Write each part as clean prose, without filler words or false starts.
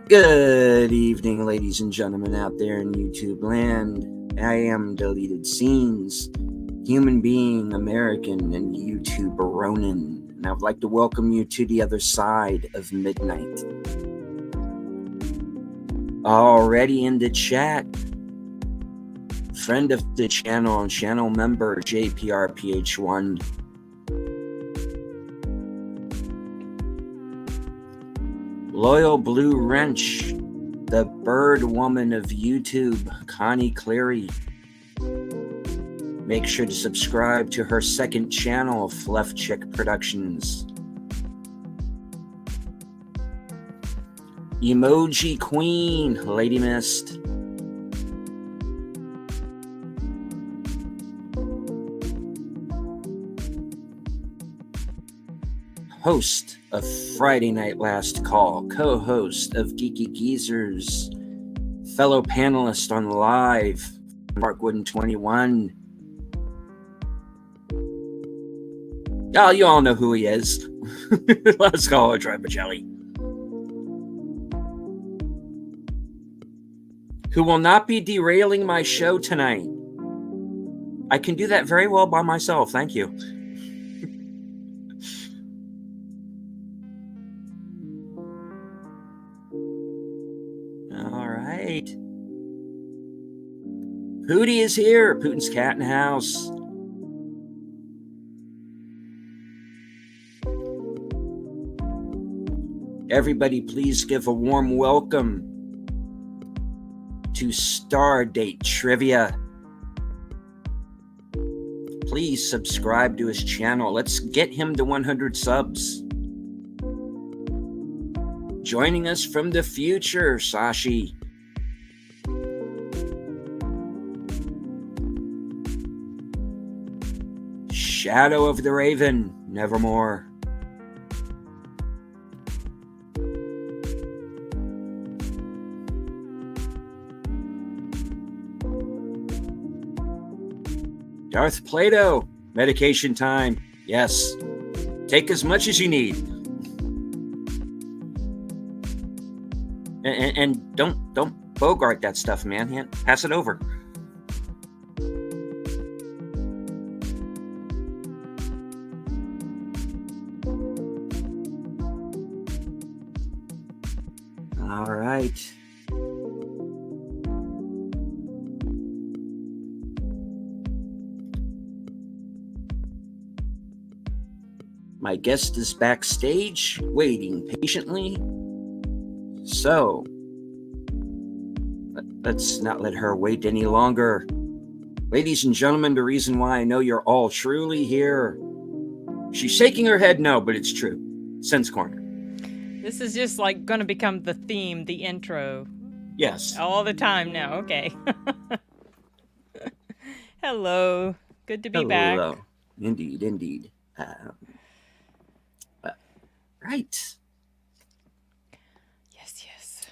Good evening, ladies and gentlemen out there in YouTube land. I am Deleted Scenes, human being, American, and YouTuber Ronin, and I would like to welcome you to the other side of midnight. Already in the chat, friend of the channel and channel member JPRPH1. Loyal Blue Wrench, the bird woman of YouTube, Connie Cleary. Make sure to subscribe to her second channel, Fluff Chick Productions. Emoji Queen, Lady Mist. Host of Friday Night Last Call, co-host of Geeky Geezers, fellow panelist on Live, Markwood 21. Oh, you all know who he is. Let's call it Tribacelli. Who will not be derailing my show tonight. I can do that very well by myself, thank you. Hootie is here. Putin's cat in the house. Everybody, please give a warm welcome to Stardate Trivia. Please subscribe to his channel. Let's get him to 100 subs. Joining us from the future, Sashi. Shadow of the Raven, Nevermore. Darth Plato, medication time. Yes. Take as much as you need. And don't bogart that stuff, man. Pass it over. All right. My guest is backstage, waiting patiently. So, let's not let her wait any longer. Ladies and gentlemen, the reason why I know you're all truly here. She's shaking her head no, but it's true. Sense Corner. This is just like going to become the theme, the intro. Yes. All the time now. Okay. Hello. Good to be back. Indeed. Right. Yes.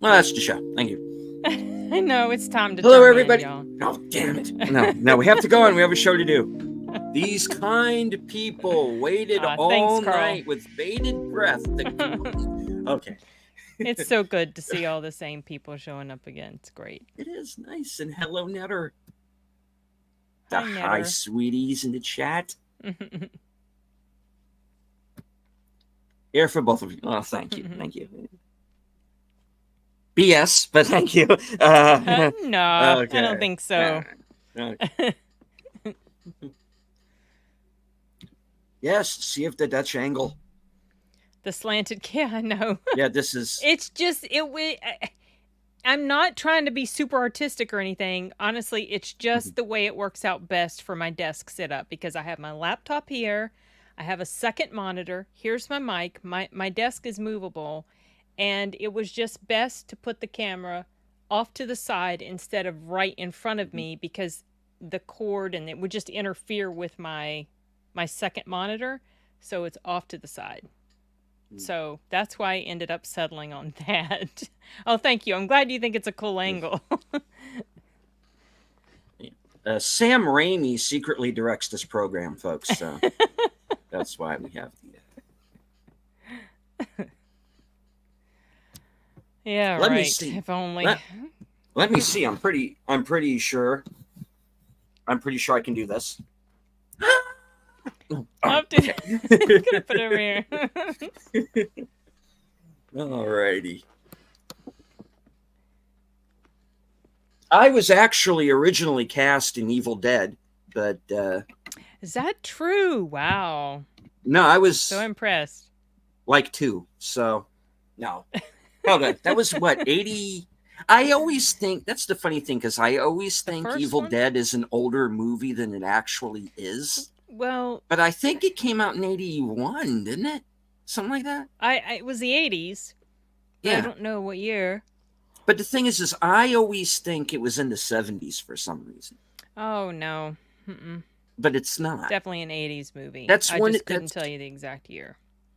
Well, that's the show. Thank you. I know, it's time to Hello, everybody. y'all. Oh, damn it. No, we have to go on. We have a show to do. These kind people waited all night with bated breath. Okay. It's so good to see all the same people showing up again. It's great. It is nice. And hello, Netter. Hi, sweeties in the chat. Here for both of you. Oh, thank you. Thank you. BS, but thank you. No, okay. I don't think so. Okay. Yes, see if the Dutch angle. The slanted, yeah, I know. Yeah, this is... It's just, I'm not trying to be super artistic or anything. Honestly, it's just the way it works out best for my desk setup, because I have my laptop here. I have a second monitor. Here's my mic. My desk is movable. And it was just best to put the camera off to the side instead of right in front of me, because the cord and it would just interfere with my second monitor. So it's off to the side. So that's why I ended up settling on that. Oh, thank you. I'm glad you think it's a cool angle. Sam Raimi secretly directs this program, folks. So that's why we have the... Yeah, Let me right. see. If only. Let Let me see. I'm pretty sure. I'm pretty sure I can do this. All right. Love to. Okay. Gonna put it over here. Alrighty. I was actually originally cast in Evil Dead, but Is that true? Wow. no, I So was impressed. like 2. So no. Hold on. That was what, 80? I always think that's the funny thing, because I always The think first Evil one? Dead is an older movie than it actually is. Well, But I think it came out in 81, didn't it? Something like that. it was the 80s, but I Yeah. don't know what year. But the thing is I always think it was in the 70s for some reason. Oh no. Mm-mm. But it's not. Definitely an 80s movie. That's I one just couldn't that's tell you the exact year.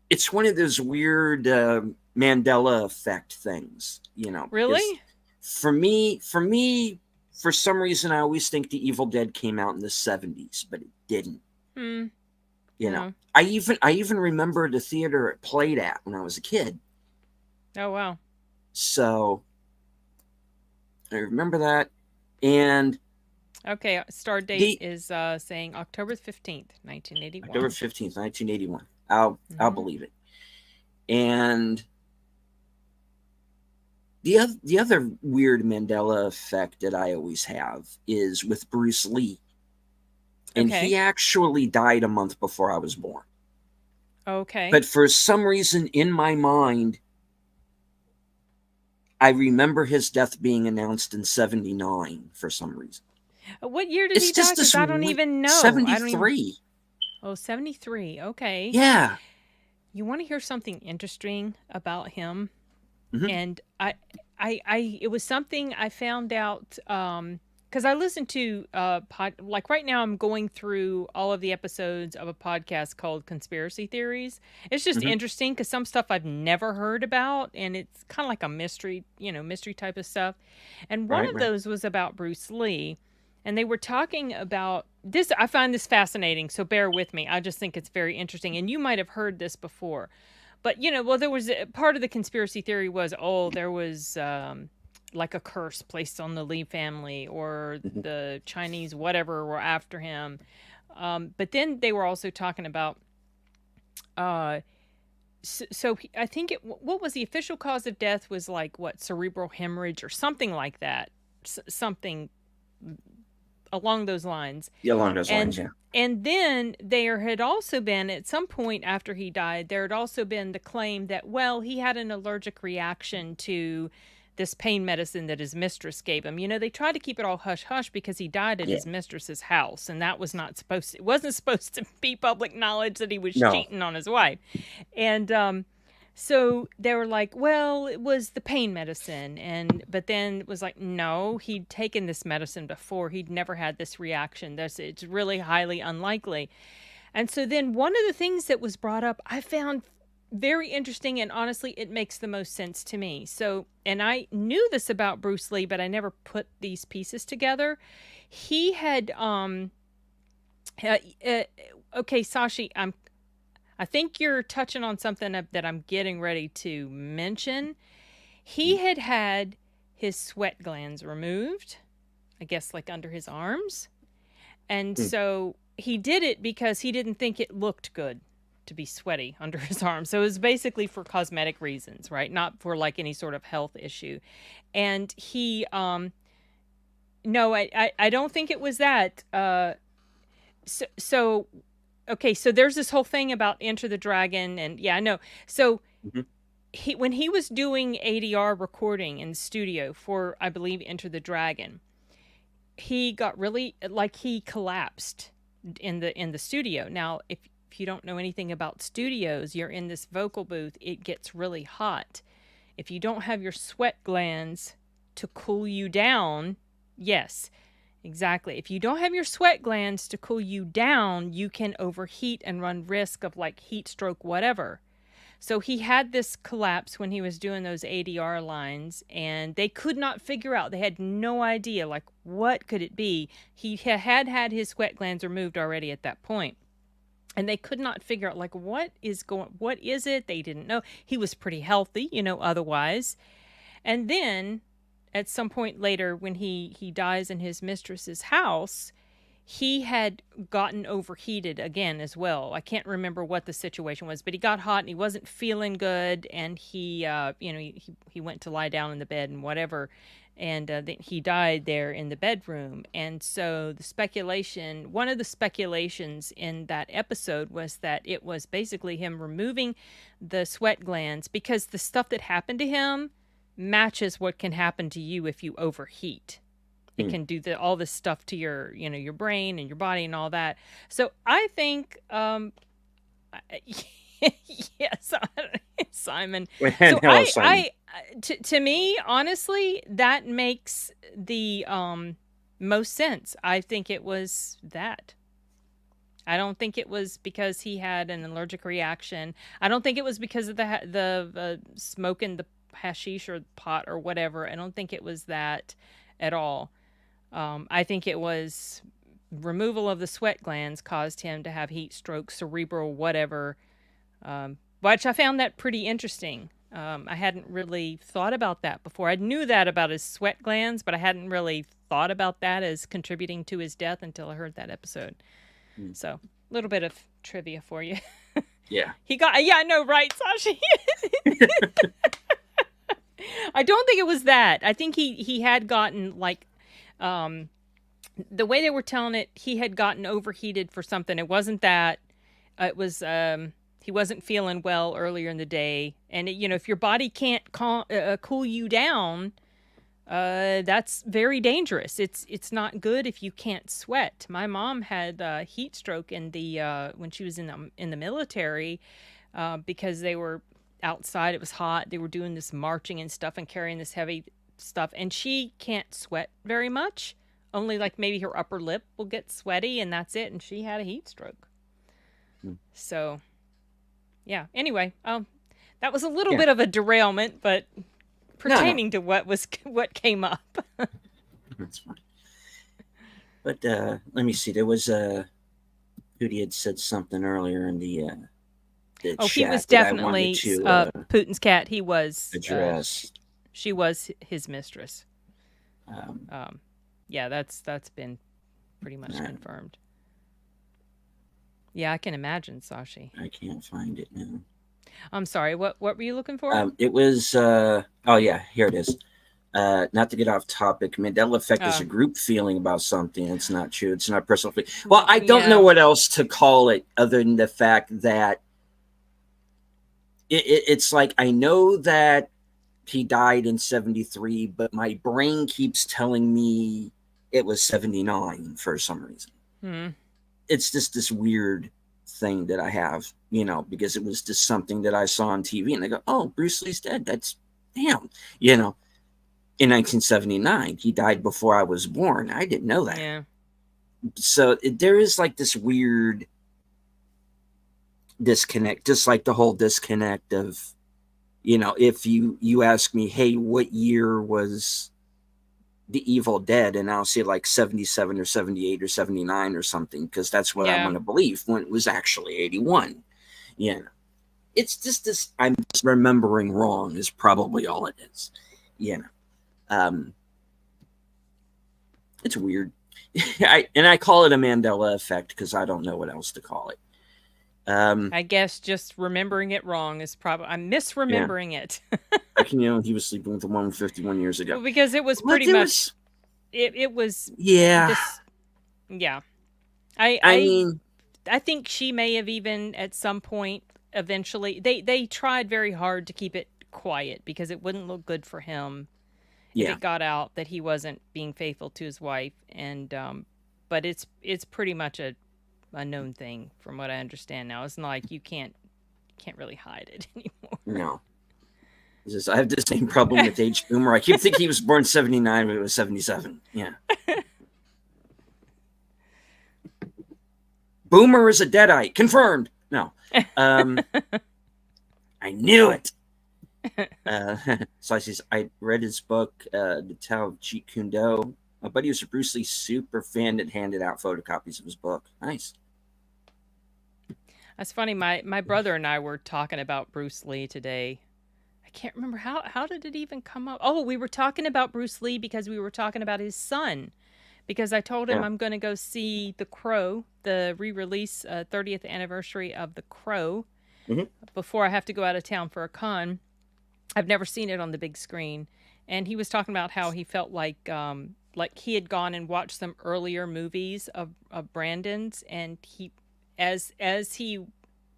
it's one of those weird Mandela effect things, because Really? for some reason I always think the Evil Dead came out in the 70s, but it didn't. Hmm. You know. No. I even remember the theater it played at when I was a kid. Oh wow. So I remember that. And Okay, star date the is saying October 15th, 1981. October 15th, 1981. I'll Mm-hmm. believe it. And the other weird Mandela effect that I always have is with Bruce Lee. And he Okay. actually died a month before I was born. Okay. But for some reason in my mind, I remember his death being announced in 79 for some reason. What year did It's he die? just Because this I don't even know. I don't even. 73. Oh, 73. Okay. Yeah. You want to hear something interesting about him? Mm-hmm. And it was something I found out because I listened to like right now I'm going through all of the episodes of a podcast called Conspiracy Theories. It's just Mm-hmm. interesting because some stuff I've never heard about, and it's kind of like a mystery, mystery type of stuff. And one Right, of right. those was about Bruce Lee, and they were talking about this. I find this fascinating, so bear with me. I just think it's very interesting, and you might have heard this before. But well, there was part of the conspiracy theory was, there was like a curse placed on the Lee family, or Mm-hmm. the Chinese whatever were after him. But then they were also talking about. So I think what was the official cause of death was like what, cerebral hemorrhage or something like that, something along those lines. Yeah, along those lines, and yeah. and then there had also been, at some point after he died, there had also been the claim that, well, he had an allergic reaction to this pain medicine that his mistress gave him. They tried to keep it all hush hush because he died at Yeah. his mistress's house, and that was not supposed to, it wasn't supposed to be public knowledge that he was No. cheating on his wife. And so they were like, well, it was the pain medicine. But then it was like, no, he'd taken this medicine before. He'd never had this reaction. It's really highly unlikely. And so then one of the things that was brought up, I found very interesting, and honestly, it makes the most sense to me. So, and I knew this about Bruce Lee, but I never put these pieces together. He had, uh, uh, okay, Sashi, I think you're touching on something that I'm getting ready to mention. He had his sweat glands removed, I guess, like under his arms. And Hmm. so he did it because he didn't think it looked good to be sweaty under his arms. So it was basically for cosmetic reasons, right? Not for like any sort of health issue. And he, no, I don't think it was that. So okay, so there's this whole thing about Enter the Dragon, and yeah, I know. So Mm-hmm. when he was doing ADR recording in the studio for, I believe, Enter the Dragon, he got really, like, he collapsed in the studio. Now, if you don't know anything about studios, you're in this vocal booth, it gets really hot. If you don't have your sweat glands to cool you down, yes, exactly. If you don't have your sweat glands to cool you down, you can overheat and run risk of like heat stroke, whatever. So he had this collapse when he was doing those ADR lines, and they could not figure out. They had no idea, like, what could it be? He had his sweat glands removed already at that point, and they could not figure out, like, what is it? They didn't know. He was pretty healthy, otherwise. And then at some point later, when he dies in his mistress's house, he had gotten overheated again as well. I can't remember what the situation was, but he got hot and he wasn't feeling good, and he went to lie down in the bed and whatever, and then he died there in the bedroom. And so one of the speculations in that episode was that it was basically him removing the sweat glands, because the stuff that happened to him matches what can happen to you if you overheat. It can do all this stuff to your brain and your body and all that. So I think, yes, Simon. And So hello, Simon. to me, honestly, that makes the most sense. I think it was that. I don't think it was because he had an allergic reaction. I don't think it was because of the smoking the hashish or pot or whatever. I don't think it was that at all. I think it was removal of the sweat glands caused him to have heat stroke, cerebral, whatever, which I found that pretty interesting. I hadn't really thought about that before. I knew that about his sweat glands, but I hadn't really thought about that as contributing to his death until I heard that episode. So, a little bit of trivia for you. Yeah. I know, right, Sashi? I don't think it was that. I think he had gotten like, the way they were telling it, he had gotten overheated for something. It wasn't that. It was he wasn't feeling well earlier in the day, and if your body can't cool you down, that's very dangerous. It's not good if you can't sweat. My mom had heat stroke in the when she was in the military, because they were outside. It was hot. They were doing this marching and stuff and carrying this heavy stuff, and she can't sweat very much. Only like maybe her upper lip will get sweaty, and that's it. And she had a heat stroke. So, yeah. Anyway, that was a little bit of a derailment, but pertaining to what came up. That's fine. But let me see. There was Hootie had said something earlier in the chat. He was definitely Putin's cat. He was address. She was his mistress. Yeah, that's been pretty much confirmed. Yeah, I can imagine, Sashi. I can't find it now. I'm sorry. What were you looking for? It was oh yeah, here it is. Not to get off topic, Mandela effect is a group feeling about something. It's not true. It's not personal feeling. Well, I don't know what else to call it other than the fact that it's like, I know that he died in 73, but my brain keeps telling me it was 79 for some reason. It's just this weird thing that I have, because it was just something that I saw on TV, and I go, oh, Bruce Lee's dead. That's damn, in 1979. He died before I was born. I didn't know that. Yeah. So there is like this weird disconnect, just like the whole disconnect of, if you ask me, hey, what year was The Evil Dead, and I'll say like 77 or 78 or 79 or something, because that's what I want to believe, when it was actually 81. It's just this, I'm just remembering wrong is probably all it is. It's weird. I call it a Mandela effect because I don't know what else to call it. I guess just remembering it wrong is probably, I'm misremembering it. Like, he was sleeping with a woman 51 years ago. Well, because it was pretty much, it was. Yeah. Yeah. I mean, I think she may have even at some point eventually, they tried very hard to keep it quiet because it wouldn't look good for him if it got out that he wasn't being faithful to his wife. And, but it's pretty much a known thing from what I understand now. It's not like you can't really hide it anymore. No. I have the same problem with Age Boomer. I keep thinking he was born 79, but it was 77. Yeah. Boomer is a deadite. Confirmed. No. I knew it. So I read his book, The Tao of Jeet Kune Do. My buddy was a Bruce Lee super fan that handed out photocopies of his book. Nice. That's funny. My brother and I were talking about Bruce Lee today. I can't remember how did it even come up. Oh, we were talking about Bruce Lee because we were talking about his son. Because I told him Yeah. I'm going to go see The Crow, the re-release 30th anniversary of The Crow, Hmm. before I have to go out of town for a con. I've never seen it on the big screen, and he was talking about how he felt like he had gone and watched some earlier movies of Brandon's, and as he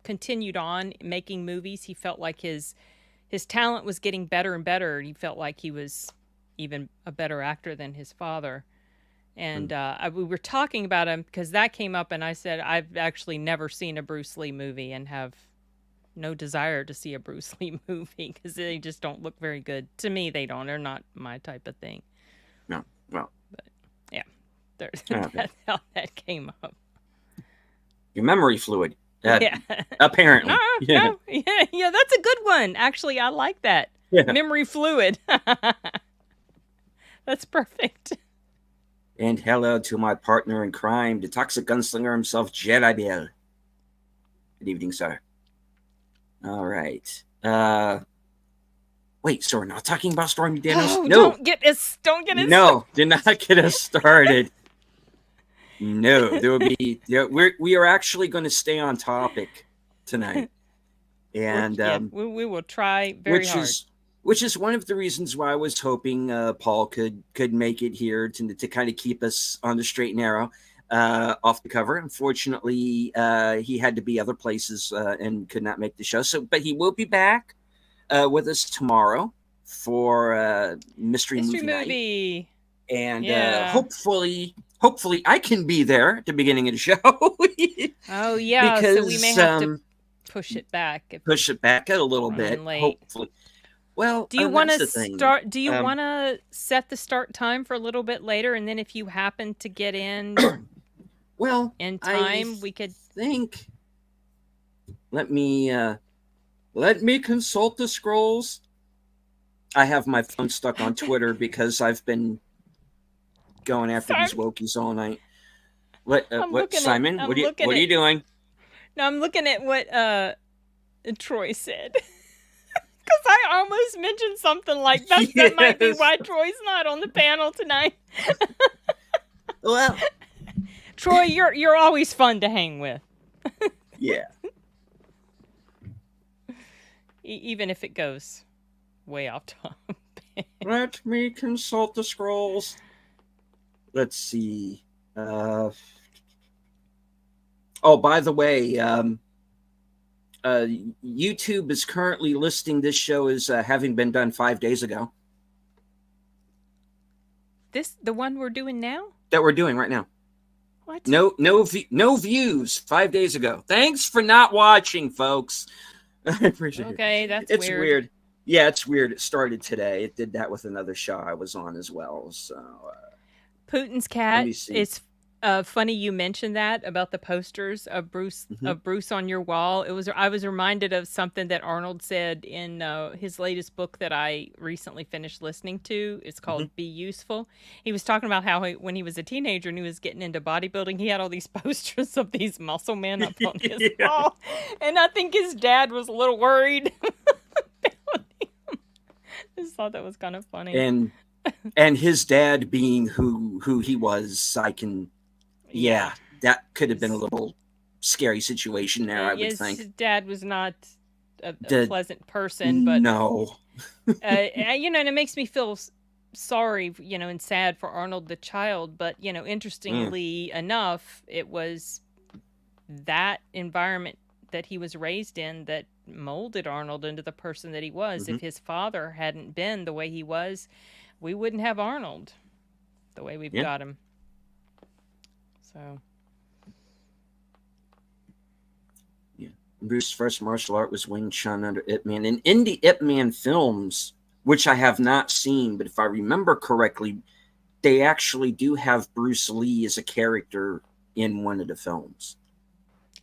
continued on making movies, he felt like his talent was getting better and better. He felt like he was even a better actor than his father. And we were talking about him because that came up, and I said I've actually never seen a Bruce Lee movie and have no desire to see a Bruce Lee movie because they just don't look very good to me. They don't. They're not my type of thing. No. Well. But yeah, Okay. that's how that came up. Your memory fluid. Yeah. Apparently. No, Yeah. no, yeah. That's a good one. Actually, I like that. Yeah. Memory fluid. That's perfect. And hello to my partner in crime, the toxic gunslinger himself, Jedi Bill. Good evening, sir. All right. Wait, so we're not talking about Stormy Daniels? Oh, No. don't get us. No, do not get us started. No, there will be. Yeah, we are actually going to stay on topic tonight, and we will try very hard. Which is one of the reasons why I was hoping Paul could make it here to kind of keep us on the straight and narrow off the cover. Unfortunately, he had to be other places and could not make the show. So, but he will be back with us tomorrow for Mystery Movie Night. And hopefully I can be there at the beginning of the show. Oh yeah, because, so we may have to push it back. Push it back a little bit, hopefully. Well, do you want to start? Do you want to set the start time for a little bit later, and then if you happen to get in, well, in time, we could think. Let me consult the scrolls. I have my phone stuck on Twitter because I've been going after these wokies all night. What, Simon? What are you doing? No, I'm looking at what Troy said. Because I almost mentioned something like that. Yes. That might be why Troy's not on the panel tonight. Well, Troy, you're always fun to hang with. Yeah. Even if it goes way off topic. Let me consult the scrolls. Let's see. Oh, by the way, YouTube is currently listing this show as having been done 5 days ago. The one we're doing now? That we're doing right now. What? No views 5 days ago. Thanks for not watching, folks. I appreciate it. Okay, It's weird. Yeah, it's weird. It started today. It did that with another show I was on as well. So, Putin's cat. It's funny you mentioned that about the posters of Bruce on your wall. I was reminded of something that Arnold said in his latest book that I recently finished listening to. It's called Be Useful. He was talking about how when he was a teenager and he was getting into bodybuilding, he had all these posters of these muscle men up on his wall. And I think his dad was a little worried about him. I just thought that was kind of funny. And his dad being who he was, yeah, that could have been a little scary situation there, I would think. His dad was not a pleasant person, but no. and it makes me feel sorry, and sad for Arnold the child, but interestingly enough, it was that environment that he was raised in that molded Arnold into the person that he was. If his father hadn't been the way he was, we wouldn't have Arnold the way we've got him. So, yeah, Bruce's first martial art was Wing Chun under Ip Man. And in the Ip Man films, which I have not seen, but if I remember correctly, they actually do have Bruce Lee as a character in one of the films.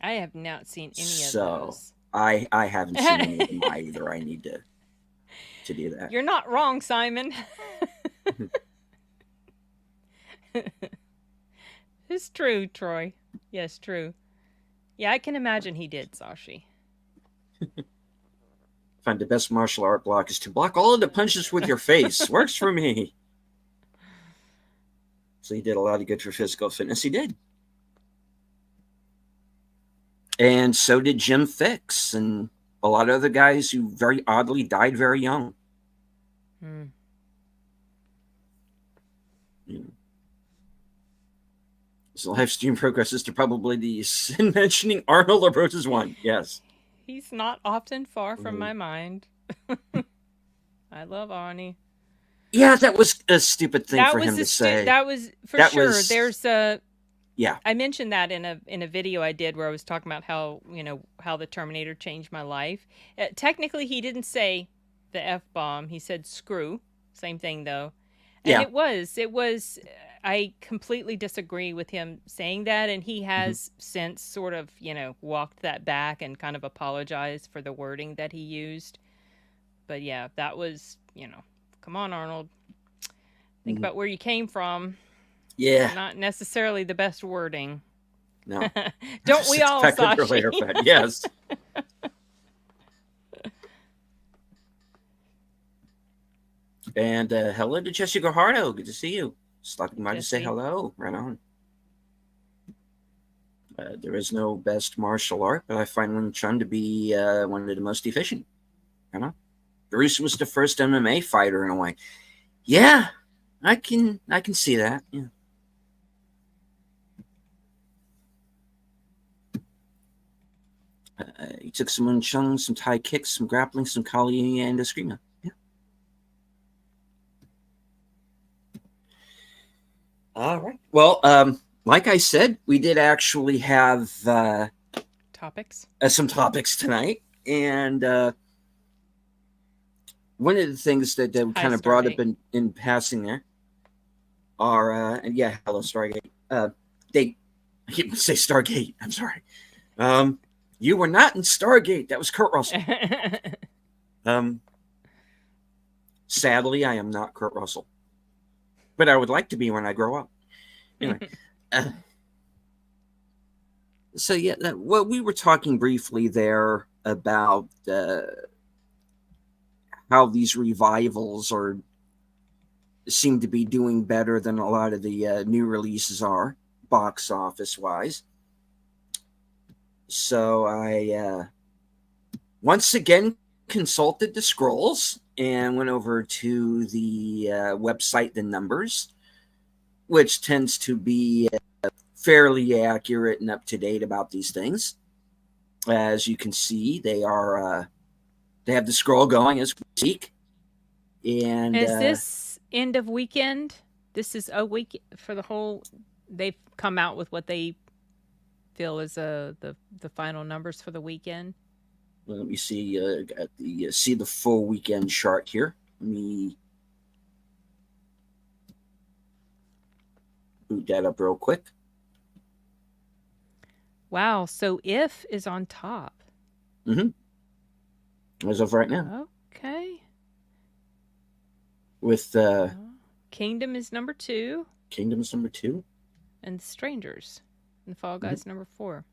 I have not seen any of those. So I haven't seen any of them either. I need to do that. You're not wrong, Simon. It's true, Troy. Yes, true. Yeah, I can imagine he did, Sashi. Find the best martial art block is to block all of the punches with your face. Works for me. So he did a lot of good for physical fitness. He did. And so did Jim Fix and a lot of other guys who very oddly died very young. Hmm. Yeah. So live stream progresses to probably the sin mentioning Arnold approaches one. Yes. He's not often far from my mind. I love Arnie. Yeah, that was a stupid thing That for was him to say. that was for That sure. was, There's a yeah. I mentioned that in a video I did where I was talking about how, how the Terminator changed my life. Technically, he didn't say the F-bomb. He said screw. Same thing though. And Yeah. it was I completely disagree with him saying that, and he has since sort of, walked that back and kind of apologized for the wording that he used. But yeah, that was, come on, Arnold. Think about where you came from. Yeah. Not necessarily the best wording. No. Don't we all, Sashi? Yes. And hello to Jesse Guajardo. Good to see you. Stopping by to say hello. Right on. There is no best martial art, but I find Wing Chun to be one of the most efficient. Bruce was the first MMA fighter in a way. Yeah, I can see that. Yeah. He took some Wing Chun, some Thai kicks, some grappling, some Kali, and a Eskrima. Yeah. All right. Well, like I said, we did actually have topics. Some topics tonight, and one of the things that we kind of brought up in passing there are, and yeah, hello Stargate. I keep say Stargate. I'm sorry. You were not in Stargate. That was Kurt Russell. Sadly, I am not Kurt Russell, but I would like to be when I grow up. Anyway. So yeah, well, we were talking briefly there about how these revivals seem to be doing better than a lot of the new releases are, box office wise. So I once again consulted the scrolls and went over to the website The Numbers, which tends to be fairly accurate and up to date about these things. As you can see, they are they have the scroll going as we speak. And is this end of weekend? This is a week for the whole. They've come out with what they feel is the final numbers for the weekend. Well, let me see. See the full weekend chart here. Let me boot that up real quick. Wow. So If is on top. As of right now. Okay. With Kingdom is number 2. Kingdom is number 2. And Strangers and Fall Guys number 4.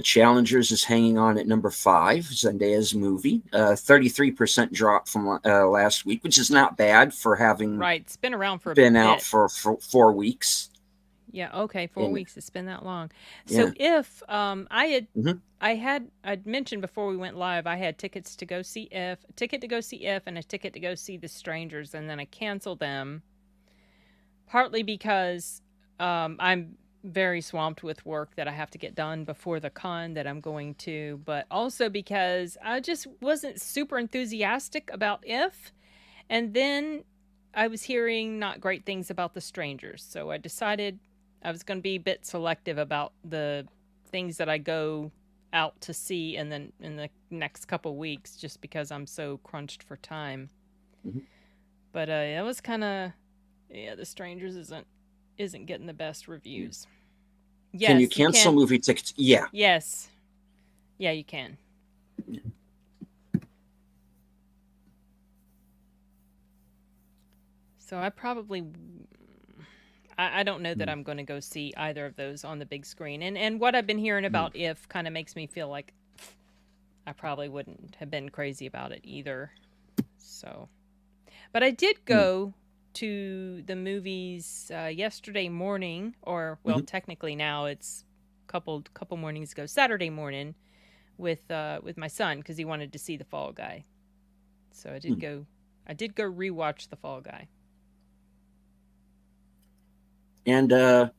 Challengers is hanging on at number 5. Zendaya's movie, 33% drop from last week, which is not bad for having it's been around for out for 4 weeks. Yeah, okay, 4 weeks. It's been that long. So If I'd mentioned before we went live, I had tickets to go see If, a ticket to go see If, and a ticket to go see The Strangers, and then I canceled them. Partly because I'm very swamped with work that I have to get done before the con that I'm going to, but also because I just wasn't super enthusiastic about If, and then I was hearing not great things about The Strangers, so I decided I was going to be a bit selective about the things that I go out to see in the next couple weeks, just because I'm so crunched for time. But it was kind of The Strangers isn't getting the best reviews. Yes, can you cancel movie tickets? Yeah. Yes. Yeah, you can. So I I don't know that I'm going to go see either of those on the big screen. And what I've been hearing about If kind of makes me feel like I probably wouldn't have been crazy about it either. So, but I did go to the movies yesterday morning, or well, technically now it's couple mornings ago, Saturday morning, with my son because he wanted to see The Fall Guy. So I did go. I did go rewatch The Fall Guy. And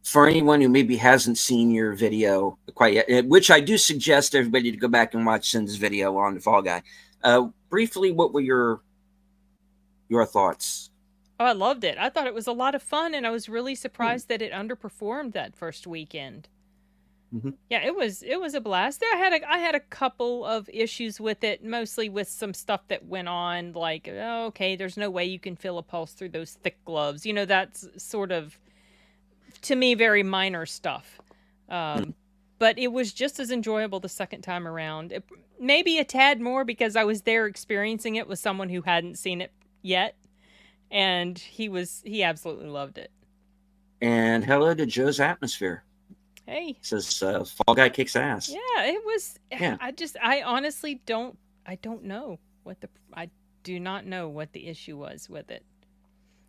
for anyone who maybe hasn't seen your video quite yet, which I do suggest everybody to go back and watch Sin's video on The Fall Guy. Briefly, what were your thoughts? Oh, I loved it. I thought it was a lot of fun, and I was really surprised that it underperformed that first weekend. Yeah, it was a blast. I had a couple of issues with it, mostly with some stuff that went on, like, oh, okay, there's no way you can feel a pulse through those thick gloves. That's sort of, to me, very minor stuff. But it was just as enjoyable the second time around. Maybe a tad more because I was there experiencing it with someone who hadn't seen it yet, and he absolutely loved it. And hello to Joe's Atmosphere. Hey, says Fall Guy kicks ass. Yeah, it was. Yeah. I honestly don't. I do not know what the issue was with it,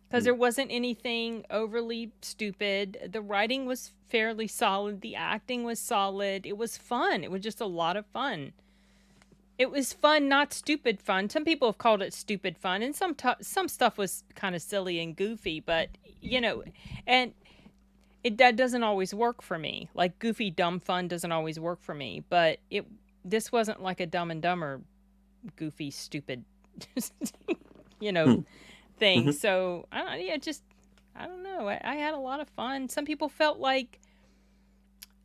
because there wasn't anything overly stupid. The writing was fairly solid. The acting was solid. It was fun. It was just a lot of fun. It was fun, not stupid fun. Some people have called it stupid fun, and some stuff was kind of silly and goofy. But and that doesn't always work for me. Like goofy, dumb fun doesn't always work for me. But this wasn't like a Dumb and Dumber, goofy, stupid, thing. So I don't know. I had a lot of fun. Some people felt like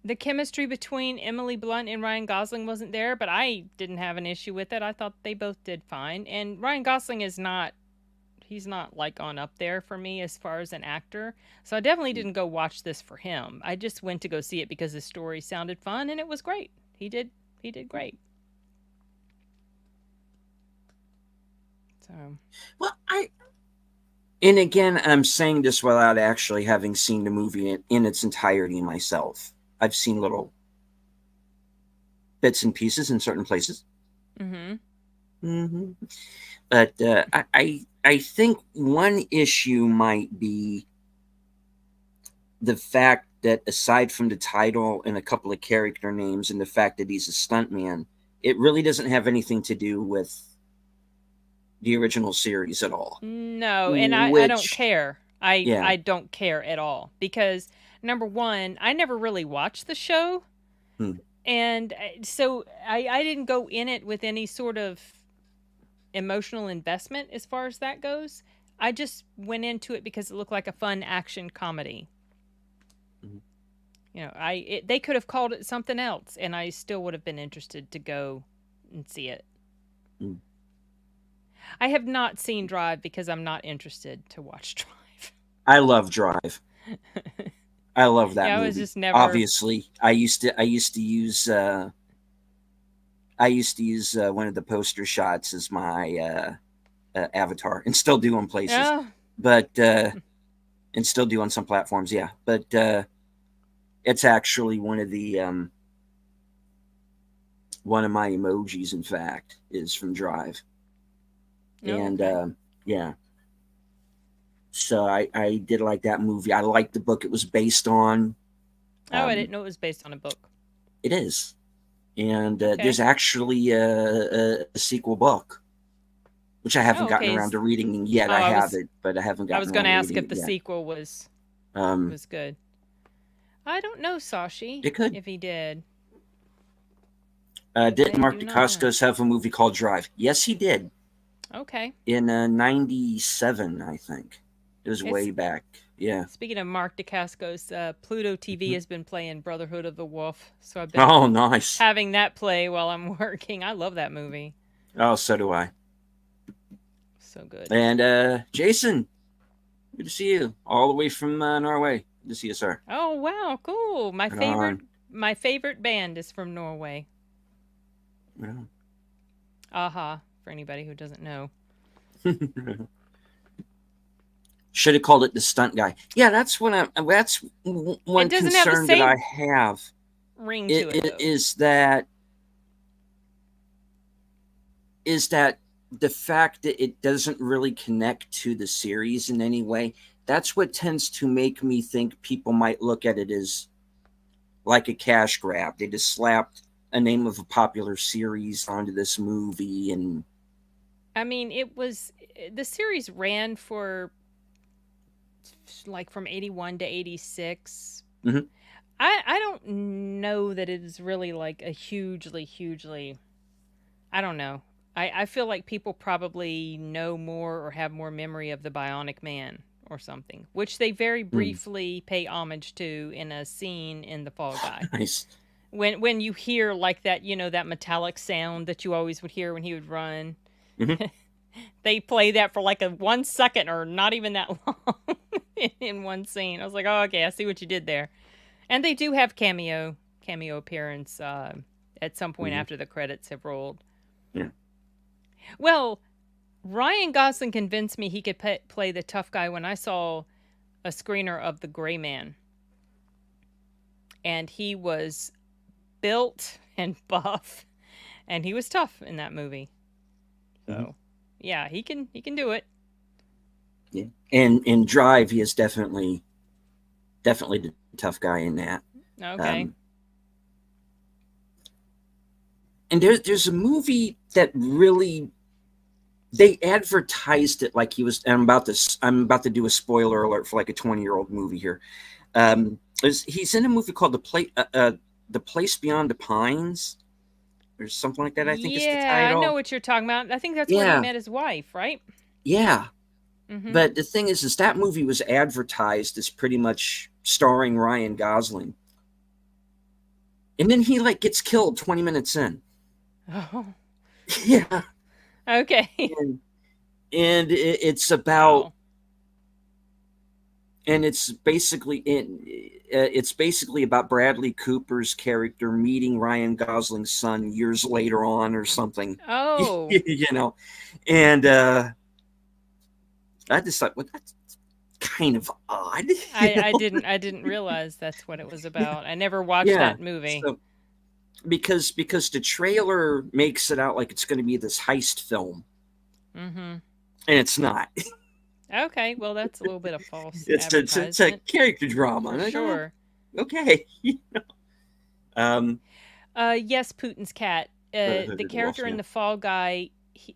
the chemistry between Emily Blunt and Ryan Gosling wasn't there, but I didn't have an issue with it. I thought they both did fine. And Ryan Gosling he's not like on up there for me as far as an actor. So I definitely didn't go watch this for him. I just went to go see it because the story sounded fun and it was great. He did great. So, well, and again, I'm saying this without actually having seen the movie in its entirety myself. I've seen little bits and pieces in certain places. But I think one issue might be the fact that aside from the title and a couple of character names and the fact that he's a stuntman, it really doesn't have anything to do with the original series at all. No, and I don't care. I don't care at all because, number one, I never really watched the show. And so I didn't go in it with any sort of emotional investment as far as that goes. I just went into it because it looked like a fun action comedy. They could have called it something else, and I still would have been interested to go and see it. I have not seen Drive because I'm not interested to watch Drive. I love Drive. I love that movie. I was just never. Obviously, I used to use one of the poster shots as my avatar, and still do on places. But and still do on some platforms, yeah. But it's actually one of my emojis. In fact, is from Drive. And yeah. So I did like that movie. I liked the book it was based on. I didn't know it was based on a book. It is. And there's actually a sequel book, which I haven't gotten around to reading yet. I have it, but I haven't gotten. I was going to ask if the yet. sequel was good. I don't know, Sashi. It could. If he did. Didn't Mark Dacascos have a movie called Drive? Yes, he did. Okay. In 97, I think. It was way back. Yeah. Speaking of Mark Dacascos, Pluto TV has been playing Brotherhood of the Wolf, so I've been nice. having that play while I'm working. I love that movie. Oh, so do I. So good. And Jason, good to see you all the way from Norway. Good to see you, sir. Oh wow, cool. My favorite band is from Norway. Yeah. Aha, for anybody who doesn't know. Should have called it the stunt guy. Yeah, that's one It doesn't have the concern that same I have. ring to it, though. Is that the fact that it doesn't really connect to the series in any way. That's what tends to make me think people might look at it as like a cash grab. They just slapped a name of a popular series onto this movie. And I mean, the series ran for like from 81 to 86. Mhm. I don't know that it is really like a hugely, I don't know. I feel like people probably know more or have more memory of the Bionic Man or something, which they very briefly pay homage to in a scene in The Fall Guy. Nice. When you hear like that, that metallic sound that you always would hear when he would run. Mhm. They play that for like 1 second or not even that long in one scene. I was like, oh, okay, I see what you did there. And they do have cameo appearance at some point after the credits have rolled. Yeah. Well, Ryan Gosling convinced me he could play the tough guy when I saw a screener of The Gray Man. And he was built and buff, and he was tough in that movie. So, yeah, he can do it. Yeah. And in Drive, he is definitely the tough guy in that. Okay. And there's a movie that really, they advertised it like he was. I'm about to do a spoiler alert for like a 20-year-old movie here. He's in a movie called The Place Beyond the Pines, or something like that. I think is the title. I know what you're talking about. I think that's where he met his wife, right? Yeah. But the thing is that movie was advertised as pretty much starring Ryan Gosling, and then he like gets killed 20 minutes in. Oh. Yeah. Okay. And it's about, and it's basically about Bradley Cooper's character meeting Ryan Gosling's son years later on or something. Oh. And I just thought, well, that's kind of odd. I didn't realize that's what it was about. I never watched that movie. So, because the trailer makes it out like it's going to be this heist film, and it's not. Okay, well, that's a little bit of false advertisement. It's a character drama. For sure. Okay. Yes, Putin's cat. The character in The Fall Guy.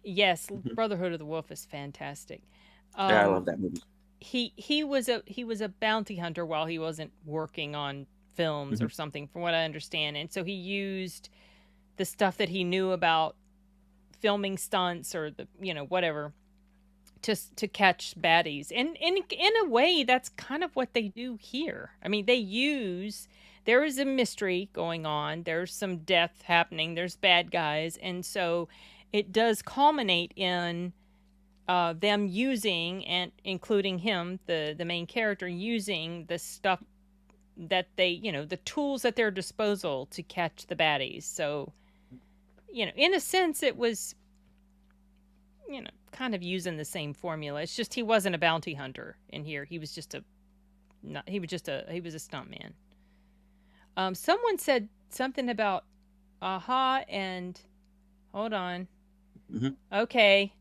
Yes, Brotherhood of the Wolf is fantastic. Yeah, I love that movie. He was a bounty hunter while he wasn't working on films or something, from what I understand, and so he used the stuff that he knew about filming stunts or the whatever to catch baddies. And in a way, that's kind of what they do here. I mean, there is a mystery going on. There's some death happening. There's bad guys, and so it does culminate in them using, and including him, the main character, using the stuff that they, the tools at their disposal to catch the baddies. So, in a sense, it was, kind of using the same formula. It's just he wasn't a bounty hunter in here. He was a stuntman. Someone said something about Aha and hold on. Okay.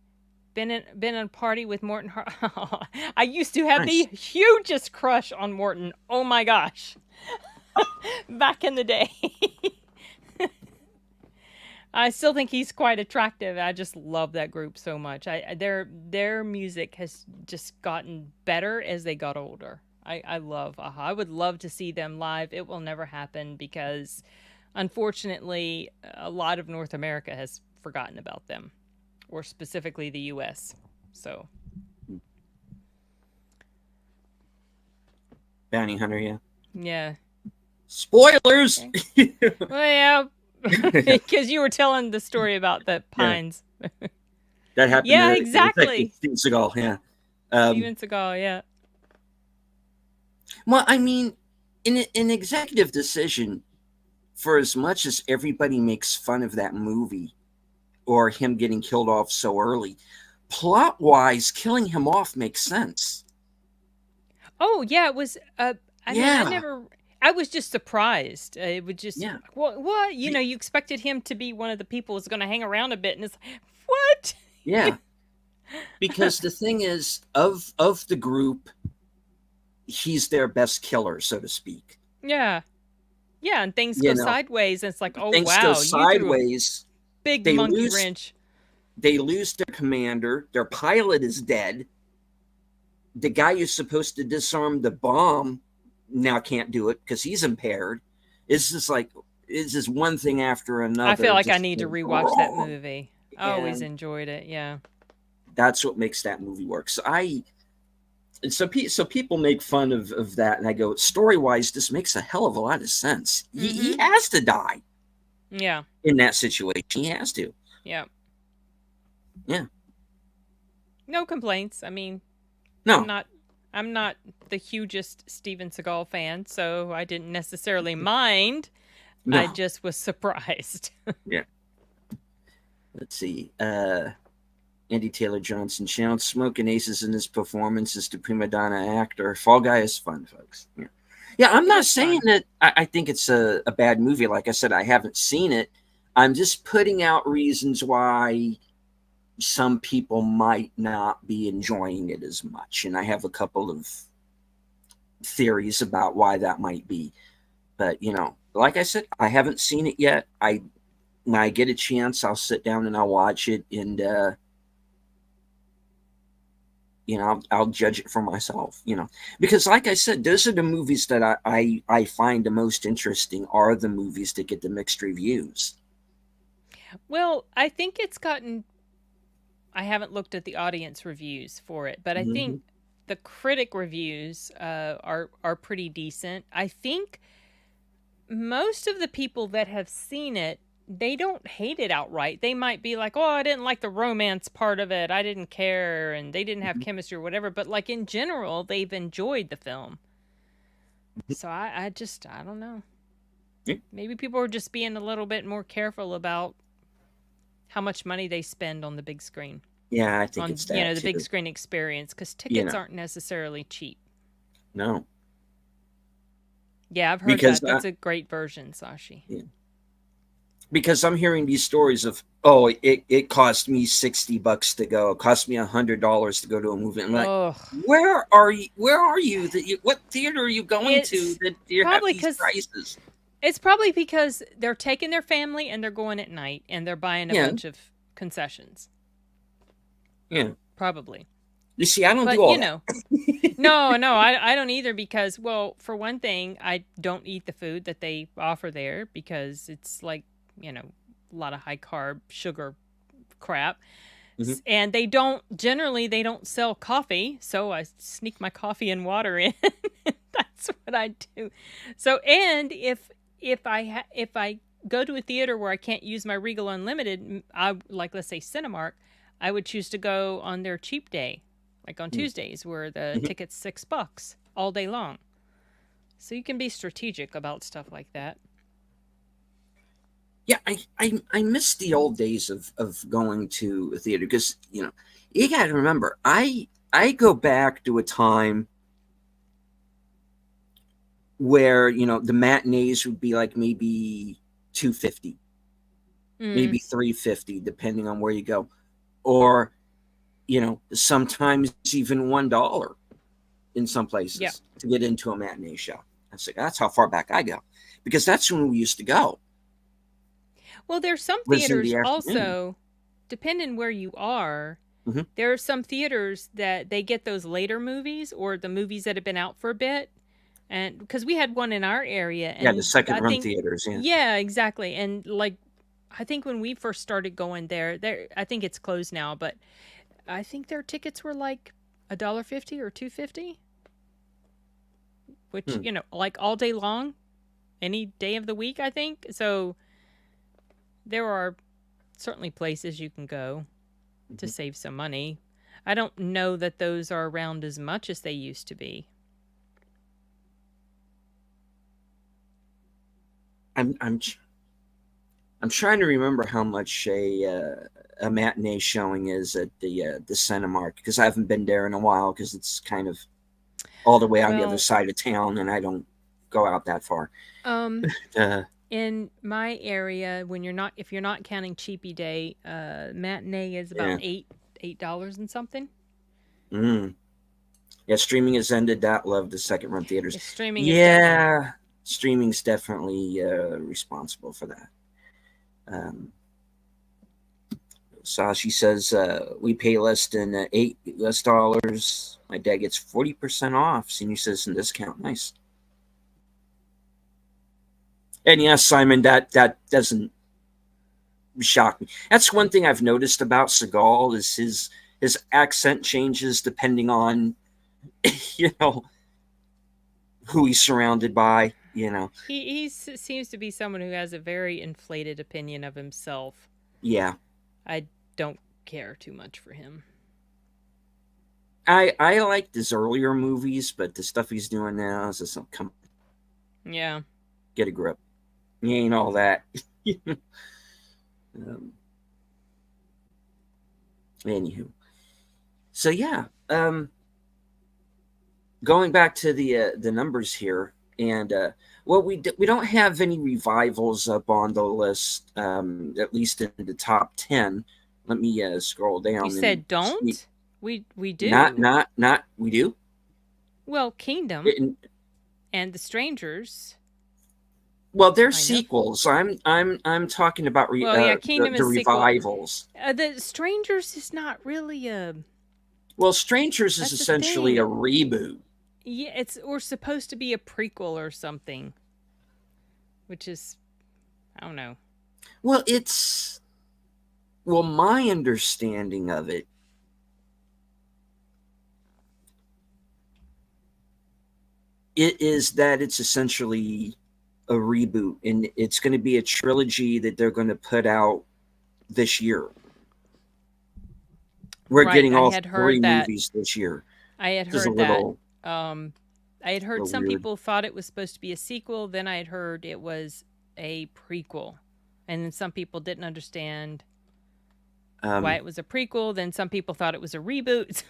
Been in a party with Morton. I used to have the hugest crush on Morton. Oh my gosh, back in the day. I still think he's quite attractive. I just love that group so much. Their music has just gotten better as they got older. I love Aha. I would love to see them live. It will never happen because, unfortunately, a lot of North America has forgotten about them. Or specifically the U.S. So, bounty hunter, yeah. Yeah. Spoilers. Okay. Well, yeah, because you were telling the story about the pines. Yeah. That happened. Yeah, exactly. Steven Seagal, yeah. Steven Seagal, yeah. Well, I mean, in an executive decision, for as much as everybody makes fun of that movie, or him getting killed off so early, plot-wise, killing him off makes sense. Oh yeah, it was. I mean, I Yeah, never. I was just surprised. It would just yeah, what you know. You expected him to be one of the people who's going to hang around a bit, and it's like, what? yeah. Because the thing is, of the group, he's their best killer, so to speak. Yeah, yeah, and things You go know, sideways, and it's like, oh things go wow, you threw a sideways. big They monkey lose. wrench. They lose their commander. Their pilot is dead. The guy who's supposed to disarm the bomb now can't do it because he's impaired. It's just like it's just one thing after I feel another. like I Just need to rewatch that wrong. movie. I always And enjoyed it. Yeah. that's what makes that movie work. So people make fun of that, and I go, story wise, this makes a hell of a lot of sense. He Mm-hmm. has to die Yeah. in that situation. He has to. Yeah. Yeah. No complaints. I mean, I'm No. not I'm not the hugest Steven Seagal fan, so I didn't necessarily mind. I No. just was surprised. Yeah. Let's see. Andy Taylor Johnson shouts, "Smoking Aces in his performance as the prima donna actor. Fall Guy is fun, folks." Yeah. Yeah, I'm It not is saying fun. that I think it's a bad movie. Like I said, I haven't seen it. I'm just putting out reasons why some people might not be enjoying it as much. And I have a couple of theories about why that might be. But, like I said, I haven't seen it yet. When I get a chance, I'll sit down and I'll watch it, and I'll judge it for myself. Because like I said, those are the movies that I find the most interesting, are the movies that get the mixed reviews. Well, I think it's gotten I haven't looked at the audience reviews for it, but I think Mm-hmm. the critic reviews are pretty decent. I think most of the people that have seen it, they don't hate it outright. They might be like, "Oh, I didn't like the romance part of it. I didn't care, and they didn't have Mm-hmm. chemistry or whatever." But like in general, they've enjoyed the film. So I don't know. Yeah. Maybe people are just being a little bit more careful about how much money they spend on the big screen, Yeah, I think on it's that the big too. screen experience, because You tickets know, aren't necessarily cheap. no, Yeah, I've heard because that. That's a great version, Sashi. yeah, because I'm hearing these stories of, oh, it cost me $60 to go, it cost me $100 to go to a movie. I'm like, Oh, where are you? Where are you? What theater are you going to it's that you have probably these because prices? it's probably because they're taking their family and they're going at night and they're buying a Yeah, bunch of concessions. yeah. Probably, You see, I don't do but all that. no, I don't either because, well, for one thing, I don't eat the food that they offer there because it's like, a lot of high carb, sugar crap. Hmm. And they don't sell coffee, so I sneak my coffee and water in. That's what I do. So, and if I go to a theater where I can't use my Regal Unlimited, I like, let's say Cinemark, I would choose to go on their cheap day, like on Tuesdays, where the Hmm. ticket's $6 all day long. So you can be strategic about stuff like that. Yeah, I miss the old days of going to a theater because you got to remember, I go back to a time where the matinees would be like maybe 250, Mm, maybe 350, depending on where you go, or sometimes even $1 in some yeah. places to get into a matinee show. That's how far back I go, because that's when we used to go. Well, there's some Was in theaters the afternoon. also, depending where you are, Hmm. there are some theaters that they get those later movies or the movies that have been out for a bit. And because we had one in our area, Yeah, the and second I run think, theaters. Yeah. yeah, exactly. And like, I think when we first started going there, I think it's closed now, but I think their tickets were like $1.50 or $2.50, which, Hmm. like all day long, any day of the week, I think. So there are certainly places you can go to Hmm. save some money. I don't know that those are around as much as they used to be. I'm I'm trying to remember how much a matinee showing is at the Cinemark, because I haven't been there in a while because it's kind of all the way on the other Well, side of town, and I don't go out that far. um, Uh, in my area, when if you're not counting Cheapy Day, matinee is about yeah. $8 and something. Mm. Yeah, streaming has ended that. Love the second run theaters. Yeah, streaming is definitely. Yeah, streaming's definitely responsible for that. Um, Sashi says we pay less than $8. My dad gets 40% off. Senior citizen discount. Nice. And yes, Simon, that doesn't shock me. That's one thing I've noticed about Seagal is his accent changes depending on you know who he's surrounded by. He seems to be someone who has a very inflated opinion of himself. Yeah. I don't care too much for him. I liked his earlier movies, but the stuff he's doing now is just come. Yeah. Get a grip. He ain't all that. Anywho, so yeah. Going back to the numbers here, and well, we don't have any revivals up on the list, at least in the top 10. Let me scroll down. You said don't? We do. Not we do. Well, Kingdom and The Strangers. Well, they're sequels. I'm talking about Kingdom the revivals. The Strangers is not really a. Well, Strangers is essentially a reboot. Yeah, or supposed to be a prequel or something. Which is, I don't know. Well, my understanding of it is that it's essentially a reboot, and it's going to be a trilogy that they're going to put out this year. We're getting all 3 movies this year. I had heard that. I had heard some people thought it was supposed to be a sequel. Then I had heard it was a prequel, and then some people didn't understand why it was a prequel. Then some people thought it was a reboot.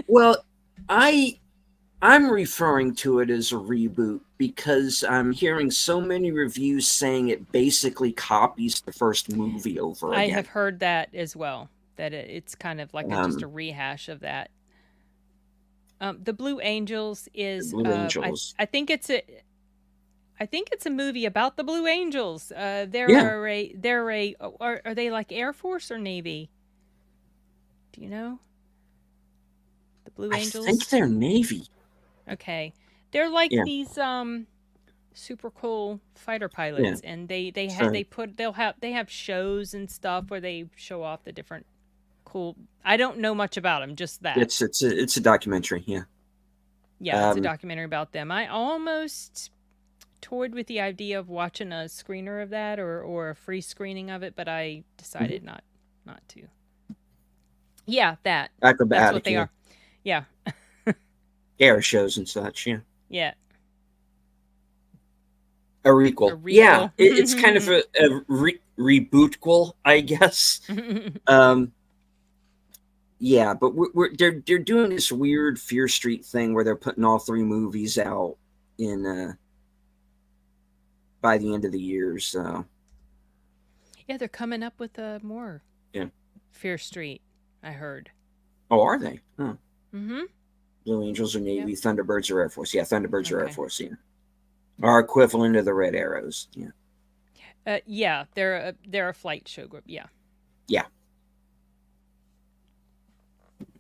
Well, I'm referring to it as a reboot because I'm hearing so many reviews saying it basically copies the first movie over again. I have heard that as well, that it's kind of like just a rehash of that. The Blue Angels is Blue Angels. I think it's a movie about the Blue Angels. Are they like Air Force or Navy? Do you know? The Blue Angels? I think they're Navy. Okay. They're like these super cool fighter pilots, and they have shows and stuff where they show off the different cool. I don't know much about them, just that. It's a documentary, yeah. Yeah, it's a documentary about them. I almost toyed with the idea of watching a screener of that or a free screening of it, but I decided not to. Yeah, that's what they are. Yeah. Air shows and such, yeah. Yeah. A requel. Yeah, it's kind of a rebootquel, I guess. Yeah, but they're doing this weird Fear Street thing where they're putting all 3 movies out in by the end of the year. So yeah, they're coming up with more. Yeah. Fear Street, I heard. Oh, are they? Huh. Mm-hmm. Blue Angels are Navy, Thunderbirds are Air Force. Yeah, Thunderbirds are Air Force. Yeah, our equivalent of the Red Arrows. Yeah. Yeah, they're a flight show group. Yeah. Yeah.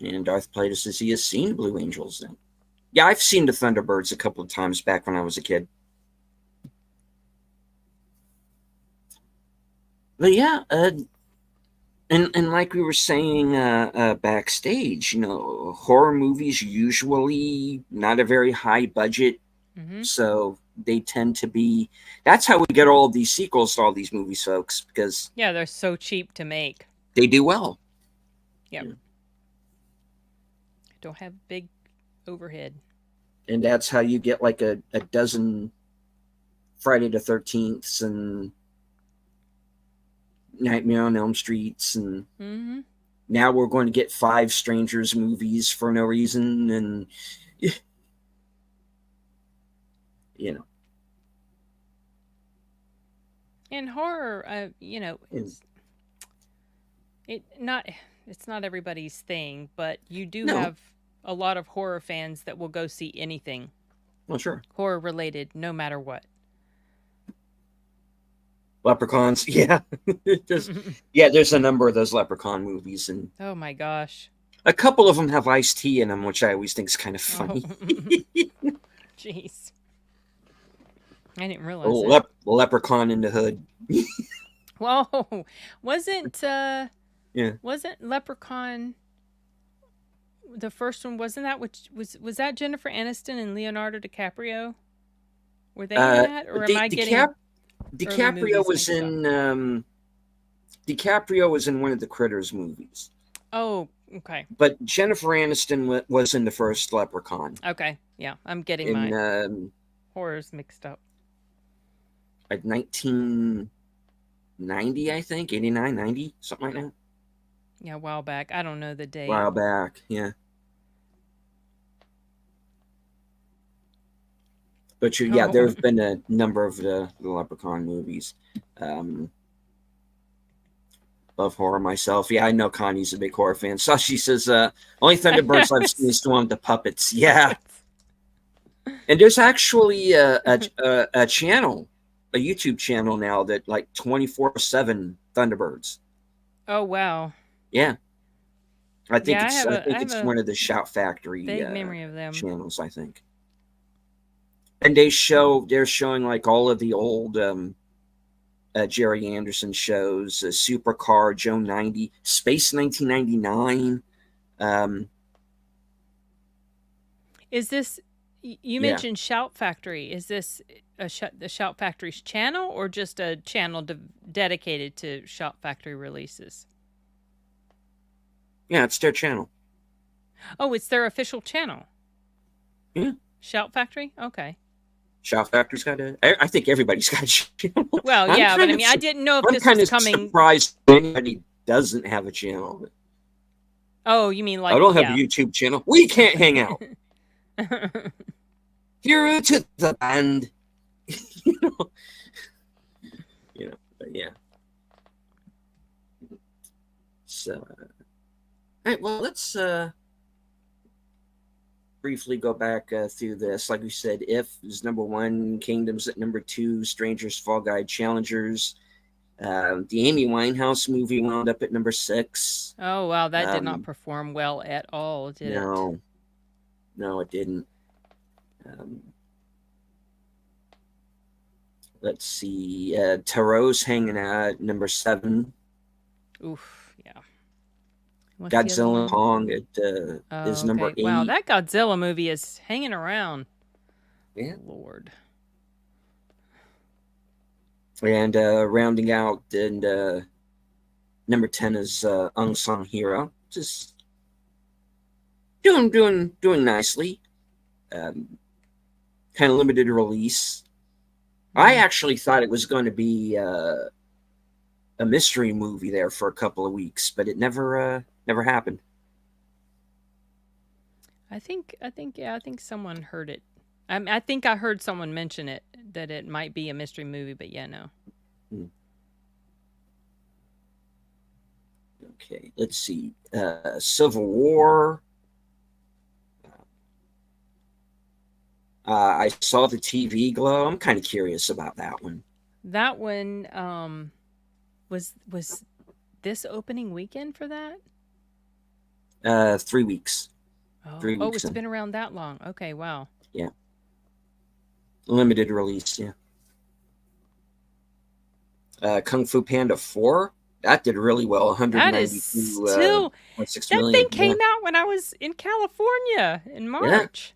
And Darth Plato says he has seen Blue Angels. Then, yeah, I've seen the Thunderbirds a couple of times back when I was a kid. But yeah, and like we were saying backstage, horror movies usually not a very high budget, so they tend to be. That's how we get all of these sequels to all these movies, folks. Because they're so cheap to make. They do well. Yep. Yeah. Don't have big overhead. And that's how you get like a dozen Friday the 13th and Nightmare on Elm Streets, and now we're going to get 5 Strangers movies for no reason, and you know, And horror, and it not it's not everybody's thing, but you do no, have a lot of horror fans that will go see anything well, sure. horror related, no matter what. Leprechauns, yeah. there's, yeah, there's a number of those Leprechaun movies, and Oh my gosh. a couple of them have iced tea in them, which I always think is kind of Oh, funny. jeez. I didn't A realize it. leprechaun in the hood. Whoa, wasn't uh, Yeah. wasn't Leprechaun the first one? Wasn't that which was that Jennifer Aniston and Leonardo DiCaprio? Were they in that, or am I getting early DiCaprio movies was mixed up? in DiCaprio was in one of the Critters movies, Oh, okay, but Jennifer Aniston was in the first Leprechaun okay, yeah, I'm getting in my horrors mixed up. like 1990, I think 89, 90, something like that. Yeah, a while back. I don't know the A date. while back, yeah. But yeah, there Oh, have been a number of the Leprechaun movies. Um, Love horror myself. Yeah, I know Connie's a big horror fan. So she says, only Thunderbirds I've seen is the one with the puppets. Yeah. puppets. And there's actually a channel, a YouTube channel now that like 24/7 Thunderbirds. Oh wow. Yeah. Yeah, I I think have it's a one of the Shout Factory vague memory of them. channels, I think. And they're showing like all of the old Jerry Anderson shows, Supercar, Joe 90, Space 1999. Is this you Yeah. mentioned Shout Factory? Is this the Shout Factory's channel or just a channel dedicated to Shout Factory releases? Yeah, it's their channel. Oh, it's their official channel. Yeah. Shout Factory? Okay. Shout Factory's got I think everybody's got a channel. Well, I'm yeah, but kind I of mean, I didn't know if I'm this kind was of coming. surprised anybody doesn't have a channel. Oh, you mean I like, don't have a yeah. YouTube channel. We can't hang out. You're to the band. you know, but yeah. So, all right. Well, let's briefly go back through this. Like we said, If is number one, Kingdoms at number two, Strangers, Fall Guy, Challengers. The Amy Winehouse movie wound up at number six. Oh, wow, that did not Um, perform well at all, did it? no, no, it didn't. Let's see. Tarot's hanging out at number seven. Oof, yeah. What's the other Godzilla one? Kong Oh, is number okay. Wow, eight. that Godzilla movie is hanging around. Yeah. Lord. And rounding out, and number 10 is Unsung Hero. Just doing nicely. Kind of limited release. I actually thought it was going to be a mystery movie there for a couple of weeks, but it never happened. I think someone heard it. I think I heard someone mention it that it might be a mystery movie, but yeah, no. Okay, let's see. Civil War. I saw the TV glow. I'm kind of curious about that one. That one was this opening weekend for that? 3 weeks. Oh, 3 weeks. It's been around that long. Okay, wow. Yeah. Limited release, yeah. Kung Fu Panda 4. That did really well. 192. That is still that thing came out when I was in California in March.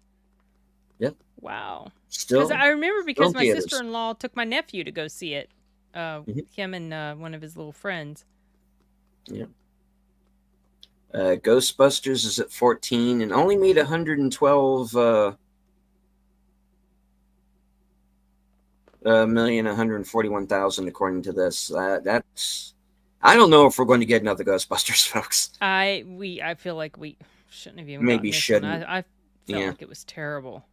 Yep. Wow. Still, I remember because my theaters. sister-in-law took my nephew to go see it. Him and one of his little friends. Yeah. Ghostbusters is at 14 and only made 112,141,000 according to this. That's I don't know if we're going to get another Ghostbusters, folks. I feel like we shouldn't have even maybe gotten this shouldn't. one. I felt like it was terrible.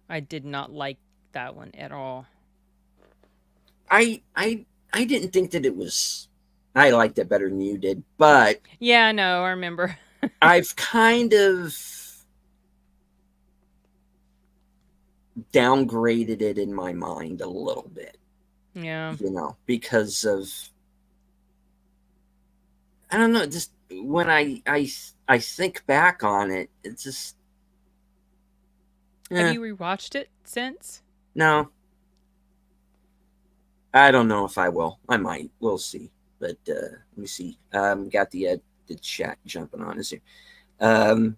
I did not like that one at all. I didn't think that it was. I liked it better than you did, but Yeah, I know. I remember. I've kind of downgraded it in my mind a little bit, Yeah. because of, I don't know, just when I think back on it, it's just Have you rewatched it since? no. I don't know if I will. I might. We'll see. But let me see. Got the chat jumping on us here. But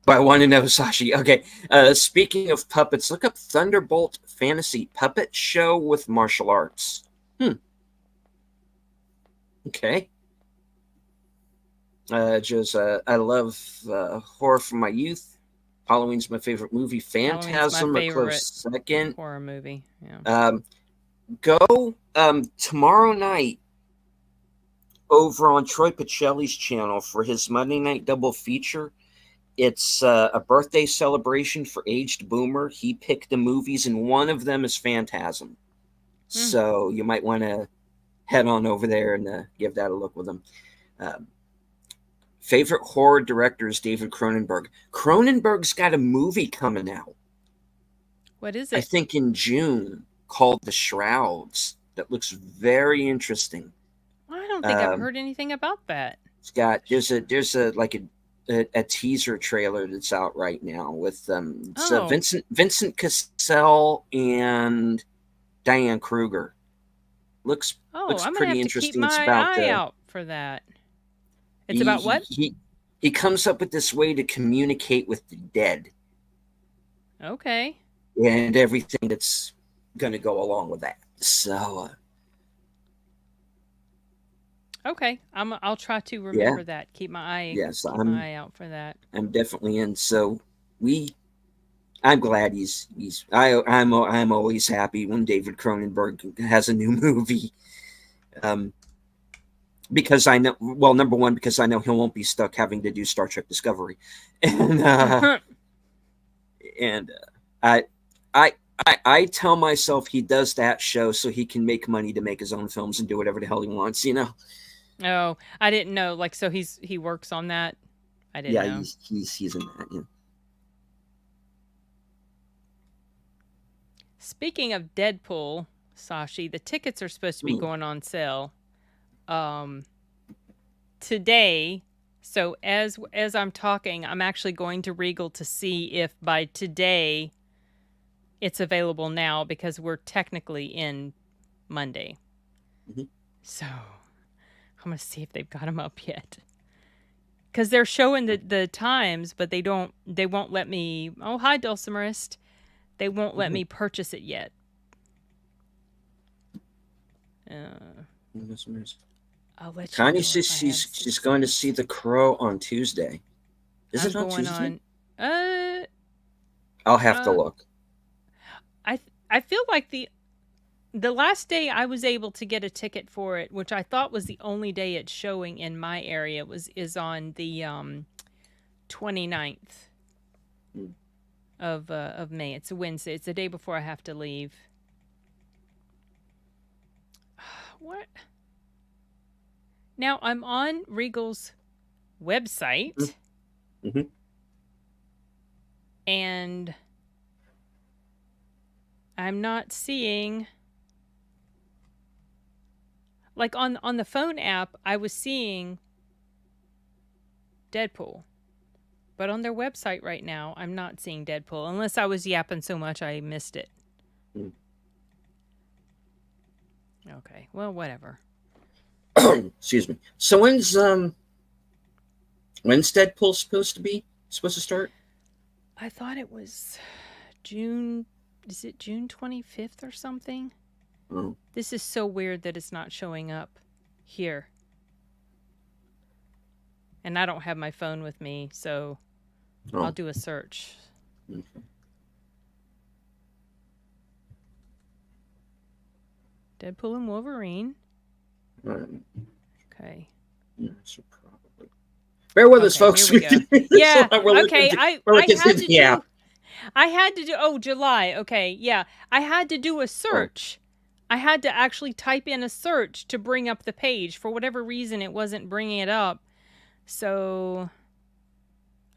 I want to know, Sashi. Okay. Speaking of puppets, look up Thunderbolt Fantasy Puppet Show with Martial Arts. Okay. Joe's, I love horror from my youth. Halloween's my favorite movie. Halloween's my Phantasm a favorite close second. horror movie. Yeah. Go tomorrow night over on Troy Pacelli's channel for his Monday night double feature. It's a birthday celebration for Aged Boomer. He picked the movies, and one of them is Phantasm. So you might want to head on over there and give that a look with him. Favorite horror director is David Cronenberg. Cronenberg's got a movie coming out. What is it? I think in June, called The Shrouds. That looks very interesting. I don't think I've heard anything about that. It's got there's a like a teaser trailer that's out right now with Vincent Cassell and Diane Kruger. Looks I'm pretty gonna have interesting. to keep my eye out for that. It's about what? He comes up with this way to communicate with the dead. Okay. And everything that's going to go along with that. So. Okay, I'll try to remember that. Keep my eye out for that. I'm definitely in. So I'm glad I'm always happy when David Cronenberg has a new movie. Because I know, well, number one, because I know he won't be stuck having to do Star Trek Discovery, and I tell myself he does that show so he can make money to make his own films and do whatever the hell he wants, Oh, I didn't know. Like, so he works on that. I didn't know. He's in that. Yeah. Speaking of Deadpool, Sashi, the tickets are supposed to be going on sale today. So as I'm talking, I'm actually going to Regal to see if by today it's available now, because we're technically in Monday. So I'm going to see if they've got them up yet. Because they're showing the times, but they won't let me. Oh, hi, Dulcimerist. They won't let me purchase it yet. I'll let you Connie says she's going to see The Crow on Tuesday. Is it on Tuesday? I'll have to look. I feel like the last day I was able to get a ticket for it, which I thought was the only day it's showing in my area, is on the 29th of May. It's a Wednesday. It's the day before I have to leave. What? Now I'm on Regal's website, and I'm not seeing. Like on the phone app, I was seeing Deadpool. But on their website right now, I'm not seeing Deadpool. Unless I was yapping so much I missed it. Okay, well, whatever. Excuse me. So when's Deadpool supposed to start? I thought it was June. Is it June 25th or something? Oh. This is so weird that it's not showing up here. And I don't have my phone with me, so I'll do a search. Okay. Deadpool and Wolverine. Okay. Yeah, so probably. Bear with us, folks. Here we go. Yeah. Okay. I had to do, oh, July. Okay. Yeah. I had to do a Oh, search. I had to actually type in a search to bring up the page. For whatever reason, it wasn't bringing it up. So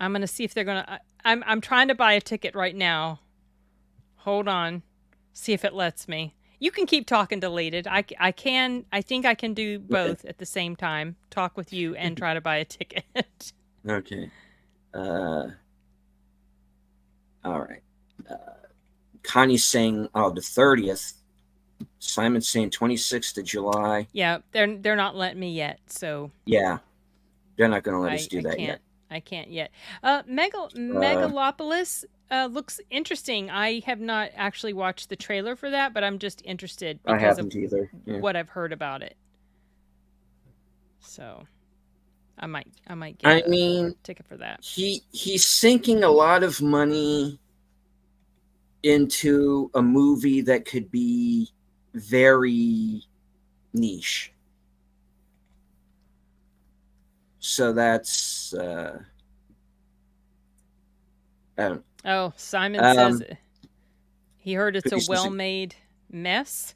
I'm going to see if they're going to, I'm trying to buy a ticket right now. Hold on. See if it lets me. You can keep talking deleted. I can, I think I can do okay. both at the same time. Talk with you and try to buy a ticket. Okay. All right. Connie's saying, oh, the 30th. Simon's saying 26th of July. Yeah, they're not letting me yet, so Yeah, they're not going to let us I do I that yet. can't I can't yet. Uh, Megalopolis looks interesting. I have not actually watched the trailer for that, but I'm just interested I because of haven't either. Yeah. what I've heard about it. So I might get I a mean, ticket for that. he's sinking a lot of money into a movie that could be very niche. So that's Oh, Simon says um he heard it's a who says well-made mess.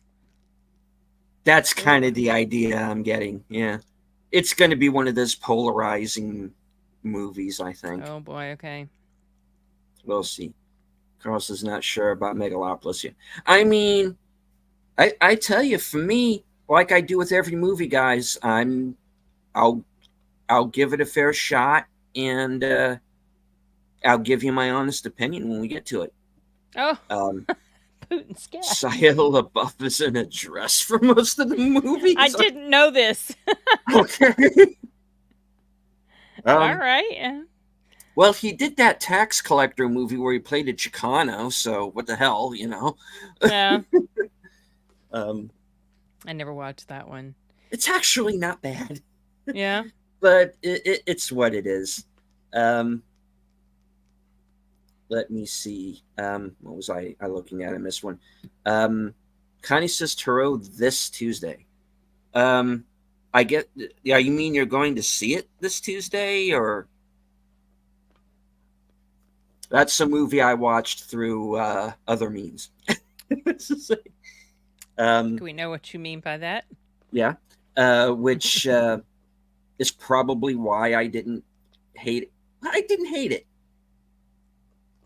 that's kind Ooh. of the idea I'm getting. Yeah. It's going to be one of those polarizing movies, I think. Oh boy, okay. We'll see. Carlos is not sure about Megalopolis yet. I mean, I tell you, for me, like I do with every movie, guys, I'll I'll give it a fair shot, and I'll give you my honest opinion when we get to it. Oh, Um, Putin's gas. Shia LaBeouf is in a dress for most of the I movies. didn't know this. Okay. All right. Well, he did that tax collector movie where he played a Chicano, so what the hell, you know? Yeah. Um, I never watched that one. it's actually not bad, Yeah. but it's what it is. Let me see. What was I looking at? I missed one. Connie says Turo this Tuesday. I get. Yeah, you mean you're going to see it this Tuesday, or that's a movie I watched through other means. Do we know what you mean by that? Yeah, which is probably why I didn't hate it. I didn't hate it.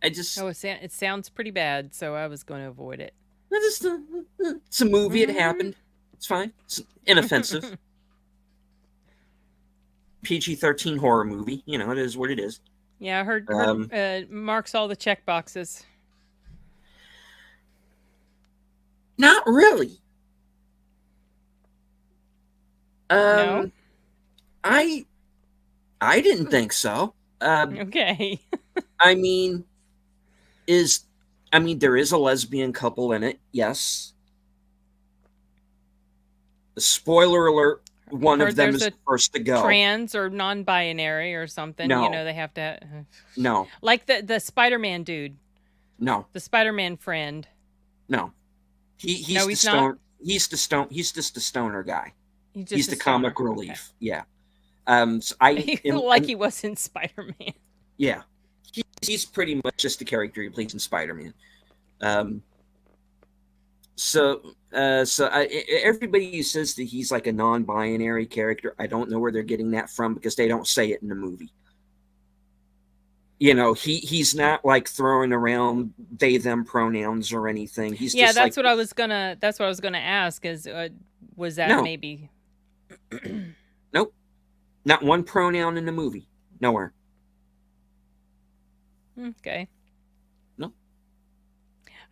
I just Oh, it sounds pretty bad, so I was going to avoid it. it's a movie. It happened. It's fine. It's inoffensive. PG-13 horror movie. You know, it is what it is. Yeah, I heard marks all the check boxes. Not really. No? I didn't think so. Okay. I mean, there is a lesbian couple in it. Yes. Spoiler alert: one of them is the first to go. Trans or non-binary or something. No. You know, they have to. No. Like the Spider-Man dude. No. The Spider-Man friend. No. He's no, he's not. He's just a stoner guy. He's the comic relief. Okay. Yeah. So he was in Spider-Man. Yeah. He's pretty much just the character he plays in Spider-Man. Everybody who says that he's like a non-binary character, I don't know where they're getting that from because they don't say it in the movie. You know, he's not like throwing around they them pronouns or anything. He's just that's what I was gonna ask. Is was that maybe? Nope, not one pronoun in the movie. Nowhere. Okay. No.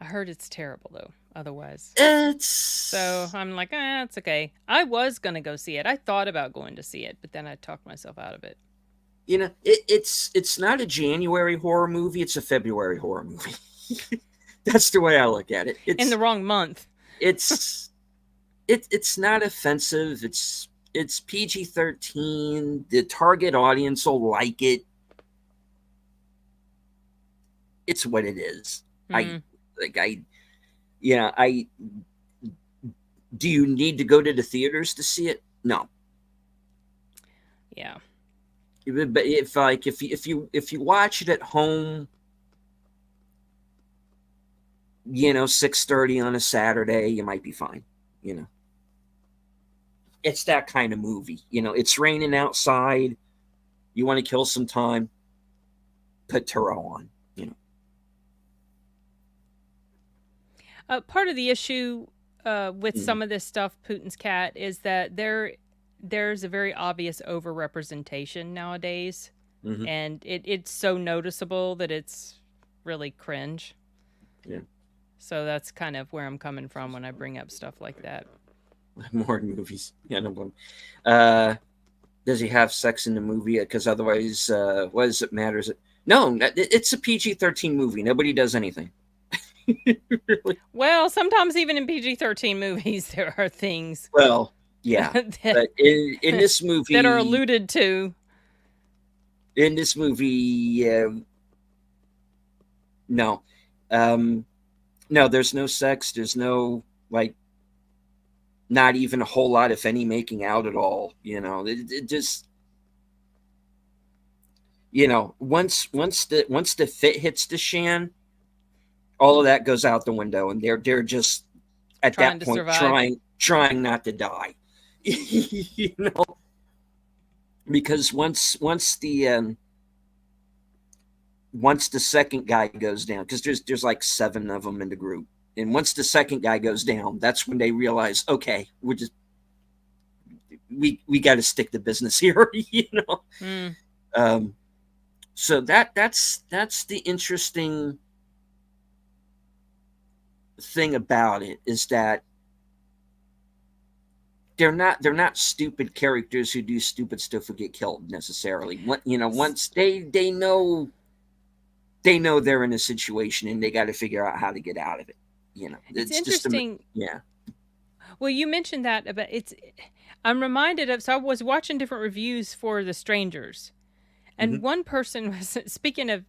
I heard it's terrible though. Otherwise, so I'm like, it's okay. I was gonna go see it. I thought about going to see it, but then I talked myself out of it. You know, it's not a January horror movie. It's a February horror movie. That's the way I look at it. It's in the wrong month. It's not offensive. It's PG-13. The target audience will like it. It's what it is. Do you need to go to the theaters to see it? No. Yeah. But if you watch it at home, 6:30 on a Saturday, you might be fine. You know, it's that kind of movie. It's raining outside. You want to kill some time, put Turo on. Part of the issue with Mm-hmm. some of this stuff, Putin's cat, is that there's a very obvious overrepresentation nowadays, Mm-hmm. and it's so noticeable that it's really cringe. Yeah. So that's kind of where I'm coming from when I bring up stuff like that. More movies. Yeah, no problem. Uh, does he have sex in the movie? Because otherwise, what does it matter? No, it's a PG-13 movie. Nobody does anything. Really? Well, sometimes even in PG-13 movies, there are things Well, yeah, that but in this that are movie, alluded to. no, um, no, there's no sex. There's no like, not even a whole lot, if any, making out at all. It just, once the fit hits the shan, all of that goes out the window, and they're just at Trying that to point survive. trying not to die. you know, because once the second guy goes down, because there's like 7 of them in the group, and once the second guy goes down, that's when they realize, okay, we got to stick to business here. Mm. Um, so that's the interesting thing about it, is that they're not stupid characters who do stupid stuff who get killed necessarily. Once they know they're in a situation and they got to figure out how to get out of it. It's It's just interesting. yeah. Well, you mentioned that about it's. I'm reminded of. So I was watching different reviews for The Strangers, Mm-hmm. and one person was speaking of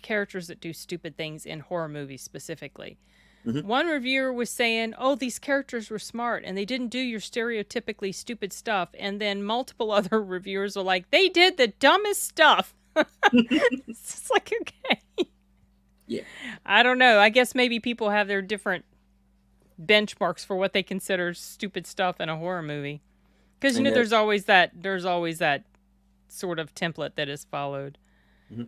characters that do stupid things in horror movies specifically. Mm-hmm. One reviewer was saying, "Oh, these characters were smart and they didn't do your stereotypically stupid stuff." And then multiple other reviewers are like, "They did the dumbest stuff." It's just like, okay. Yeah. I don't know. I guess maybe people have their different benchmarks for what they consider stupid stuff in a horror movie. Because And there's always that sort of template that is followed. mhm.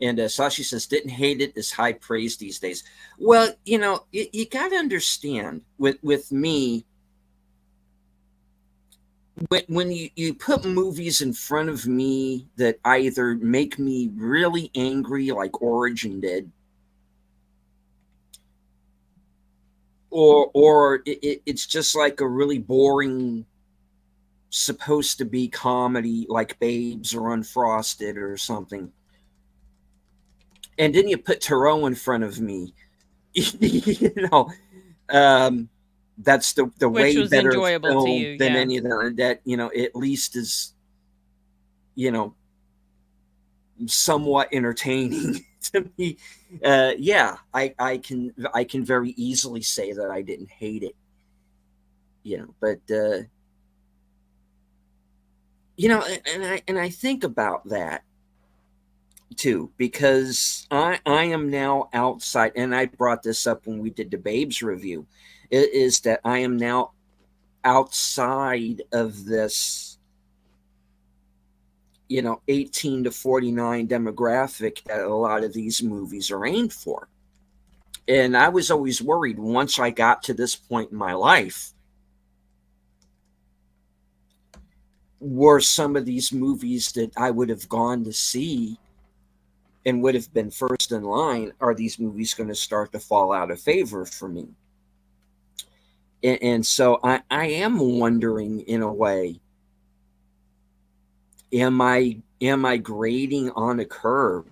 And Sashi says, didn't hate it is high praise these days. Well, you got to understand with me, when you put movies in front of me that either make me really angry, like Origin did, or it's just like a really boring, supposed to be comedy, like Babes or Unfrosted or something, and then you put Tarot in front of me, you know, um, that's the Which way was better enjoyable to film you, than yeah. any of that. At least is you know somewhat entertaining to me. Yeah, I can very easily say that I didn't hate it. But and I think about that too, because I am now outside, and I brought this up when we did the Babes review. It is that I am now outside of this 18 to 49 demographic that a lot of these movies are aimed for. And I was always worried, once I got to this point in my life, were some of these movies that I would have gone to see and would have been first in line, are these movies going to start to fall out of favor for me? And so I am wondering, in a way, am I grading on a curve?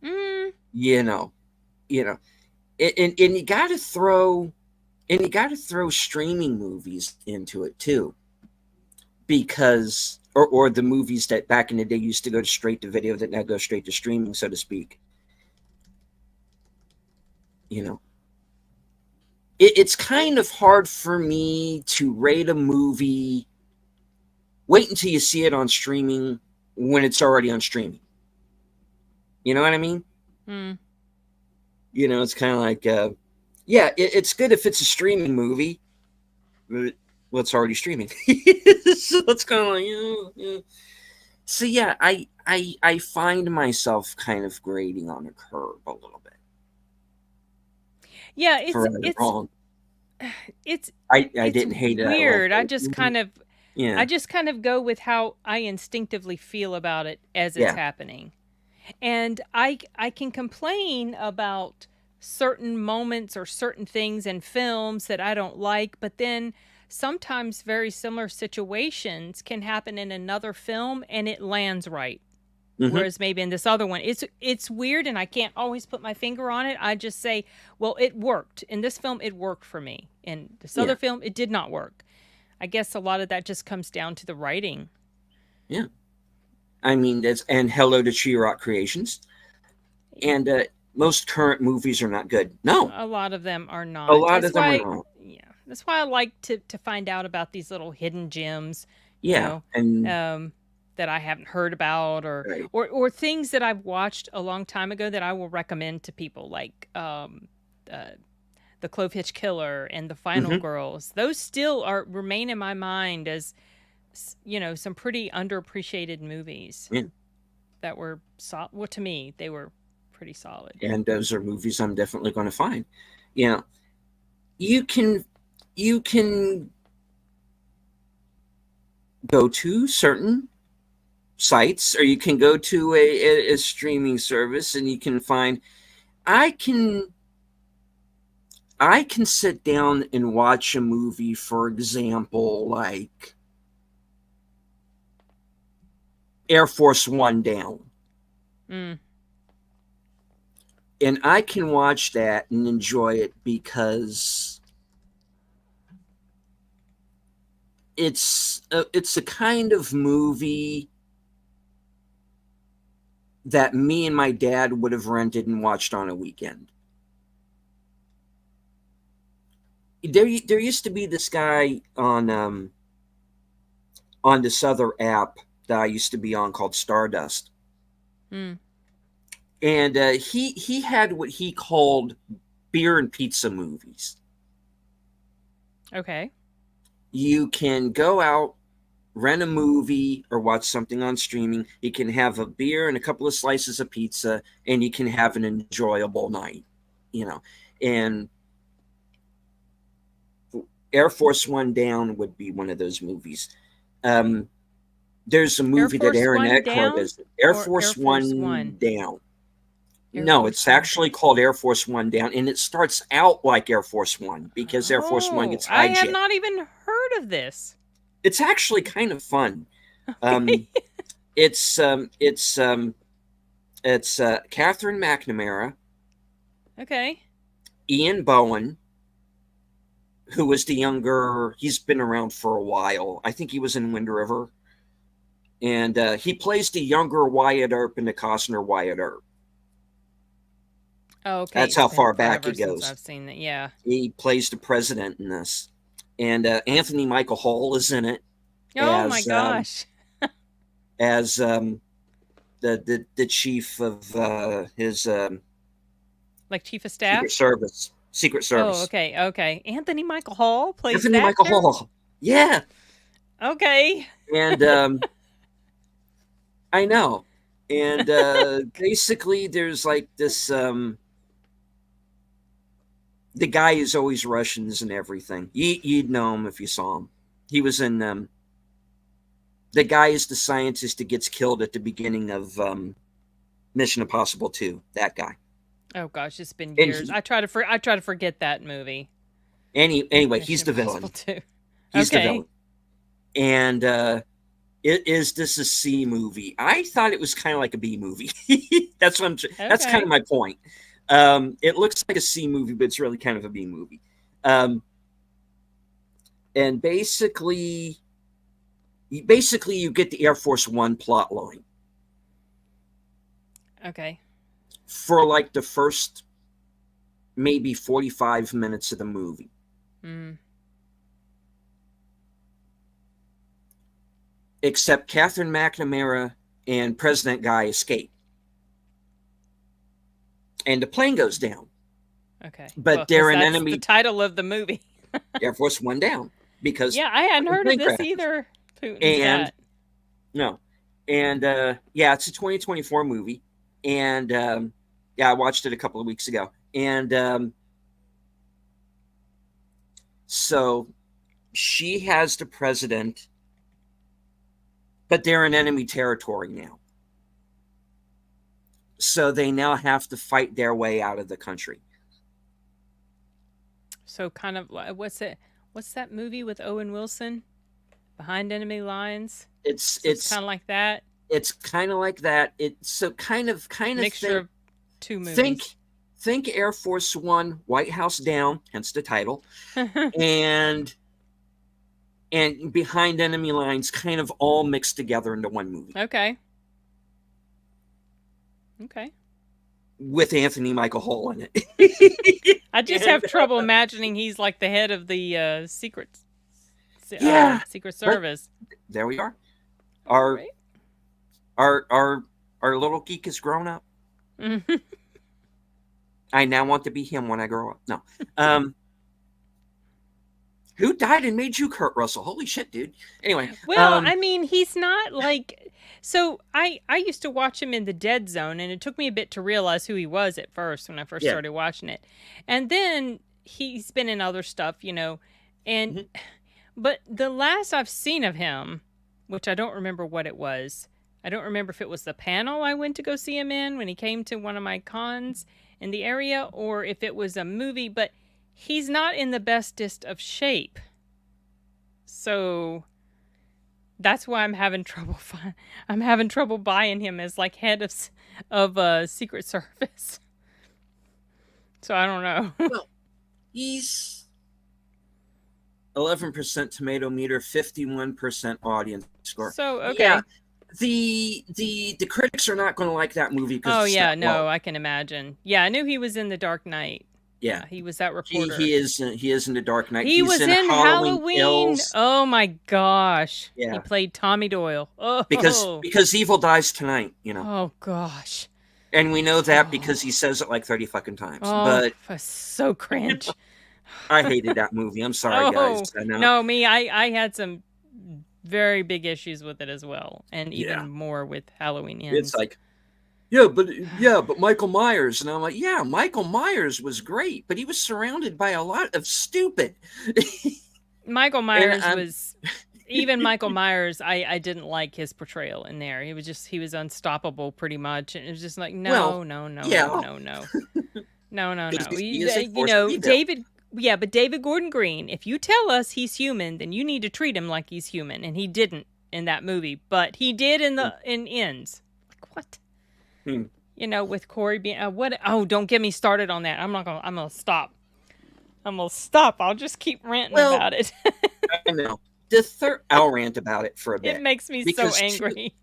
Mm. You know, you know, and you got to throw streaming movies into it too, because or the movies that back in the day used to go straight to video that now go straight to streaming, so to speak. You know, it's kind of hard for me to rate a movie. Wait until you see it on streaming when it's already on streaming. You know what I mean? Hmm. It's kind of like, yeah, it's good if it's a streaming movie, but well, it's already streaming. So it's kind of like, yeah. So yeah, I find myself kind of grading on a curve a little bit Yeah, for right or wrong. it's I it's didn't hate it. I loved weird. I it. just kind of Yeah, go with how I instinctively feel about it as it's yeah. happening. And I can complain about certain moments or certain things in films that I don't like, but then sometimes very similar situations can happen in another film and it lands right. Hmm. Whereas maybe in this other one, it's weird and I can't always put my finger on it. I just say, well, it worked. In this film, it worked for me. In this Yeah, other film, it did not work. I guess a lot of that just comes down to the writing. yeah. I mean, that's and hello to She-Rock Creations. And most current movies are not good. No, A lot of them are a not. lot That's of them are why, not. yeah, that's why I like to find out about these little hidden gems, you Yeah, know, and um, that I haven't heard about, right. or things that I've watched a long time ago that I will recommend to people, like uh, the Clove Hitch Killer and the Final Hmm. Girls. Those still are remain in my mind as some pretty underappreciated movies Yeah, that were well, to me they were pretty solid. and those are movies I'm definitely going to find. You know, you can you can go to certain sites, or you can go to a streaming service, and you can find. I can I can sit down and watch a movie, for example, like Air Force One Down. Mm. And I can watch that and enjoy it because it's a kind of movie that me and my dad would have rented and watched on a weekend. There used to be this guy on this other app that I used to be on called Stardust, Mm. and he had what he called beer and pizza movies. Okay. You can go out, rent a movie, or watch something on streaming. You can have a beer and a couple of slices of pizza, and you can have an enjoyable night. You know, and Air Force One Down would be one of those movies. Um, there's a Air movie that Force Aaron One Eckhart down does. Air or Air Force Force One One? Down. Air No, Force it's One down. actually called Air Force One Down, and it starts out like Air Force One because Air Force One Oh, gets I have hijacked. not even heard of this. It's actually kind of fun. Okay. Um, it's um, it's um, it's Catherine McNamara, Okay. Ian Bowen, who was the younger. He's been around for a while. I think he was in Wind River, and he plays the younger Wyatt Earp in the Costner Wyatt Earp. Oh, okay. That's It's how been far back forever it since goes. I've seen that. Yeah. He plays the president in this, and Anthony Michael Hall is in it Oh my as gosh. as the chief of his Like chief of Secret staff? Service. Secret Oh, Service. okay. Okay. Anthony Michael Hall plays Anthony that Michael character? Hall. Yeah, Okay. and I know. And basically, there's like this. The guy is always Russians and everything. You'd know him if you saw him. He was in. The guy is the scientist that gets killed at the beginning of Mission Impossible 2. That guy. Oh gosh, it's been And years. he, I try to forget that movie. anyway, he's Mission the Impossible villain. 2. He's the Okay. villain. And is this a C movie? I thought it was kind of like a B movie. That's kind of Okay. my point. It looks like a C movie, but it's really kind of a B movie. Um, and basically, you get the Air Force One plot line Okay. for like the first maybe 45 minutes of the movie. Mm. Except Catherine McNamara and President Guy escape. and the plane goes down. Okay. Well, But because they're an that's the enemy. title of the movie. Air Force One down because Yeah, I hadn't fucking heard of plane this crashes. either. Putin's And got. no, and yeah, it's a 2024 movie, and yeah, I watched it a couple of weeks ago, and so she has the president, but they're in enemy territory now. So they now have to fight their way out of the country. So kind of like what's that movie with Owen Wilson? Behind Enemy Lines. It's So it's it's kind of like that. it's kind of like that. It's so kind of Mixture of two think movies. think Air Force One, White House Down, hence the title, and Behind Enemy Lines, kind of all mixed together into one movie. Okay. Okay. With Anthony Michael Hall in it. I just have trouble imagining he's like the head of the Secret Service. There we are. Our right? our little geek is grown up. I now want to be him when I grow up. No. Who died and made you Kurt Russell? Holy shit, dude. Anyway. Well, I mean, he's not like. So I used to watch him in the Dead Zone, and it took me a bit to realize who he was at first when I first started watching it, and then he's been in other stuff, you know, and but the last I've seen of him, which I don't remember what it was. I don't remember if it was the panel I went to go see him in when he came to one of my cons in the area, or if it was a movie, but he's not in the bestest of shape. So that's why I'm having trouble. I'm having trouble buying him as like head of Secret Service. So I don't know. Well, he's 11% tomato meter, 51% audience score. So okay. Yeah, the critics are not going to like that movie. Oh yeah, no, I can imagine. Yeah, I knew he was in The Dark Knight. Yeah, he was that reporter. He is in The Dark Knight. He's was in Halloween. Oh my gosh. Yeah. He played Tommy Doyle. Oh. Because evil dies tonight, you know. Oh gosh. And we know that because he says it like 30 fucking times. Oh, but so cringe. I hated that movie. I'm sorry, guys. I know. No, me, I had some very big issues with it as well, and even more with Halloween Ends. It's like, but Michael Myers, and I'm like, yeah, Michael Myers was great, but he was surrounded by a lot of stupid. Michael Myers was even Michael Myers. I didn't like his portrayal in there. He was unstoppable pretty much, and it was just like no. You know, David. Yeah, but David Gordon Green, if you tell us he's human, then you need to treat him like he's human, and he didn't in that movie, but he did in Ends. Like what? You know, with Corey being what? Oh, don't get me started on that. I'm gonna stop. I'll just keep ranting about it. I know. I'll rant about it for a bit. It makes me so angry.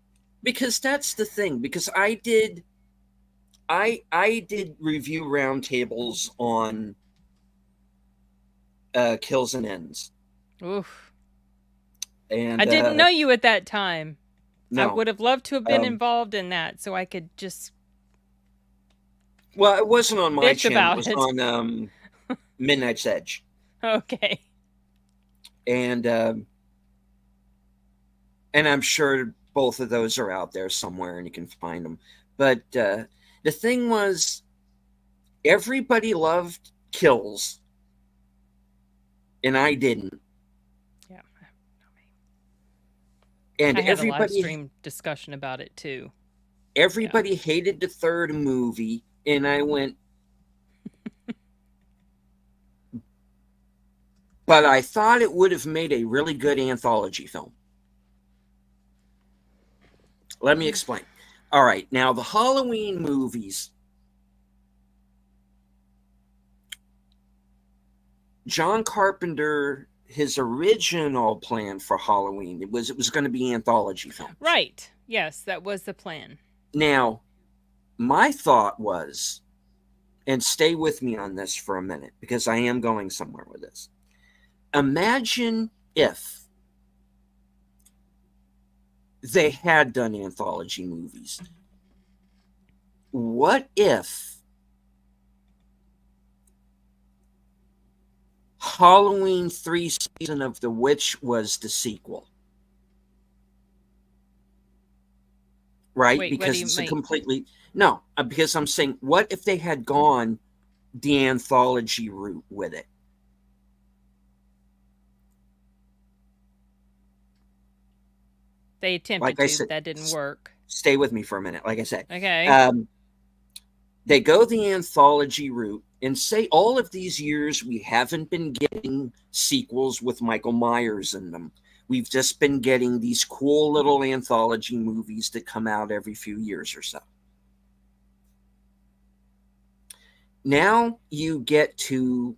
Because that's the thing. Because I did review roundtables on Kills and Ends. Oof. And I didn't know you at that time. No. I would have loved to have been involved in that, so I could just. Well, it wasn't on my channel. It was on Midnight's Edge. Okay. And I'm sure both of those are out there somewhere, and you can find them. But the thing was, everybody loved Kills, and I didn't. Yeah. And I had a live stream discussion about it too. Everybody hated the third movie, and I went, but I thought it would have made a really good anthology film. Let me explain. All right, now the Halloween movies, John Carpenter, his original plan for Halloween, it was going to be anthology film. Right. Yes, that was the plan. Now, my thought was, and stay with me on this for a minute, because I am going somewhere with this. Imagine if they had done anthology movies. What if Halloween 3 Season of the Witch was the sequel. Right? Wait, what do Because you it's a mean? completely... No, because I'm saying, what if they had gone the anthology route with it? They attempted Like I to, said, but that didn't work. stay with me for a minute. Like I said, Okay. um, they go the anthology route and say all of these years we haven't been getting sequels with Michael Myers in them. We've just been getting these cool little anthology movies that come out every few years or so. Now you get to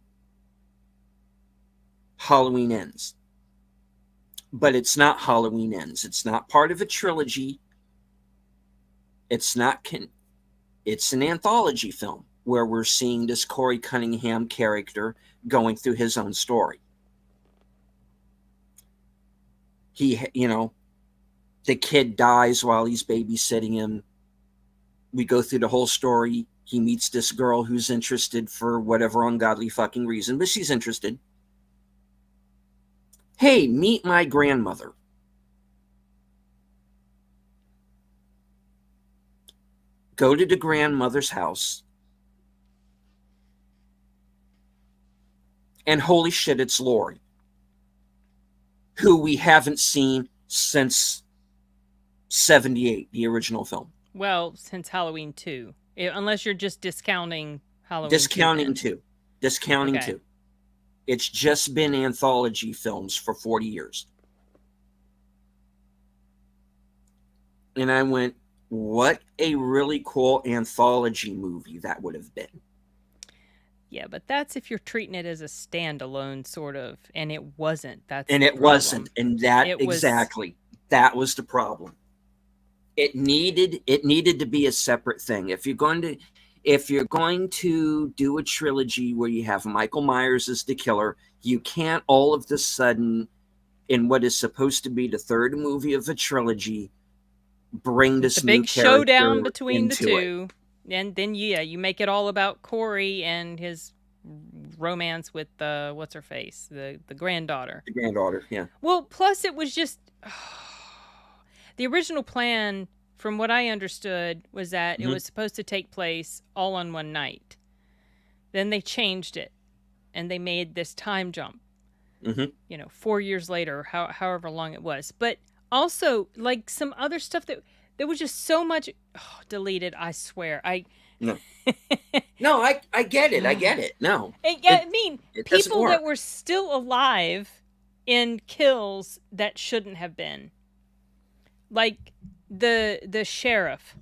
Halloween Ends, but it's not Halloween Ends. It's not part of a trilogy. It's not. It's an anthology film where we're seeing this Corey Cunningham character going through his own story. The kid dies while he's babysitting him. We go through the whole story. He meets this girl who's interested for whatever ungodly fucking reason, but she's interested. Hey, meet my grandmother. Go to the grandmother's house. And holy shit, it's Laurie, who we haven't seen since 78, the original film. Well, since Halloween 2. Unless you're just discounting Halloween 2 Discounting then. 2. Discounting Okay. 2. It's just been anthology films for 40 years. And I went, what a really cool anthology movie that would have been. Yeah, but that's if you're treating it as a standalone sort of, and it wasn't. That's And the it problem. wasn't. And that It was exactly. That was the problem. It needed to be a separate thing. If you're going to do a trilogy where you have Michael Myers as the killer, you can't all of a sudden, in what is supposed to be the third movie of a trilogy, bring this the new big showdown character between the into it. two. And then you make it all about Corey and his romance with what's her face, the granddaughter. The granddaughter, yeah. Well, plus it was just the original plan, from what I understood, was that it was supposed to take place all on one night. Then they changed it, and they made this time jump. 4 years later, however long it was. But also, like some other stuff that there was just so much deleted. I swear, No, I get it. I get it. No, I mean, it doesn't people work. that were still alive in kills that shouldn't have been, like the sheriff.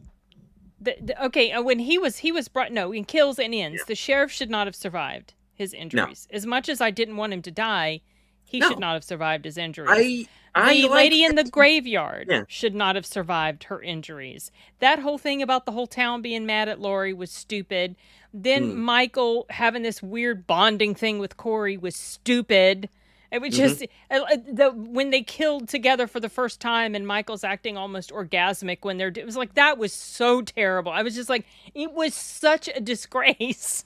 When he was brought, no, in kills and ends, the sheriff should not have survived his injuries. As much as I didn't want him to die, he should not have survived his injuries. The lady in the graveyard should not have survived her injuries. That whole thing about the whole town being mad at Laurie was stupid. Then Michael having this weird bonding thing with Corey was stupid. It was just when they killed together for the first time, and Michael's acting almost orgasmic when it was like, that was so terrible. I was just like, it was such a disgrace.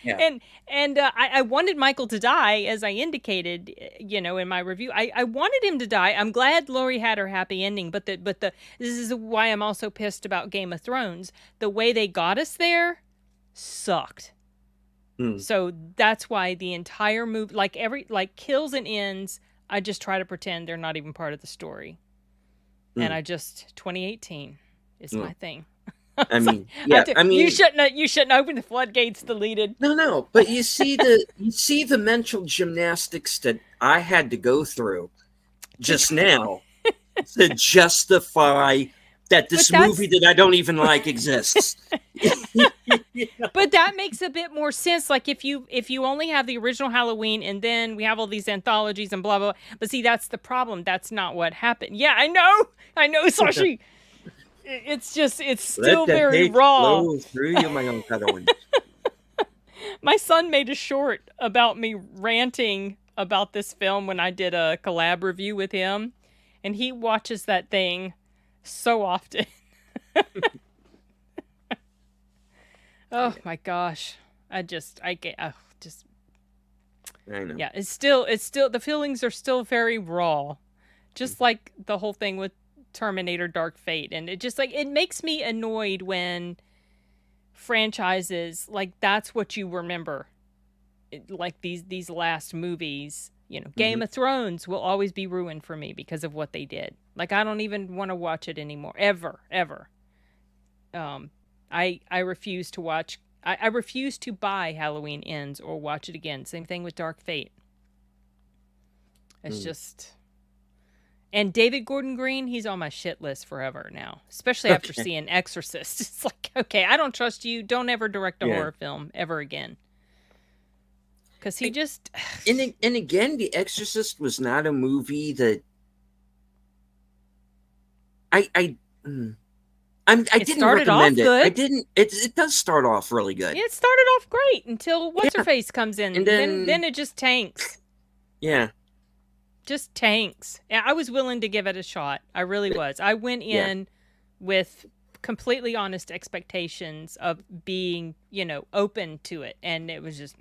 Yeah. And I wanted Michael to die, as I indicated, in my review. I wanted him to die. I'm glad Laurie had her happy ending, but this is why I'm also pissed about Game of Thrones. The way they got us there sucked. So that's why the entire movie, like kills and ends, I just try to pretend they're not even part of the story. And 2018 is my thing. I mean, yeah. You shouldn't open the floodgates. Deleted. No. But you see the mental gymnastics that I had to go through just now to justify that this movie that I don't even like exists. But that makes a bit more sense. Like if you only have the original Halloween and then we have all these anthologies and blah blah. But see, that's the problem. That's not what happened. Yeah, I know, Sashi. It's still very raw. Through you, my own one. My son made a short about me ranting about this film when I did a collab review with him, and he watches that thing so often. Oh my gosh. I know. Yeah, it's still the feelings are still very raw. Just like the whole thing with Terminator Dark Fate, and it just like it makes me annoyed when franchises like that's what you remember. Like these last movies, you know, Mm-hmm. Game of Thrones will always be ruined for me because of what they did. Like I don't even want to watch it anymore ever. Um I refuse to watch I refuse to buy Halloween Ends or watch it again. Same thing with Dark Fate. It's Mm. just. And David Gordon Green, he's on my shit list forever now, especially after Okay. seeing Exorcist. It's like, okay, I don't trust you. Don't ever direct a Yeah. horror film ever again. Because he I, just. and again, The Exorcist was not a movie that I mm, I It didn't started recommend off it. I good. didn't. It does start off really good. It started off great until What's Her Yeah, Face comes and in. Then then it just tanks. yeah, Just tanks. I was willing to give it a shot. I really was. I went yeah, in with completely honest expectations of being, you know, open to it. And it was just,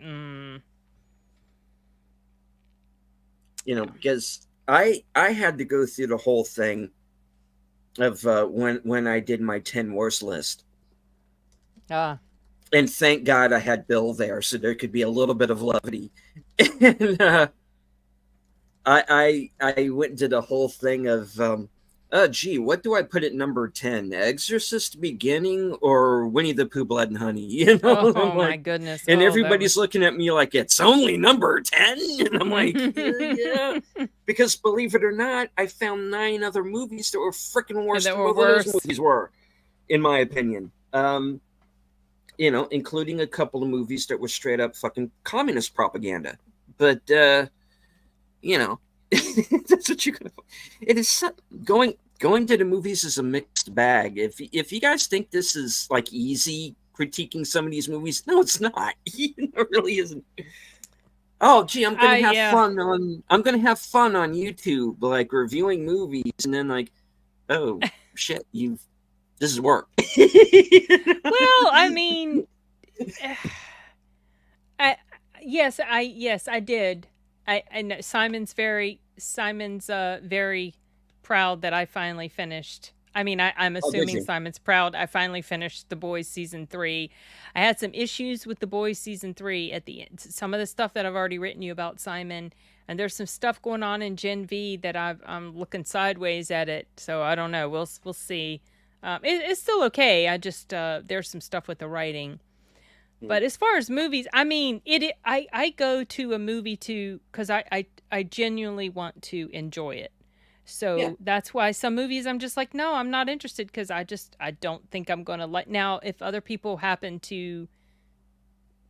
yeah. because I had to go through the whole thing of when I did my 10 worst list. Ah. And thank God I had Bill there, so there could be a little bit of levity. And I went and did a whole thing of gee, what do I put at number 10? Exorcist Beginning or Winnie the Pooh Blood and Honey? You know, I'm Oh my like, goodness. and Oh, that everybody's was. looking at me like it's only number 10, and I'm like, yeah. Because believe it or not, I found 9 other movies that were freaking worse That than were both of those worse. movies were, in my opinion. Including a couple of movies that were straight up fucking communist propaganda. But you know, that's what you're gonna. It is going to the movies is a mixed bag. If you guys think this is like easy critiquing some of these movies, no, it's not. It really isn't. Oh, gee, Yeah. I'm gonna have fun on YouTube, like reviewing movies, and then like, oh shit, this is work. Well, I mean, I yes, I did. I know Simon's very proud that I finally finished. I mean, I'm Oh, did assuming you? Simon's proud. I finally finished The Boys season 3. I had some issues with The Boys season 3 at the end. Some of the stuff that I've already written you about, Simon, and there's some stuff going on in Gen V that I'm looking sideways at it. So I don't know. We'll see. It's still okay. I just there's some stuff with the writing. But as far as movies, I mean, I go to a movie because I genuinely want to enjoy it. Yeah. So that's why some movies I'm just like, no, I'm not interested because I don't think I'm going to like. Now, if other people happen to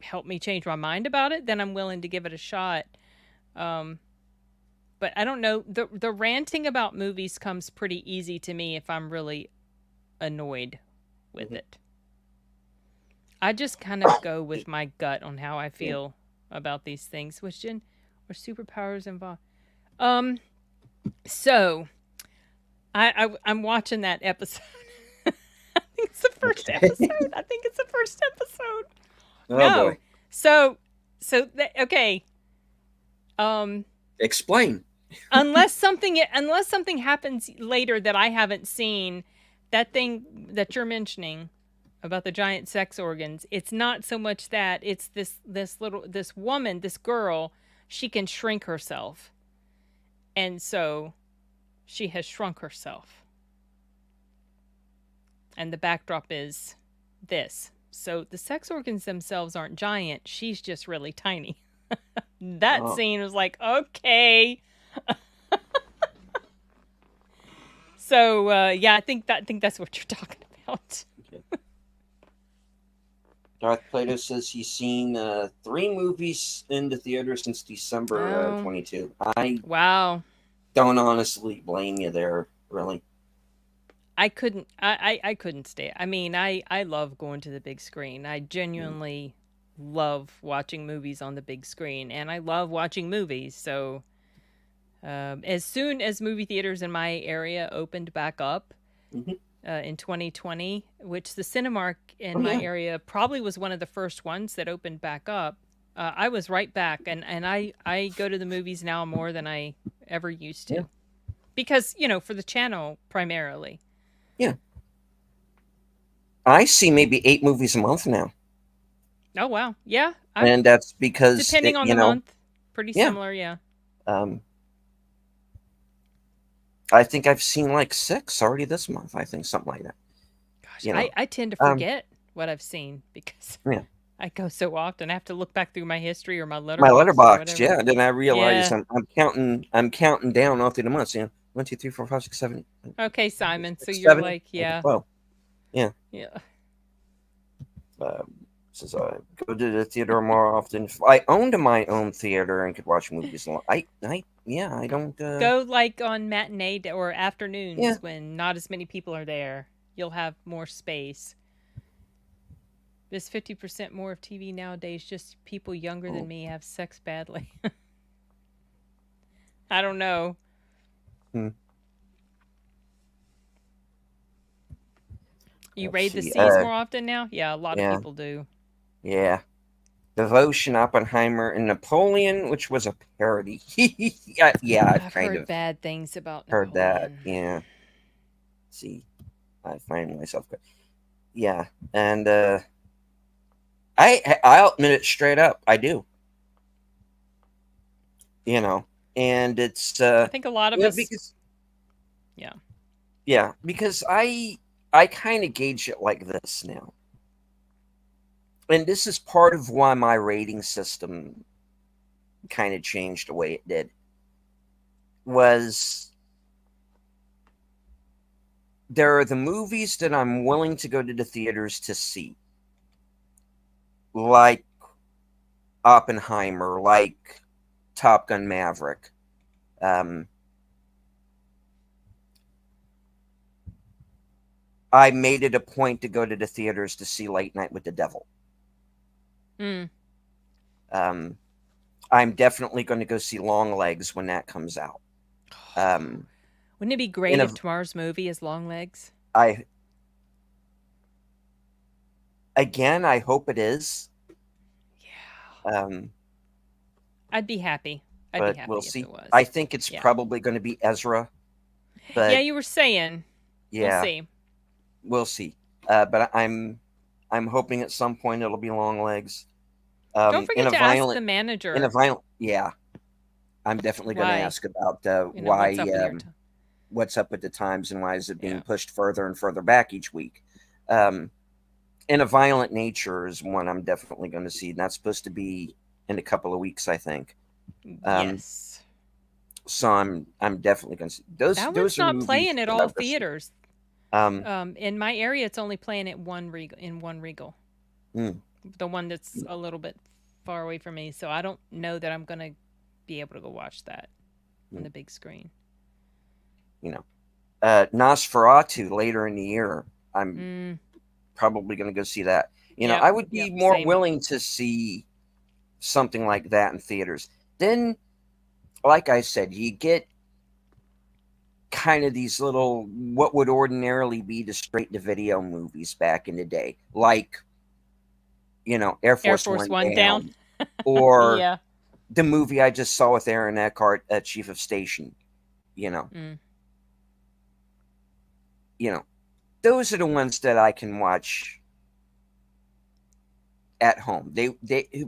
help me change my mind about it, then I'm willing to give it a shot. Um, but I don't know. The ranting about movies comes pretty easy to me if I'm really annoyed with Mhm. it. I just kind of go with my gut on how I feel about these things. Which Jen, or superpowers involved? Um. So I'm watching that episode. I think it's the first Okay. episode. I think it's the first episode. Oh No. boy. Okay. Um. Explain. Unless something happens later that I haven't seen, that thing that you're mentioning about the giant sex organs, it's not so much that it's this woman, this girl, she can shrink herself. And so she has shrunk herself. And the backdrop is this. So the sex organs themselves aren't giant, she's just really tiny. That Oh. scene was like, okay. So yeah, I think that's what you're talking about. Okay. Darth Plato says he's seen 3 movies in the theater since December Oh, 22. I wow. don't honestly blame you there, really. I couldn't stay. I mean, I love going to the big screen. I Mm. genuinely love watching movies on the big screen, and I love watching movies. So as soon as movie theaters in my area opened back up Mm-hmm. in 2020, which the Cinemark in Oh my yeah. area probably was one of the first ones that opened back up, I was right back, and I go to the movies now more than I ever used Yeah. to, because for the channel primarily. Yeah. I see maybe 8 movies a month now. Oh wow, yeah. I'm And that's because depending on the month, pretty yeah. similar. Yeah. Um, I think I've seen like 6 already this month. I think something like that. Gosh, You know, I tend to um, forget what I've seen because yeah. I go so often. I have to look back through my history or my My letterbox or letterbox, whatever. yeah. Then I realize Yeah. I'm counting down all through the months. 1, 2, 3, 4, 5, 6, 7, Okay, Simon. So 6, you're 7, like, yeah, 12. Yeah. yeah. Since I go to the theater more often, if I owned my own theater and could watch movies, yeah, I don't. Go like on matinee or Yeah. afternoons when not as many people are there. You'll have more space. This 50% more of TV nowadays, just people younger than Oh, me have sex badly. I don't know. hmm. You Let's raid the see. seas more often now? Yeah, a lot of Yeah, people do. yeah. Devotion, Oppenheimer, and Napoleon, which was a parody. Yeah, yeah, I've I've kind heard of bad things about heard that. Napoleon. Yeah. See, I find myself. Yeah, and I'll admit it straight up. I do. You know, and it's I think a lot of us, because yeah. yeah, because I kind of gauge it like this now. And this is part of why my rating system kind of changed the way it did. Was there are the movies that I'm willing to go to the theaters to see, like Oppenheimer, like Top Gun Maverick. Um, I made it a point to go to the theaters to see Late Night with the Devil. Mm. Um, I'm definitely going to go see Long Legs when that comes out. Um, Wouldn't it be in great a, if tomorrow's movie is Long Legs? I again, I hope it is. Yeah. Um, I'd be happy. I'd be but we'll happy if see. it was. I think it's Yeah. probably going to be Ezra, Yeah, but you were saying. We'll yeah, see. we'll see. But I'm hoping at some point it'll be Long Legs. Don't In forget a to ask the violent, manager yeah, I'm definitely going to why. ask about What's why up with your time. what's up with the times and why is it being Yeah. pushed further and further back each week. Um, in a violent nature is one I'm definitely going to see, and that's supposed to be in a couple of weeks, I think. Um, Yes. so I'm definitely going to see those. That one's Those are not movies playing at that all I'll go see. theaters. Um, In my area, it's only playing at one Regal, mm, the one that's a little bit far away from me. So I don't know that I'm gonna be able to go watch that on mm, the big screen. you know, Nosferatu later in the year. I'm Mm, probably going to go see that. yep, I would be yep, more same. willing to see something like that in theaters. Then, like I said, you get kind of these little what would ordinarily be the straight to video movies back in the day, like Air Air Force Force One One down. Down, or Yeah. the movie I just saw with Aaron Eckhart, Chief of Station. You know, Mm. you know, those are the ones that I can watch at home. They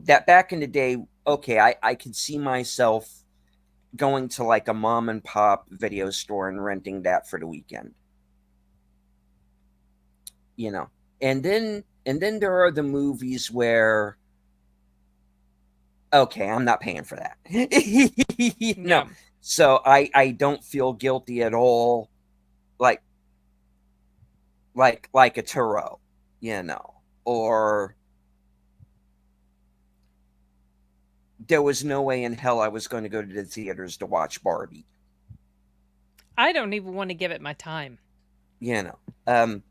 that back in the day, okay, I could see myself going to like a mom and pop video store and renting that for the weekend. You know. And then there are the movies where okay, I'm not paying for that. No. Yeah. So I don't feel guilty at all like like a Turo, or there was no way in hell I was going to go to the theaters to watch Barbie. I don't even want to give it my time. You know. Um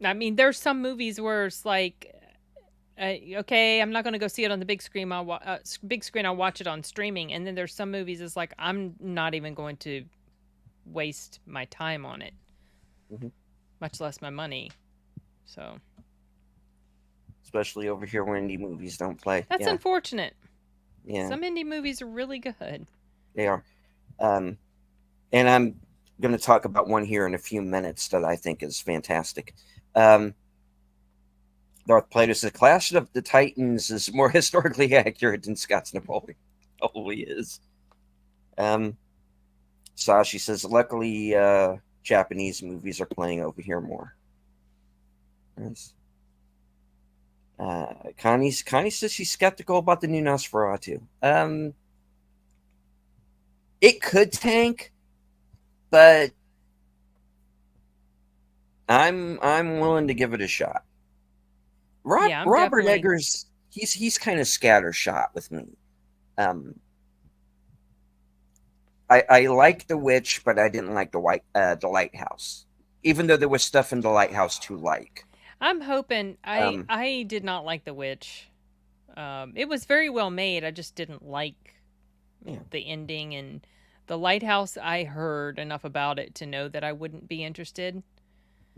I mean, there's some movies where it's like, okay, I'm not going to go see it on the big screen. Big screen. I'll watch it on streaming. And then there's some movies it's like I'm not even going to waste my time on it, mhm. much less my money. So especially over here where indie movies don't play. That's Yeah, unfortunate. yeah, Some indie movies are really good. they are. Um, and I'm going to talk about one here in a few minutes that I think is fantastic. Um, Darth Plato says, Clash of the Titans is more historically accurate than Scott's Napoleon. Probably is. Um, Sashi says, luckily, Japanese movies are playing over here more. Nice. Connie says she's skeptical about the new Nosferatu. It could tank, but I'm willing to give it a shot. Yeah, I'm Robert definitely. Eggers, he's kind of scattershot with me. Um, I like The Witch, but I didn't like the Lighthouse, even though there was stuff in the Lighthouse to like. I'm hoping. I Um, I did not like The Witch. It was very well made. I just didn't like yeah. the ending and the lighthouse. I heard enough about it to know that I wouldn't be interested.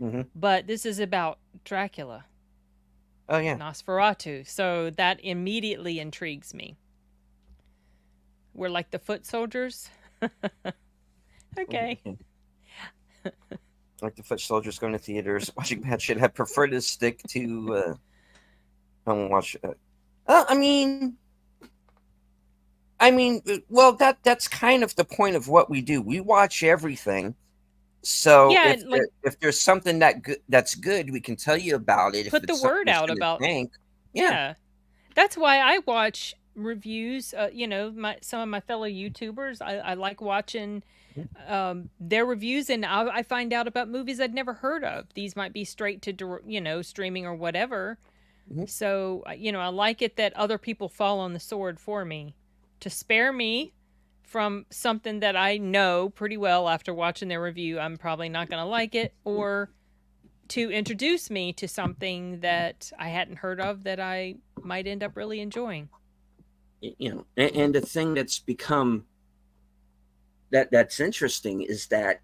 Mm-hmm. But this is about Dracula, Oh yeah. Nosferatu, so that immediately intrigues me. We're like the foot soldiers. Okay. Like the foot soldiers going to theaters, watching bad shit. I prefer to stick to home and watch. I mean, well, that's kind of the point of what we do. We watch everything. So Yeah, like if there's something that's good, we can tell you about it. If put the it's something word that's out going to about. tank, yeah. Yeah, that's why I watch reviews. My some of my fellow YouTubers. I like watching their reviews, and I find out about movies I'd never heard of. These might be straight to streaming or whatever. Mhm. So I like it that other people fall on the sword for me to spare me from something that I know pretty well after watching their review. I'm probably not going to like it, or to introduce me to something that I hadn't heard of that I might end up really enjoying. And the thing that's become that's interesting is that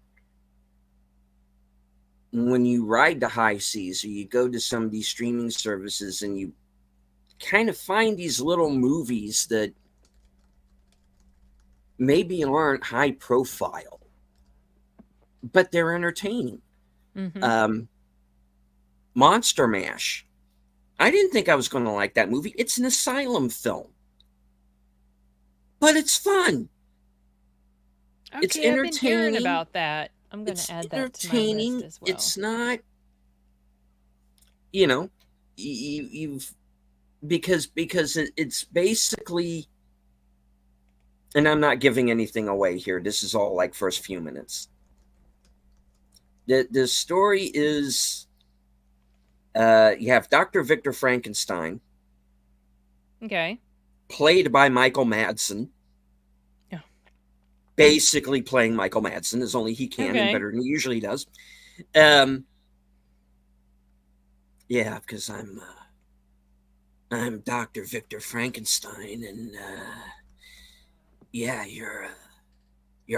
when you ride the high seas or you go to some of these streaming services and you kind of find these little movies that maybe aren't high profile, but they're entertaining. Mm-hmm. Um, Monster Mash. I didn't think I was going to like that movie. It's an asylum film, but it's fun. It's Okay, I've been hearing entertaining. about that. I'm going to It's add that to my list entertaining. as well. It's not, you know, you've because it's basically, and I'm not giving anything away here. This is all like first few minutes. The story is you have Dr. Victor Frankenstein, Okay. played by Michael Madsen, Yeah. basically playing Michael Madsen as only he can and Okay. better than he usually does. Um, yeah, because I'm Dr. Victor Frankenstein, and yeah, you're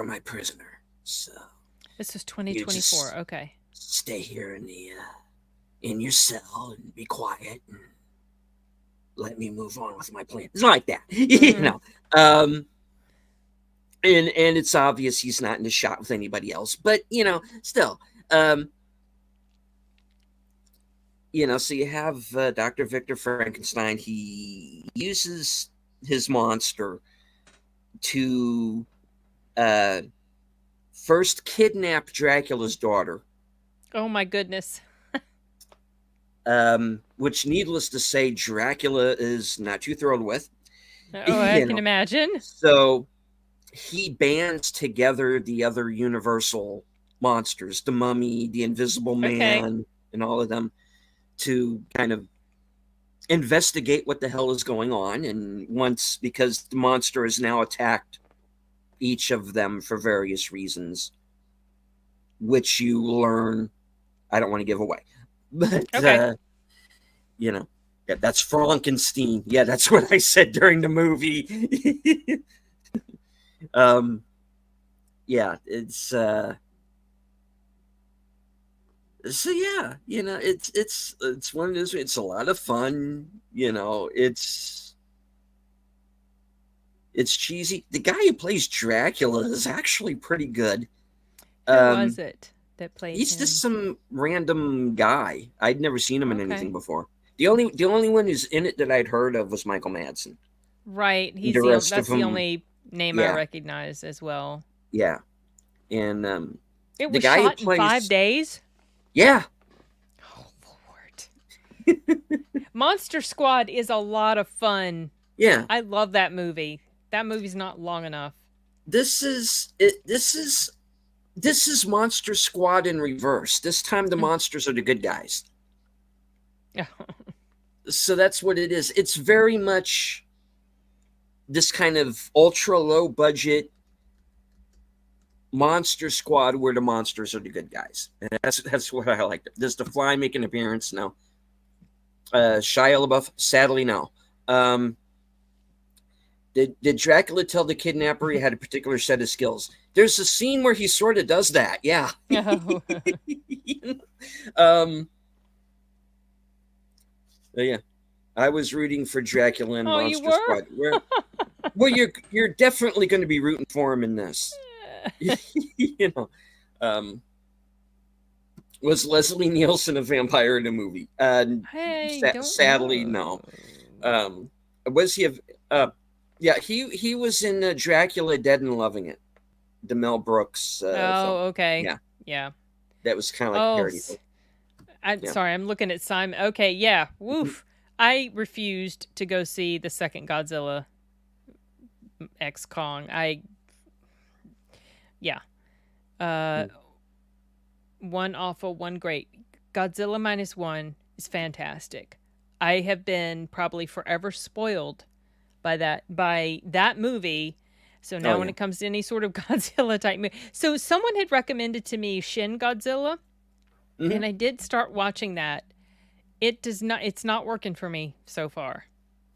my prisoner. So This is you 2024. just Okay. stay here in your cell and be quiet and let me move on with my plan. It's like that, Mm-hmm. Um, and it's obvious he's not in the shot with anybody else, but still, um, so you have Dr. Victor Frankenstein. He uses his monster to uh, first kidnap Dracula's daughter, Oh my goodness. which, needless to say, Dracula is not too thrilled with. Oh, I You can know, imagine. so he bands together the other Universal monsters, the Mummy, the Invisible Okay. Man, and all of them, to kind of investigate what the hell is going on. And once, because the monster has now attacked each of them for various reasons, which you learn, I don't want to give away, but Okay. yeah, that's Frankenstein. Yeah, that's what I said during the movie. um, yeah, it's So yeah, it's one of those. It's a lot of fun. It's cheesy. The guy who plays Dracula is actually pretty good. Who was Um, it that played he's just him? some random guy. I'd never seen him in Okay. anything before. The only one who's in it that I'd heard of was Michael Madsen. Right. The rest of That's the them, only name I yeah, recognize as well. yeah, and It the was guy who shot in 5 plays, days. yeah, Oh Lord. Monster Squad is a lot of fun. yeah. I love that movie. That movie's not long enough. This is it. This is Monster Squad in reverse. This time the monsters are the good guys. So that's what it is. It's very much this kind of ultra low budget Monster Squad where the monsters are the good guys. And that's what I like. Does the Fly make an appearance? No. Shia LaBeouf? Sadly, no. Did Dracula tell the kidnapper he had a particular set of skills? There's a scene where he sort of does that. Yeah. Oh. um. Yeah. I was rooting for Dracula and Oh, you Monster were? Squad. Well, you're definitely going to be rooting for him in this. you know, um, was Leslie Nielsen a vampire in a movie? Hey, don't Sadly, know. no. Was he? Yeah, he was in Dracula Dead and Loving It, the Mel Brooks film. Okay. Yeah, Yeah. that was kind of like a parody film. I'm Yeah. sorry. I'm looking at Simon. Okay. Yeah. Woof. I refused to go see the second Godzilla X Kong. Yeah. One awful, one great. Godzilla -1 is fantastic. I have been probably forever spoiled by that movie. So now when it comes to any sort of Godzilla type movie. So someone had recommended to me Shin Godzilla, and I did start watching that. It's not working for me so far.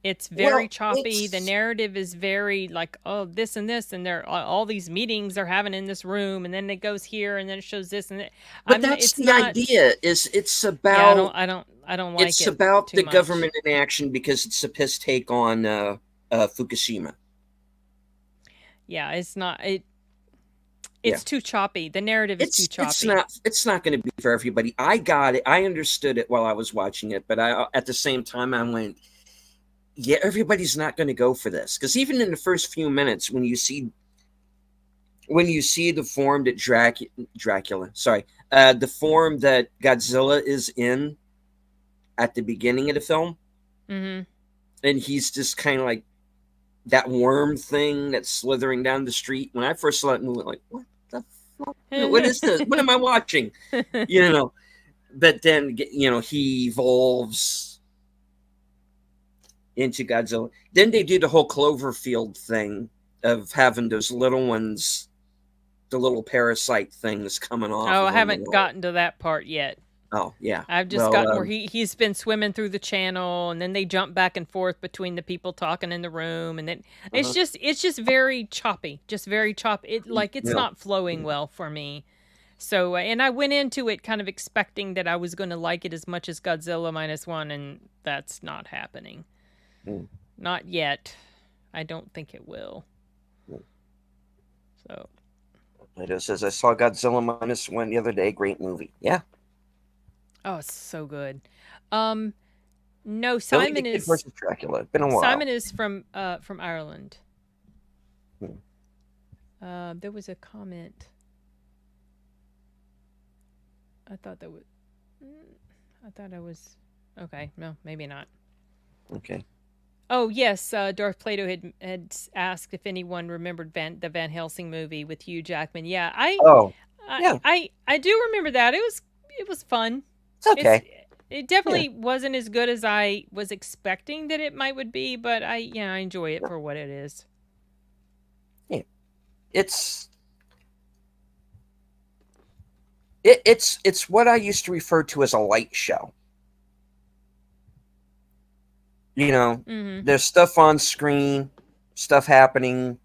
It's very choppy. The narrative is very like, oh, this and this, and there all these meetings they're having in this room, and then it goes here, and then it shows this and that. But that's the idea. It's about. Yeah, I don't like it. It's about too the much. government in action because it's a piss take on Fukushima. Yeah, it's not. It's too choppy. The narrative is too choppy. It's not going to be for everybody. I got it. I understood it while I was watching it, but at the same time I went, yeah, everybody's not going to go for this, because even in the first few minutes when you see the form that the form that Godzilla is in at the beginning of the film, and he's just kind of like that worm thing that's slithering down the street. When I first saw that movie, like, what the fuck? What is this? What am I watching? But then he evolves into Godzilla. Then they do the whole Cloverfield thing of having those little ones, the little parasite things coming off. Oh, I haven't gotten to that part yet. Oh, yeah. I've just gotten where he's been swimming through the channel, and then they jump back and forth between the people talking in the room, and then it's just very choppy, just very choppy. It's not flowing well for me. So, and I went into it kind of expecting that I was going to like it as much as Godzilla -1, and that's not happening. Not yet. I don't think it will. So. Plato says, I saw Godzilla -1 the other day. Great movie. Yeah. Oh, it's so good. No, Simon is versus Dracula. It's been a while. Simon is from Ireland. There was a comment. I thought I was okay. No, maybe not. Okay. Oh yes, Darth Plato had asked if anyone remembered the Van Helsing movie with Hugh Jackman. Yeah, I do remember that. It was fun. It's okay. It definitely wasn't as good as I was expecting that it would be, but I enjoy it for what it is. Yeah, it's what I used to refer to as a light show. There's stuff on screen, stuff happening.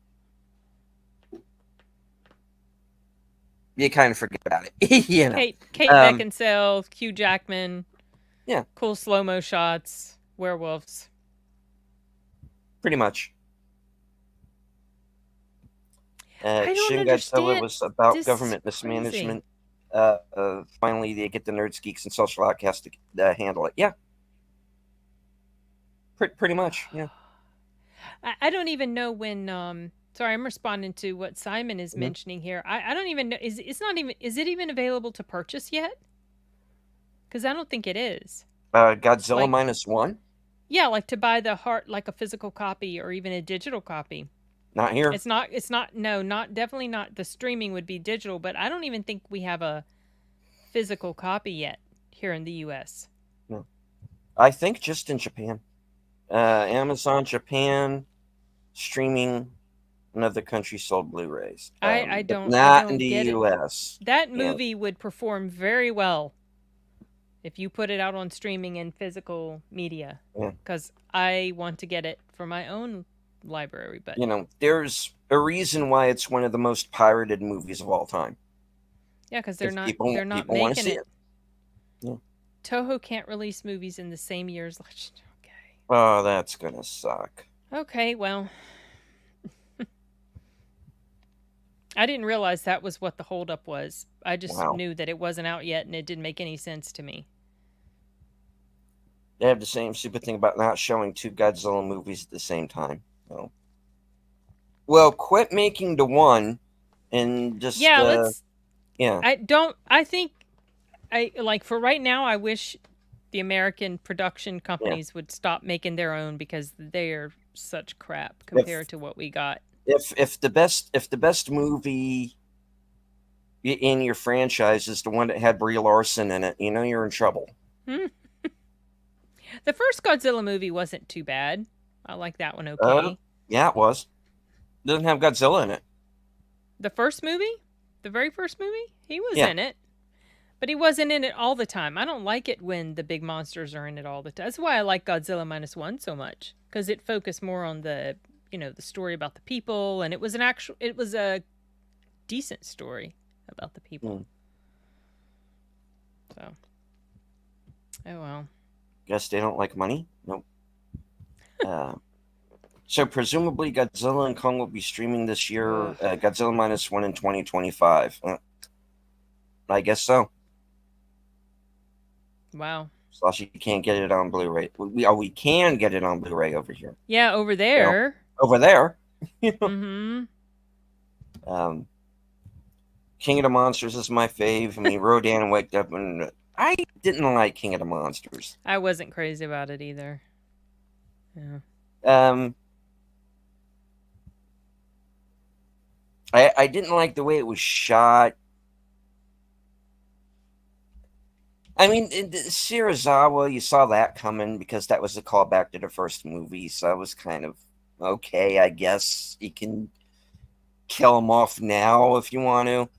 you kind of forget about it. Kate Beckinsale, Hugh Jackman. Yeah. Cool slow-mo shots, werewolves. Pretty much. I don't Shin Godzilla understand. was about This is government crazy. mismanagement. Finally, they get the nerds, geeks, and social outcasts to handle it. Yeah. Pretty much. Yeah. I don't even know when. Sorry, I'm responding to what Simon is Mm-hmm. mentioning here. I don't even know. Is it even available to purchase yet? Because I don't think it is. Godzilla Like, -1? yeah, like to buy the heart, like a physical copy or even a digital copy. Not here. It's not. It's not. No, not definitely not. The streaming would be digital, but I don't even think we have a physical copy yet here in the U.S. No. I think just in Japan. Amazon Japan streaming in other countries sold Blu-rays. I But don't. I not in don't the get it. U.S. That Yeah. movie would perform very well if you put it out on streaming and physical media, because I want to get it for my own library. But there's a reason why it's one of the most pirated movies of all time. yeah, because People they're not want to making see it. it. Yeah. Toho can't release movies in the same years. Okay. Oh, that's gonna suck. Okay, well, I didn't realize that was what the holdup was. I just knew that it wasn't out yet, and it didn't make any sense to me. They have the same stupid thing about not showing two Godzilla movies at the same time. Well, quit making the one and just let's. yeah. I think like for right now. I wish the American production companies would stop making their own because they are such crap compared to what we got. If the best movie in your franchise is the one that had Brie Larson in it, you're in trouble. The first Godzilla movie wasn't too bad. I like that one okay. Yeah, it was. Doesn't have Godzilla in it. The first movie? The very first movie? He was in it. But he wasn't in it all the time. I don't like it when the big monsters are in it all the time. That's why I like Godzilla -1 so much, because it focused more on the story about the people, and it was a decent story about the people. So, oh well. Guess they don't like money? Nope. So presumably Godzilla and Kong will be streaming this year. Godzilla -1 in 2025. I guess so. Wow. So you can't get it on Blu-ray. We can get it on Blu-ray over here. Yeah, over there. Over there. Mm-hmm. King of the Monsters is my fave. I mean, Rodan waked up and I didn't like King of the Monsters. I wasn't crazy about it either. Yeah. I didn't like the way it was shot. I mean, Shirazawa, you saw that coming because that was a callback to the first movie, so I was kind of okay. I guess you can kill him off now if you want to.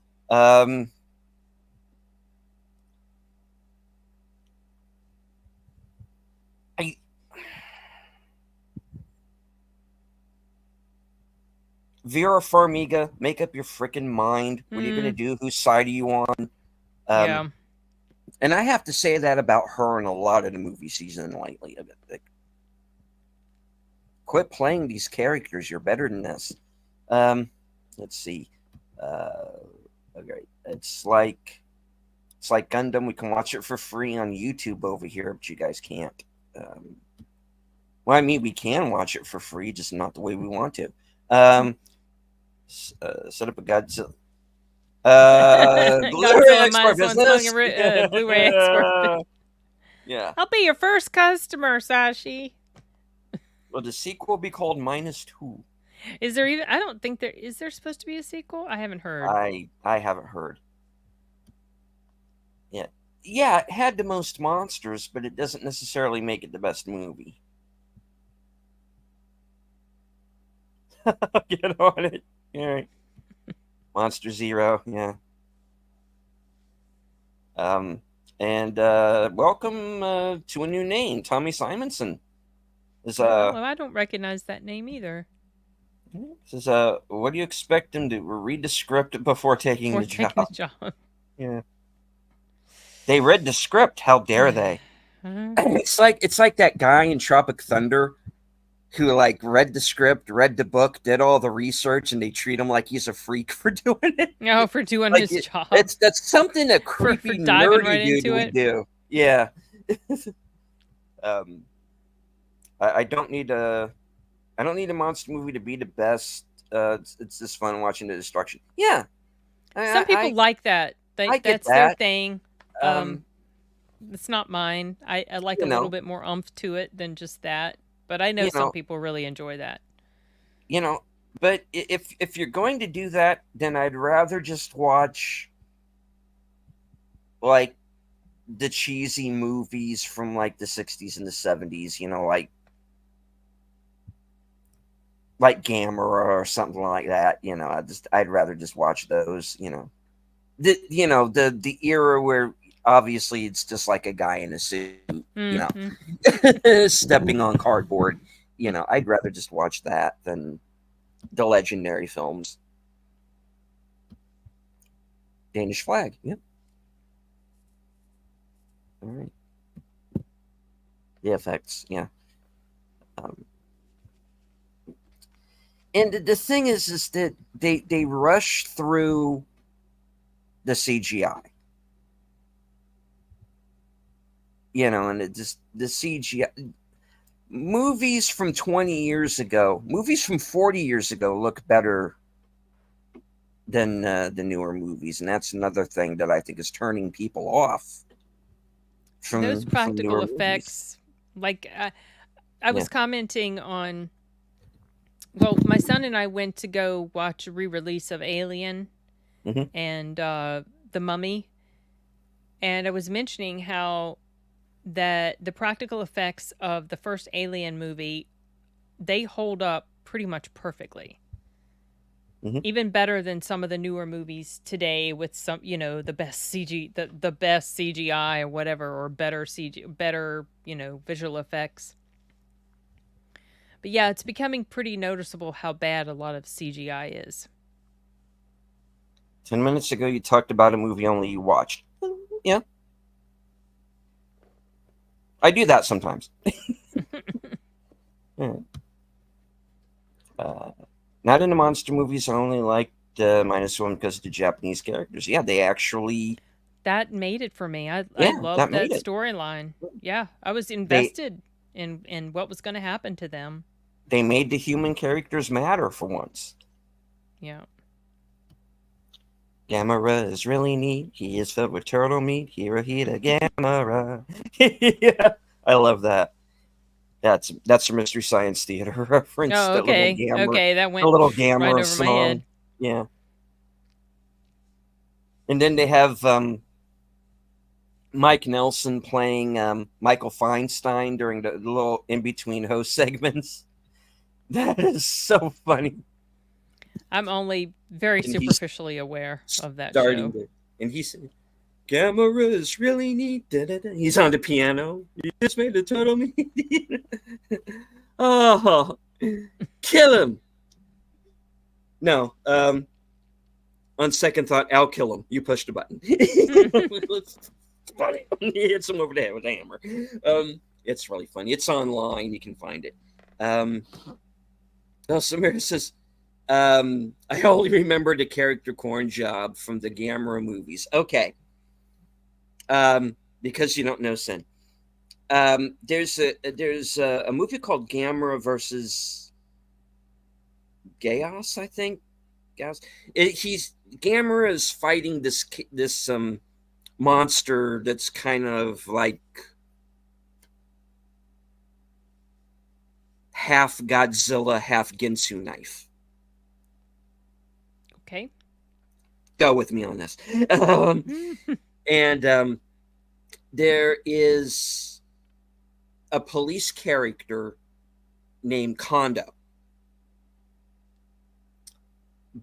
Vera Farmiga, make up your freaking mind. What are you gonna do? Whose side are you on? Yeah. And I have to say that about her in a lot of the movie season lately. Quit playing these characters. You're better than this. Let's see. Okay, it's like Gundam. We can watch it for free on YouTube over here, but you guys can't. Well, I mean, we can watch it for free, just not the way we want to. Set up a Godzilla. Blu-ray export business. Blu-ray export. Yeah. I'll be your first customer, Sashi. Will the sequel be called -2? Is there even? I don't think there is. There supposed to be a sequel? I haven't heard. I haven't heard. Yeah, it had the most monsters, but it doesn't necessarily make it the best movie. Get on it. All right. Monster Zero, yeah. And welcome to a new name, Tommy Simonson. I don't recognize that name either. Says, what do you expect them to read the script before taking Before the taking job? the job. Yeah. They read the script. How dare they? It's like that guy in Tropic Thunder who like read the script, read the book, did all the research, and they treat him like he's a freak for doing it. No, for doing Like his job. it's that's something a For creepy diving nerdy right dude into would it. do. Yeah. um, I don't need a monster movie to be the best. It's just fun watching the destruction. Yeah, Some people I like that. I get That's their that. thing. Um, It's not mine. I like you a little know, bit more umph to it than just that. But I know you some know, people really enjoy that. you know. But if you're going to do that, then I'd rather just watch like the cheesy movies from like the 60s and the 70s. Like Gamera or something like that. I'd rather just watch those. The era where obviously it's just like a guy in a suit, Mm-hmm. stepping on cardboard. I'd rather just watch that than the legendary films. Danish Flag. Yep. All right. The effects. Yeah. Um, and the thing is that they rush through the CGI. And it just the CGI movies from 20 years ago, movies from 40 years ago look better than the newer movies, and that's another thing that I think is turning people off Those from practical newer movies. effects, like I Yeah. was commenting on. Well, my son and I went to go watch a re-release of Alien Hmm. and The Mummy, and I was mentioning how that the practical effects of the first Alien movie, they hold up pretty much perfectly. Hmm. Even better than some of the newer movies today with some, the best the best CGI or whatever, or better better, visual effects. But yeah, it's becoming pretty noticeable how bad a lot of CGI is. 10 minutes ago, you talked about a movie only you watched. Yeah, I do that sometimes. Yeah. Uh, Not into monster movies. I only like minus one because of the Japanese characters. Yeah, they actually. That made it for me. I Yeah, that loved that made it. storyline. Yeah, I was They invested in what was going to happen to them. they made the human characters matter for once. Yeah. Gamera is really neat. He is filled with turtle meat. Hirohita Gamera. Yeah, I love that. That's a Mystery Science Theater reference. Oh, That little okay. Gamera, Okay, that the went little right Gamera over my song. head. Yeah, and then they have Mike Nelson playing Michael Feinstein during the little in between host segments. That is so funny. I'm only very And he's superficially aware of that starting show. to, and he's Gamera is really neat. Da, da, da. He's on the piano. He just made the turtle meat. Oh, kill him. No, on second thought, I'll kill him. You push the button. It's funny. He hits him over the head with a hammer. It's really funny. It's online. You can find it. Samira says, I only remember the character corn job from the Gamera movies. Okay. Because you don't know Sin. There's a movie called Gamera versus Chaos, I think. Chaos. He's Gamera is fighting this monster that's kind of like half Godzilla, half Ginsu knife. Okay. Go with me on this. And there is a police character named Kondo.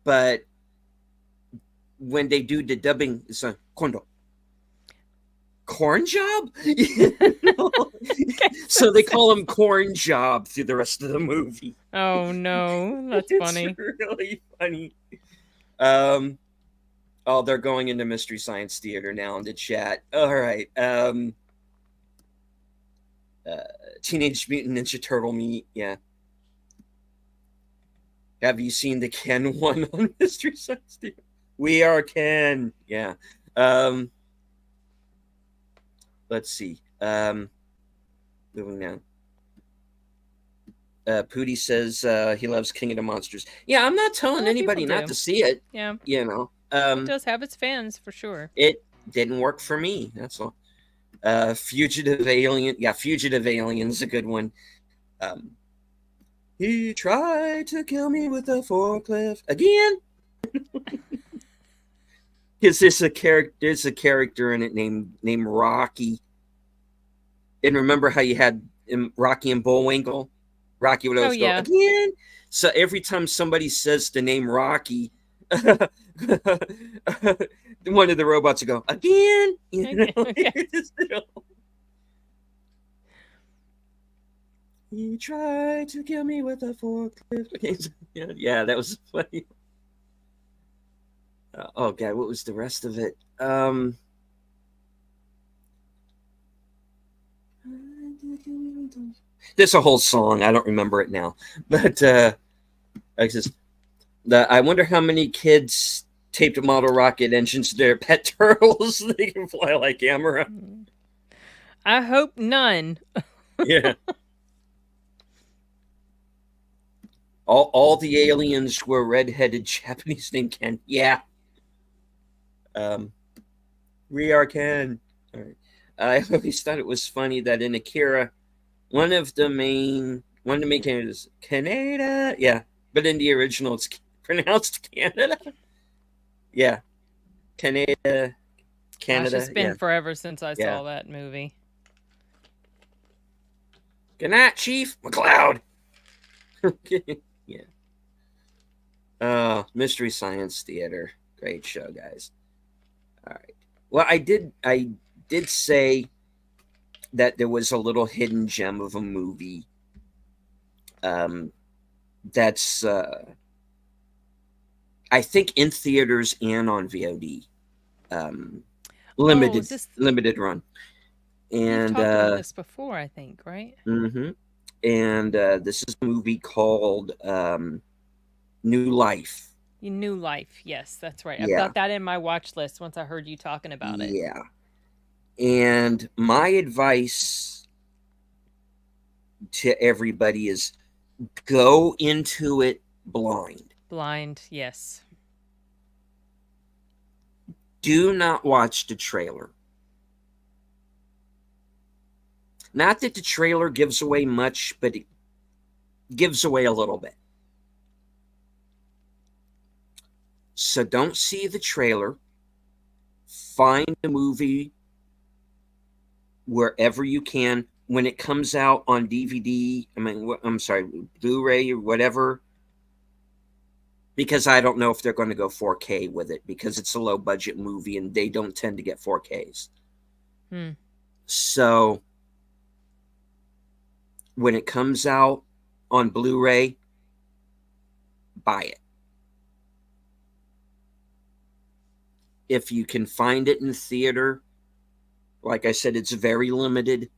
But when they do the dubbing, it's a Kondo. Corn job? So they call him Corn Job through the rest of the movie. Oh no, that's funny. It's really funny. Oh, they're going into Mystery Science Theater now in the chat. All right. Teenage Mutant Ninja Turtle meet. Yeah. Have you seen the Ken one on Mystery Science Theater? We are Ken. Yeah. Let's see. Moving on. Pootie says he loves King of the Monsters. Yeah, I'm not telling anybody not to see it. Yeah. You know. It does have its fans for sure. It didn't work for me. That's all. Fugitive Alien. Yeah, Fugitive Alien's a good one. He tried to kill me with a forklift again. Because there's a character in it named Rocky. And remember how you had Rocky and Bullwinkle? Rocky would always go again. So every time somebody says the name Rocky, one of the robots would go again. You know? Okay. He tried to kill me with a forklift. Yeah, that was funny. Oh God, what was the rest of it? There's a whole song. I don't remember it now, but I wonder how many kids taped model rocket engines to their pet turtles so they can fly like Amara. I hope none. Yeah. All the aliens were redheaded Japanese named Ken. Yeah. We are Ken. All right. I always thought it was funny that in Akira, one of the main characters, Canada. Yeah. But in the original, it's pronounced Canada. Yeah. Canada. Gosh, it's been forever since I saw that movie. Good night, Chief McCloud. Yeah. Mystery Science Theater. Great show, guys. All right. Well, I did say that there was a little hidden gem of a movie. That's I think in theaters and on VOD. Limited run. And you've talked about this before, I think, right? Mm-hmm. And this is a movie called New Life. New Life, yes, that's right. I've got that in my watch list once I heard you talking about it. Yeah. And my advice to everybody is go into it blind. Blind, yes. Do not watch the trailer. Not that the trailer gives away much, but it gives away a little bit. So don't see the trailer. Find the movie wherever you can. When it comes out on DVD, Blu-ray or whatever, because I don't know if they're going to go 4K with it because it's a low-budget movie and they don't tend to get 4Ks. So when it comes out on Blu-ray, buy it. If you can find it in the theater, like I said, it's very limited.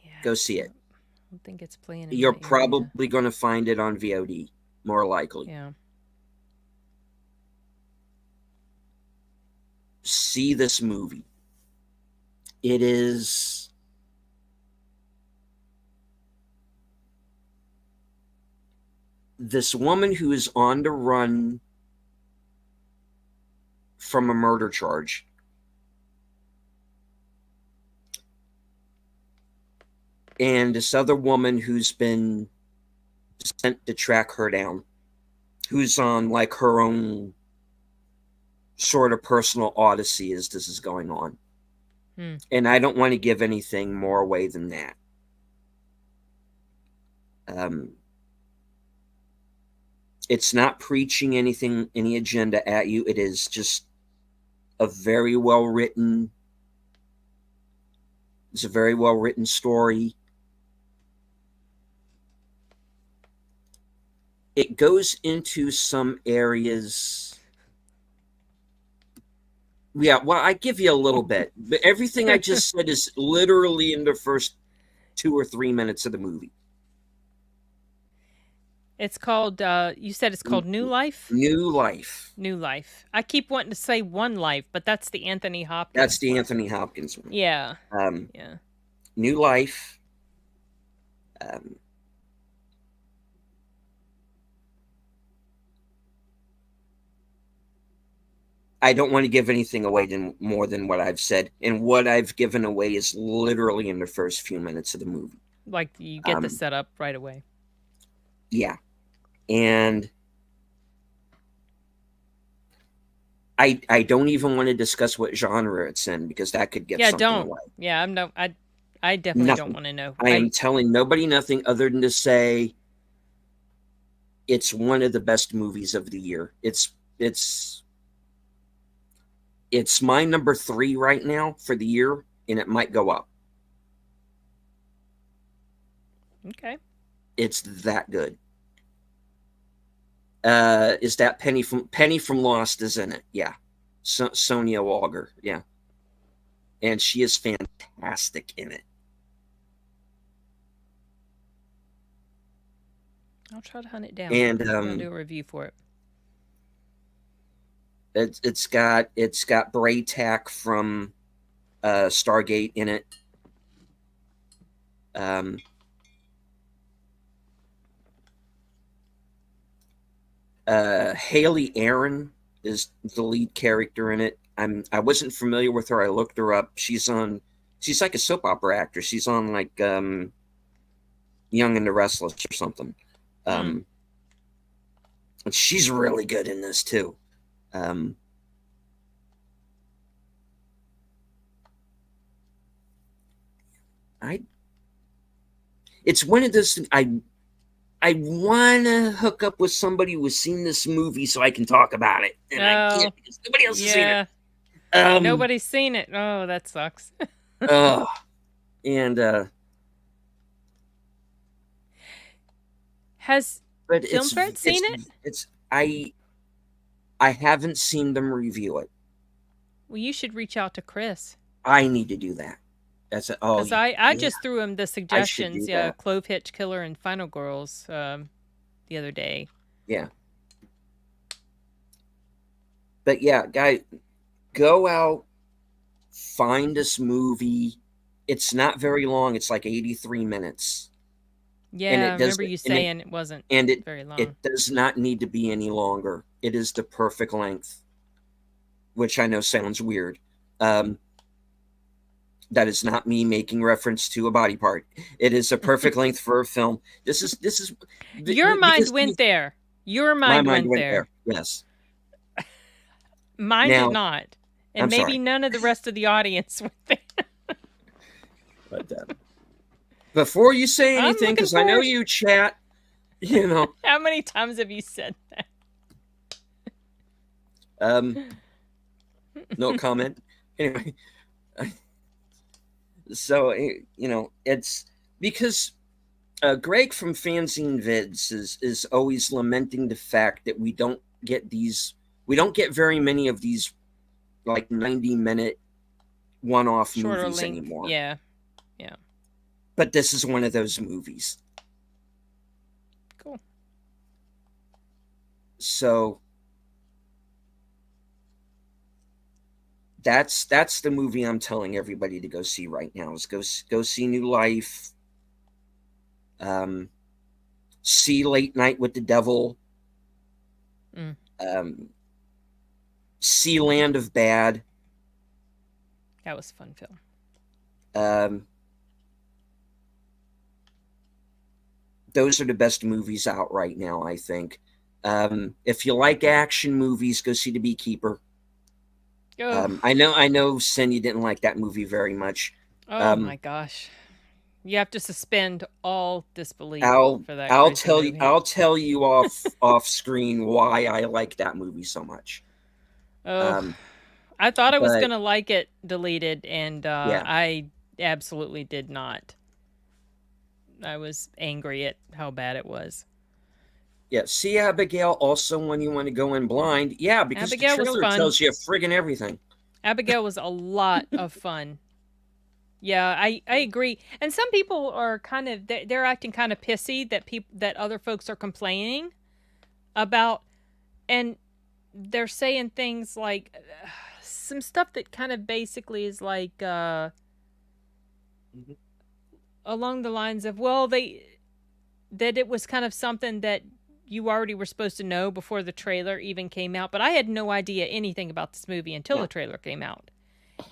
Yeah, go see it. I don't think it's playing. You're probably going to find it on VOD, more likely. Yeah. See this movie. It is this woman who is on the run from a murder charge. And this other woman who's been sent to track her down, who's on like her own sort of personal odyssey as this is going on. And I don't want to give anything more away than that. It's not preaching anything, any agenda at you. It is just a very well written It's a very well written story. It goes into some areas. Yeah, well, I give you a little bit, but everything I just said is literally in the first 2 or 3 minutes of the movie. It's called, you said it's called New Life? New Life. New Life. I keep wanting to say One Life, but that's the Anthony That's Hopkins the one. Anthony Hopkins one. Yeah. Um, Yeah. New Life. Um, I don't want to give anything away more than what I've said, and what I've given away is literally in the first few minutes of the movie. Like you get the Um, setup right away. yeah, and I don't even want to discuss what genre it's in because that could give Yeah, something don't. away. Yeah, I definitely don't Nothing. want to know. I am telling nobody nothing other than to say it's one of the best movies of the year. It's my number 3 right now for the year, and it might go up. Okay. It's that good. Is that Penny from Lost is in it? Yeah, Sonia Walger. Yeah, and she is fantastic in it. I'll try to hunt it down. And I'm gonna do a review for it. it's got Braytac from Stargate in it. Haley Aaron is the lead character in it. I wasn't familiar with her. I looked her up. She's like a soap opera actress. She's on like Young and the Restless or something. And she's really good in this too. It's one of those I want to hook up with somebody who's seen this movie so I can talk about it, and I can't because nobody else has seen it. Nobody's seen it. Oh, that sucks. And has Film Threat seen it? I haven't seen them review it. Well, you should reach out to Chris. I need to do that. That's it. Oh, because I just threw him the suggestions. Yeah, that. Clove Hitch Killer and Final Girls the other day. Yeah. But yeah, guy, go out, find this movie. It's not very long. It's like 83 minutes. Yeah, I remember you saying it wasn't very long. It does not need to be any longer. It is the perfect length, which I know sounds weird. That is not me making reference to a body part. It is a perfect length for a film. This is your mind went there. Your mind went there. Yes. Mine did not. And I'm maybe sorry. None of the rest of the audience went there. But before you say anything, because I know you chat, you know. How many times have you said that? No comment. Anyway. So, you know, it's because Greg from Fanzine Vids is always lamenting the fact that we don't get very many of these like 90-minute one-off movies anymore. Yeah. Yeah. But this is one of those movies. Cool. So that's the movie I'm telling everybody to go see right now. Is go see New Life. See Late Night with the Devil. See Land of Bad. That was a fun film. Those are the best movies out right now, I think. If you like action movies, go see The Beekeeper. I know, Sin, you didn't like that movie very much. Oh my gosh, you have to suspend all disbelief for that. I'll tell you off screen why I like that movie so much. I thought I was gonna like it deleted, and I absolutely did not. I was angry at how bad it was. Yeah, see Abigail also when you want to go in blind. Yeah, because the Abigail was trailer fun. tells you friggin' everything. Abigail was a lot of fun. Yeah, I agree. And some people are kind of they're acting kind of pissy that people that other folks are complaining about, and they're saying things like some stuff that kind of basically is like Mhm. along the lines of, well, they that it was kind of something that you already were supposed to know before the trailer even came out, but I had no idea anything about this movie until the Yeah, trailer came out.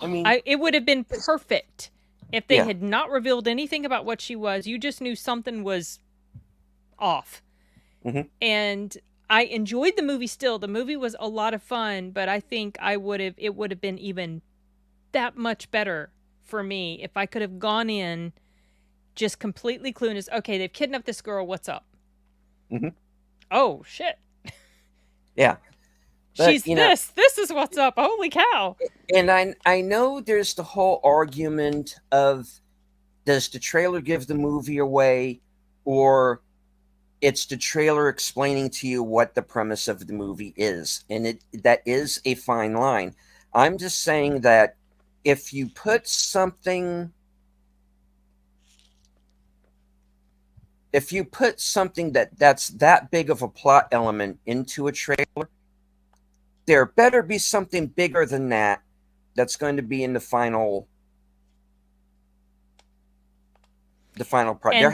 I mean, It would have been it's, perfect if they yeah, had not revealed anything about what she was. You just knew something was off. hmm And I enjoyed the movie still. The movie was a lot of fun, but I think it would have been even that much better for me if I could have gone in just completely clueless. Okay, they've kidnapped this girl. What's up? hmm Oh shit. yeah. But She's this. This is what's up. Holy cow. and I know there's the whole argument of, does the trailer give the movie away, or it's the trailer explaining to you what the premise of the movie is, and that is a fine line. I'm just saying that if you put something that's that big of a plot element into a trailer, there better be something bigger than that that's going to be in the final product. And There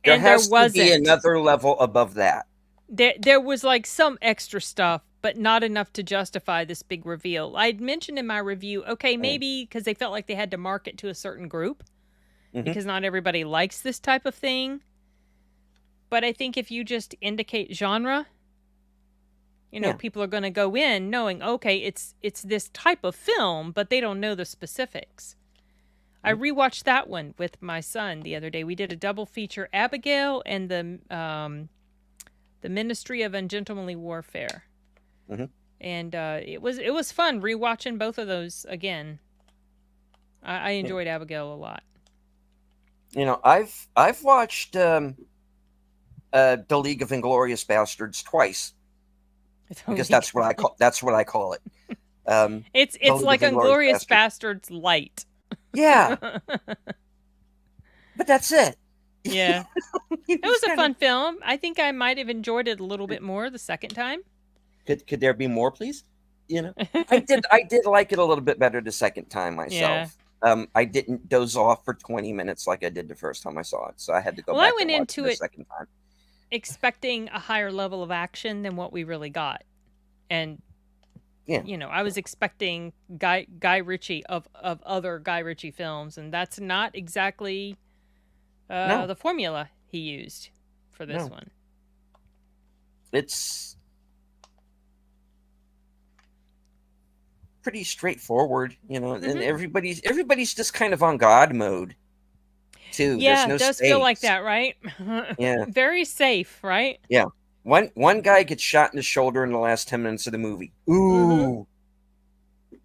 there has to be wasn't. another level above that. There was like some extra stuff, but not enough to justify this big reveal. I'd mentioned in my review, okay, maybe because they felt like they had to market to a certain group Mm-hmm. because not everybody likes this type of thing. But I think if you just indicate genre, Yeah. people are going to go in knowing, okay, it's this type of film, but they don't know the specifics. I Mm-hmm. rewatched that one with my son the other day. We did a double feature, Abigail and the Ministry of Ungentlemanly Warfare, Mm-hmm. and it was fun rewatching both of those again. I Yeah. enjoyed Abigail a lot. I've watched the League of Inglorious Bastards twice, because that's what I call it. The It's League of like Inglorious Inglorious Bastards. Bastards light. Yeah, but that's it. Yeah. You It was just a kind of fun film. I think I might have enjoyed it a little bit more the second time. could there be more, please? I did like it a little bit better the second time Yeah. myself. I didn't doze off for 20 minutes like I did the first time I saw it, so I had to go Well, I back and went watch it into the it second time. expecting a higher level of action than what we really got. And Yeah, I was expecting Guy Ritchie of other Guy Ritchie films, and that's not exactly no, the formula he used for this no, one. it's pretty straightforward, and Hmm. everybody's just kind of on God mode too. There's Yeah, it no does feel like stakes. that, right? Yeah, Very safe, right? yeah. One guy gets shot in the shoulder in the last 10 minutes of the movie. Mm-hmm. Ooh,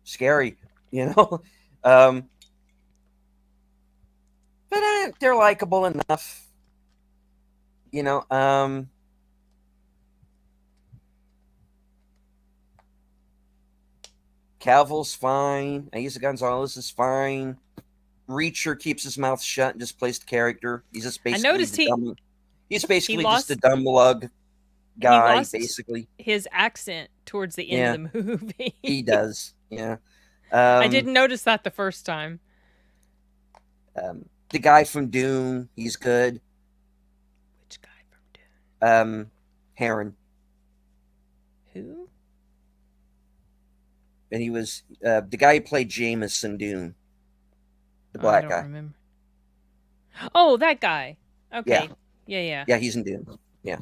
scary, you know. Um, but they're likable enough, you know. Cavill's fine. Isa Gonzalez is fine. Reacher keeps his mouth shut and just plays the character. He's just I basically noticed the dumb. He's he basically just the lost dumb lug he guy, lost basically. his accent towards the end of Yeah, the movie. he does. Yeah. I Um, didn't notice that the first time. the guy from Dune, he's good. Which guy from Dune? Heron, Who? and he was the guy who played Jameis in Dune, the Oh, I black don't guy. remember. Oh, that guy. Yeah, Okay. Yeah, yeah. yeah, he's in Dune. Yeah,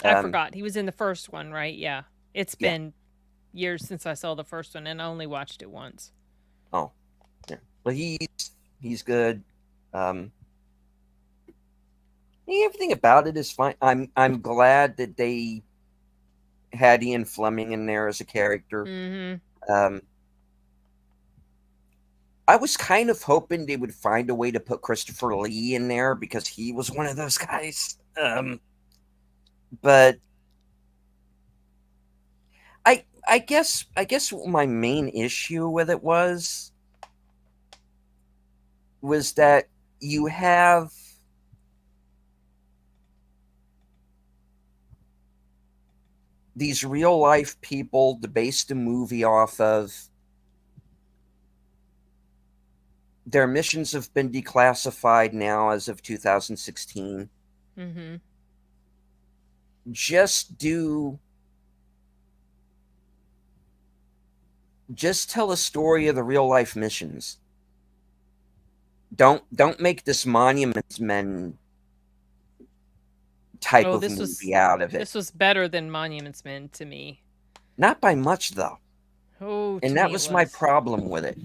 I um, forgot. He was in the first one, right? Yeah. It's yeah. been years since I saw the first one and I only watched it once. Oh, yeah. But he's good. Um, everything about it is fine. I'm glad that they had Ian Fleming in there as a character. Mm-hmm. Um, I was kind of hoping they would find a way to put Christopher Lee in there because he was one of those guys. But I guess my main issue with it was that you have these real life people to base the movie off of. Their missions have been declassified now as of 2016. Mm-hmm. Just do just tell a story of the real life missions. Don't make this Monuments Men type Oh, of movie out of it. this was better than Monuments Men to me. Not by much though. Oh, And to that me it was my was. problem with it.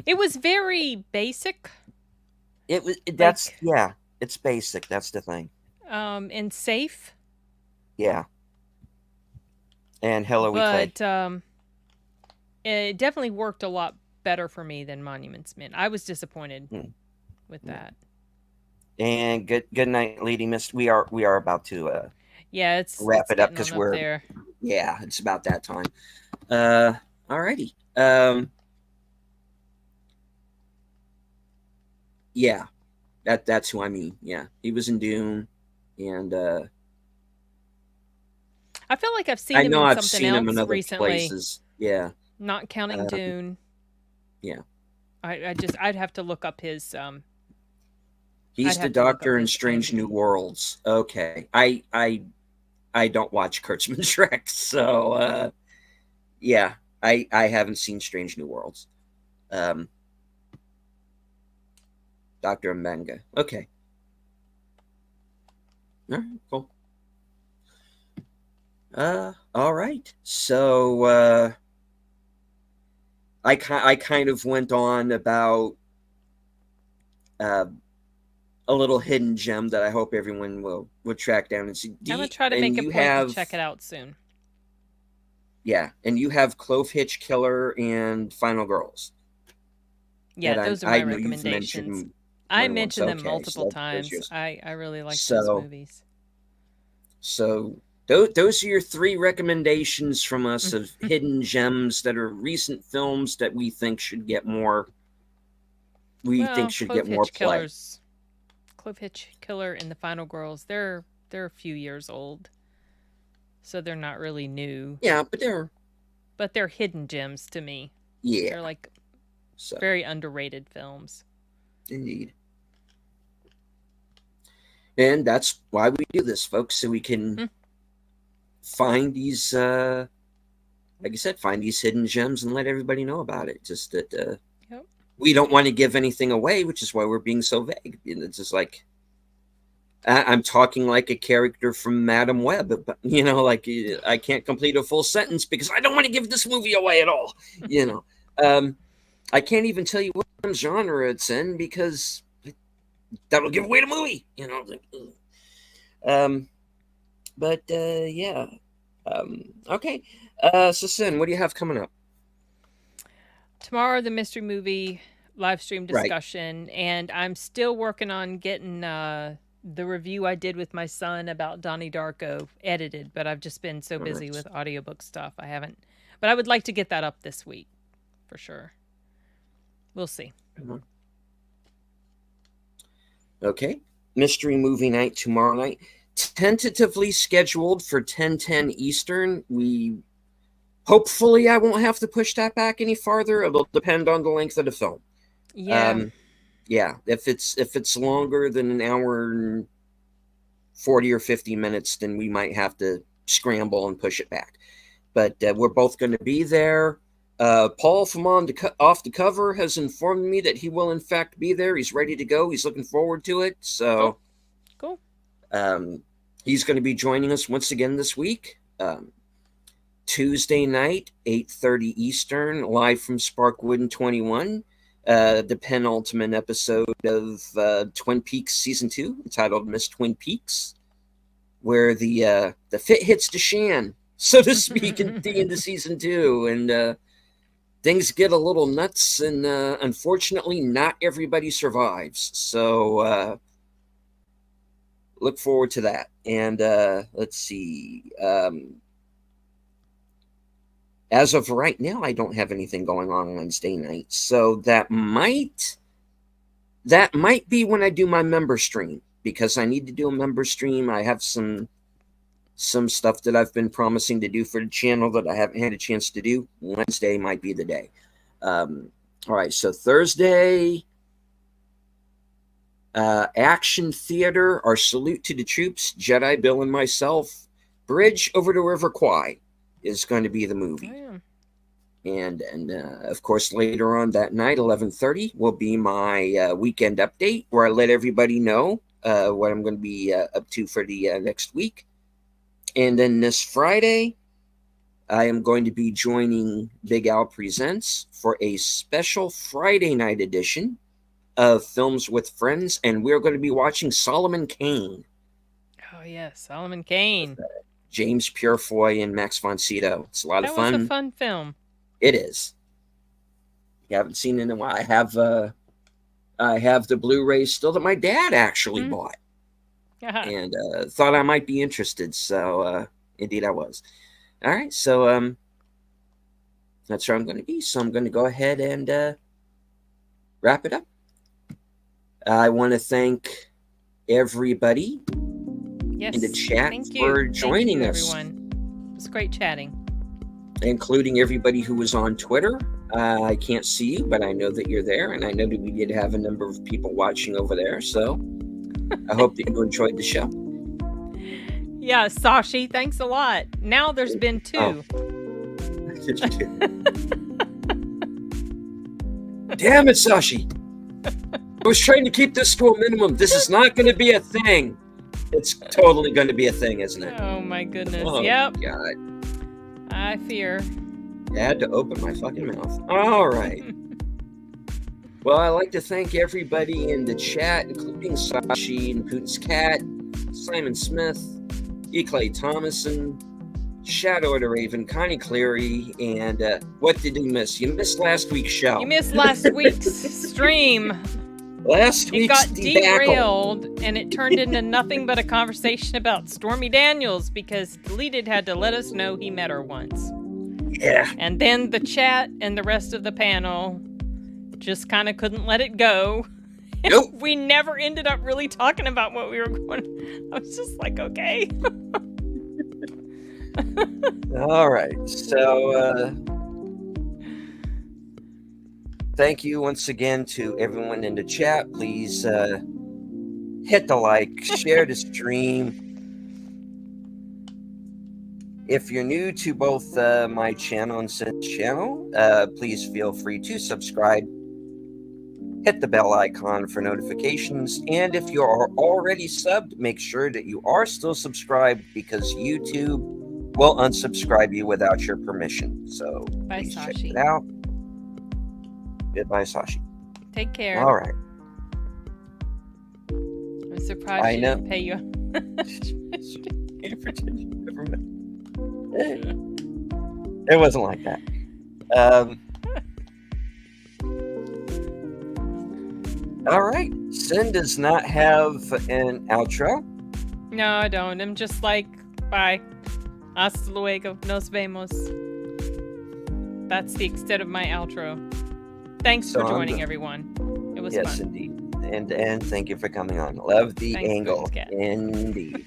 It was very basic, That's like yeah, it's basic. That's the thing. and safe, Yeah. And hello we clay. but it definitely worked a lot better for me than Monuments Men. I was disappointed Hmm. with that. And good night, Lady Mist. We are about to Yeah, wrap it's it up getting because on up we're there. yeah, it's about that time. Uh, alrighty. Yeah, that's who I mean. Yeah, he was in Dune, and I feel like I've seen I him know in I've something seen him in else other recently, places. Yeah, not counting uh, Dune. yeah. I'd have to look up his I'd He's the have to look up Doctor in his Strange New IMDb. Worlds. Okay, I don't watch Kurtzman Shrek, so yeah, I haven't seen Strange New Worlds. Um, Doctor Mbenga. Okay, all right, cool. All right. So I kind of went on about uh, a little hidden gem that I hope everyone will track down and see. I'm gonna try to And make a you point to have check it out soon. yeah, and you have Clove Hitch Killer and Final Girls Yeah, that those are I my know you've recommendations. mentioned more I than once. mentioned them Okay, multiple so there's times. yours. I really like those So movies. so those are your three recommendations from us of hidden gems that are recent films that we think should get more. We think Well, should get more play. Clove Hitch Killer and the Final Girls, they're a few years old, so they're not really new, Yeah, but they're but they're hidden gems to me. yeah. They're like So very underrated films. indeed, and that's why we do this, folks, so we can Hmm. find these. Like I said, find these hidden gems and let everybody know about it. Just that Yep. we don't want to give anything away, which is why we're being so vague. It's just like I'm talking like a character from Madam Web, but like I can't complete a full sentence because I don't want to give this movie away at all. You know, um, I can't even tell you what genre it's in because that'll give away the movie. Um, but yeah. Okay. So Sin, what do you have coming up? Tomorrow, the mystery movie live stream Right. discussion, and I'm still working on getting the review I did with my son about Donnie Darko edited, but I've just been so busy Nice. with audiobook stuff. I haven't, but I would like to get that up this week for sure. We'll see. Okay. Mystery movie night tomorrow night. Tentatively scheduled for 10:10 Eastern. We hopefully I won't have to push that back any farther. It'll depend on the length of the film. Yeah. Yeah, if it's longer than an hour and 40 or 50 minutes, then we might have to scramble and push it back. But we're both going to be there. Paul from Off the Cover has informed me that he will in fact be there. He's ready to go. He's looking forward to it. So Cool. He's going to be joining us once again this week. Tuesday night, 8:30 Eastern, live from Sparkwood and 21. The penultimate episode of Twin Peaks season 2, entitled Miss Twin Peaks, where the fit hits the shan, so to speak, at the end of season 2, and things get a little nuts, and unfortunately, not everybody survives. So look forward to that. And let's see. As of right now, I don't have anything going on Wednesday night, so that might be when I do my member stream, because I need to do a member stream. I have some stuff that I've been promising to do for the channel that I haven't had a chance to do. Wednesday might be the day. All right, so Thursday, Action Theater, Our Salute to the Troops, Jedi Bill and myself, Bridge over the River Kwai is going to be the movie. Oh, yeah. And of course, later on that night, 11:30, will be my weekend update, where I let everybody know what I'm going to be up to for the next week. And then this Friday, I am going to be joining Big Al Presents for a special Friday night edition of Films with Friends, and we're going to be watching Solomon Kane. Oh, yes, Solomon Kane. James Purefoy and Max von Sydow. It's a lot of fun. That was a fun film. It is. You haven't seen it in a while. I have the Blu-ray still that my dad actually bought, and thought I might be interested. So indeed, I was. All right, so that's where I'm going to be. So I'm going to go ahead and wrap it up. I want to thank everybody in the chat for joining us. Everyone. It was great chatting. Including everybody who was on Twitter. I can't see you, but I know that you're there, and I know that we did have a number of people watching over there, so I hope that you enjoyed the show. Yeah, Sashi, thanks a lot. Now there's been 2. Oh. Damn it, Sashi. I was trying to keep this to a minimum. This is not going to be a thing. It's totally going to be a thing, isn't it? Oh, my goodness. Oh, yep. God. I fear. I had to open my fucking mouth. All right. Well, I'd like to thank everybody in the chat, including Sashi and Putin's Cat, Simon Smith, E. Clay Thomason, Shadow of the Raven, Connie Cleary, and what did you miss? You missed last week's show. You missed last week's stream. Last week's It got debacle. derailed, and it turned into nothing but a conversation about Stormy Daniels, because Deleted had to let us know he met her once. Yeah. And then the chat and the rest of the panel just kind of couldn't let it go. Nope. We never ended up really talking about what we were going. I was just like, okay. All right. So, thank you once again to everyone in the chat. Please hit the like, share the stream. If you're new to both my channel and Sid's channel, please feel free to subscribe. Hit the bell icon for notifications. And if you are already subbed, make sure that you are still subscribed, because YouTube will unsubscribe you without your permission. So Bye, please check Sashi. it out. Goodbye, Sashi. Take care. All right. I'm surprised I she know. didn't pay you. It wasn't like that. All right. Sin does not have an outro. No, I don't. I'm just like, bye. Hasta luego. Nos vemos. That's the extent of my outro. Thanks for joining, everyone. It was fun. Yes, indeed. And thank you for coming on. Love the Thanks, angle. Putin's Cat. Indeed.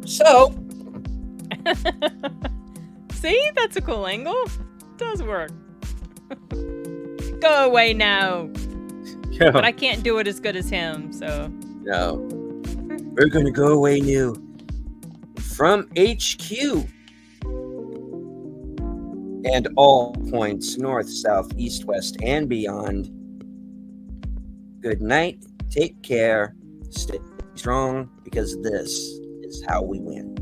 So, see, that's a cool angle. It does work. Go away now. yeah. But I can't do it as good as him, so. No. We're going to go away new. From HQ. And all points north, south, east, west, and beyond. Good night. Take care. Stay strong, because this is how we win.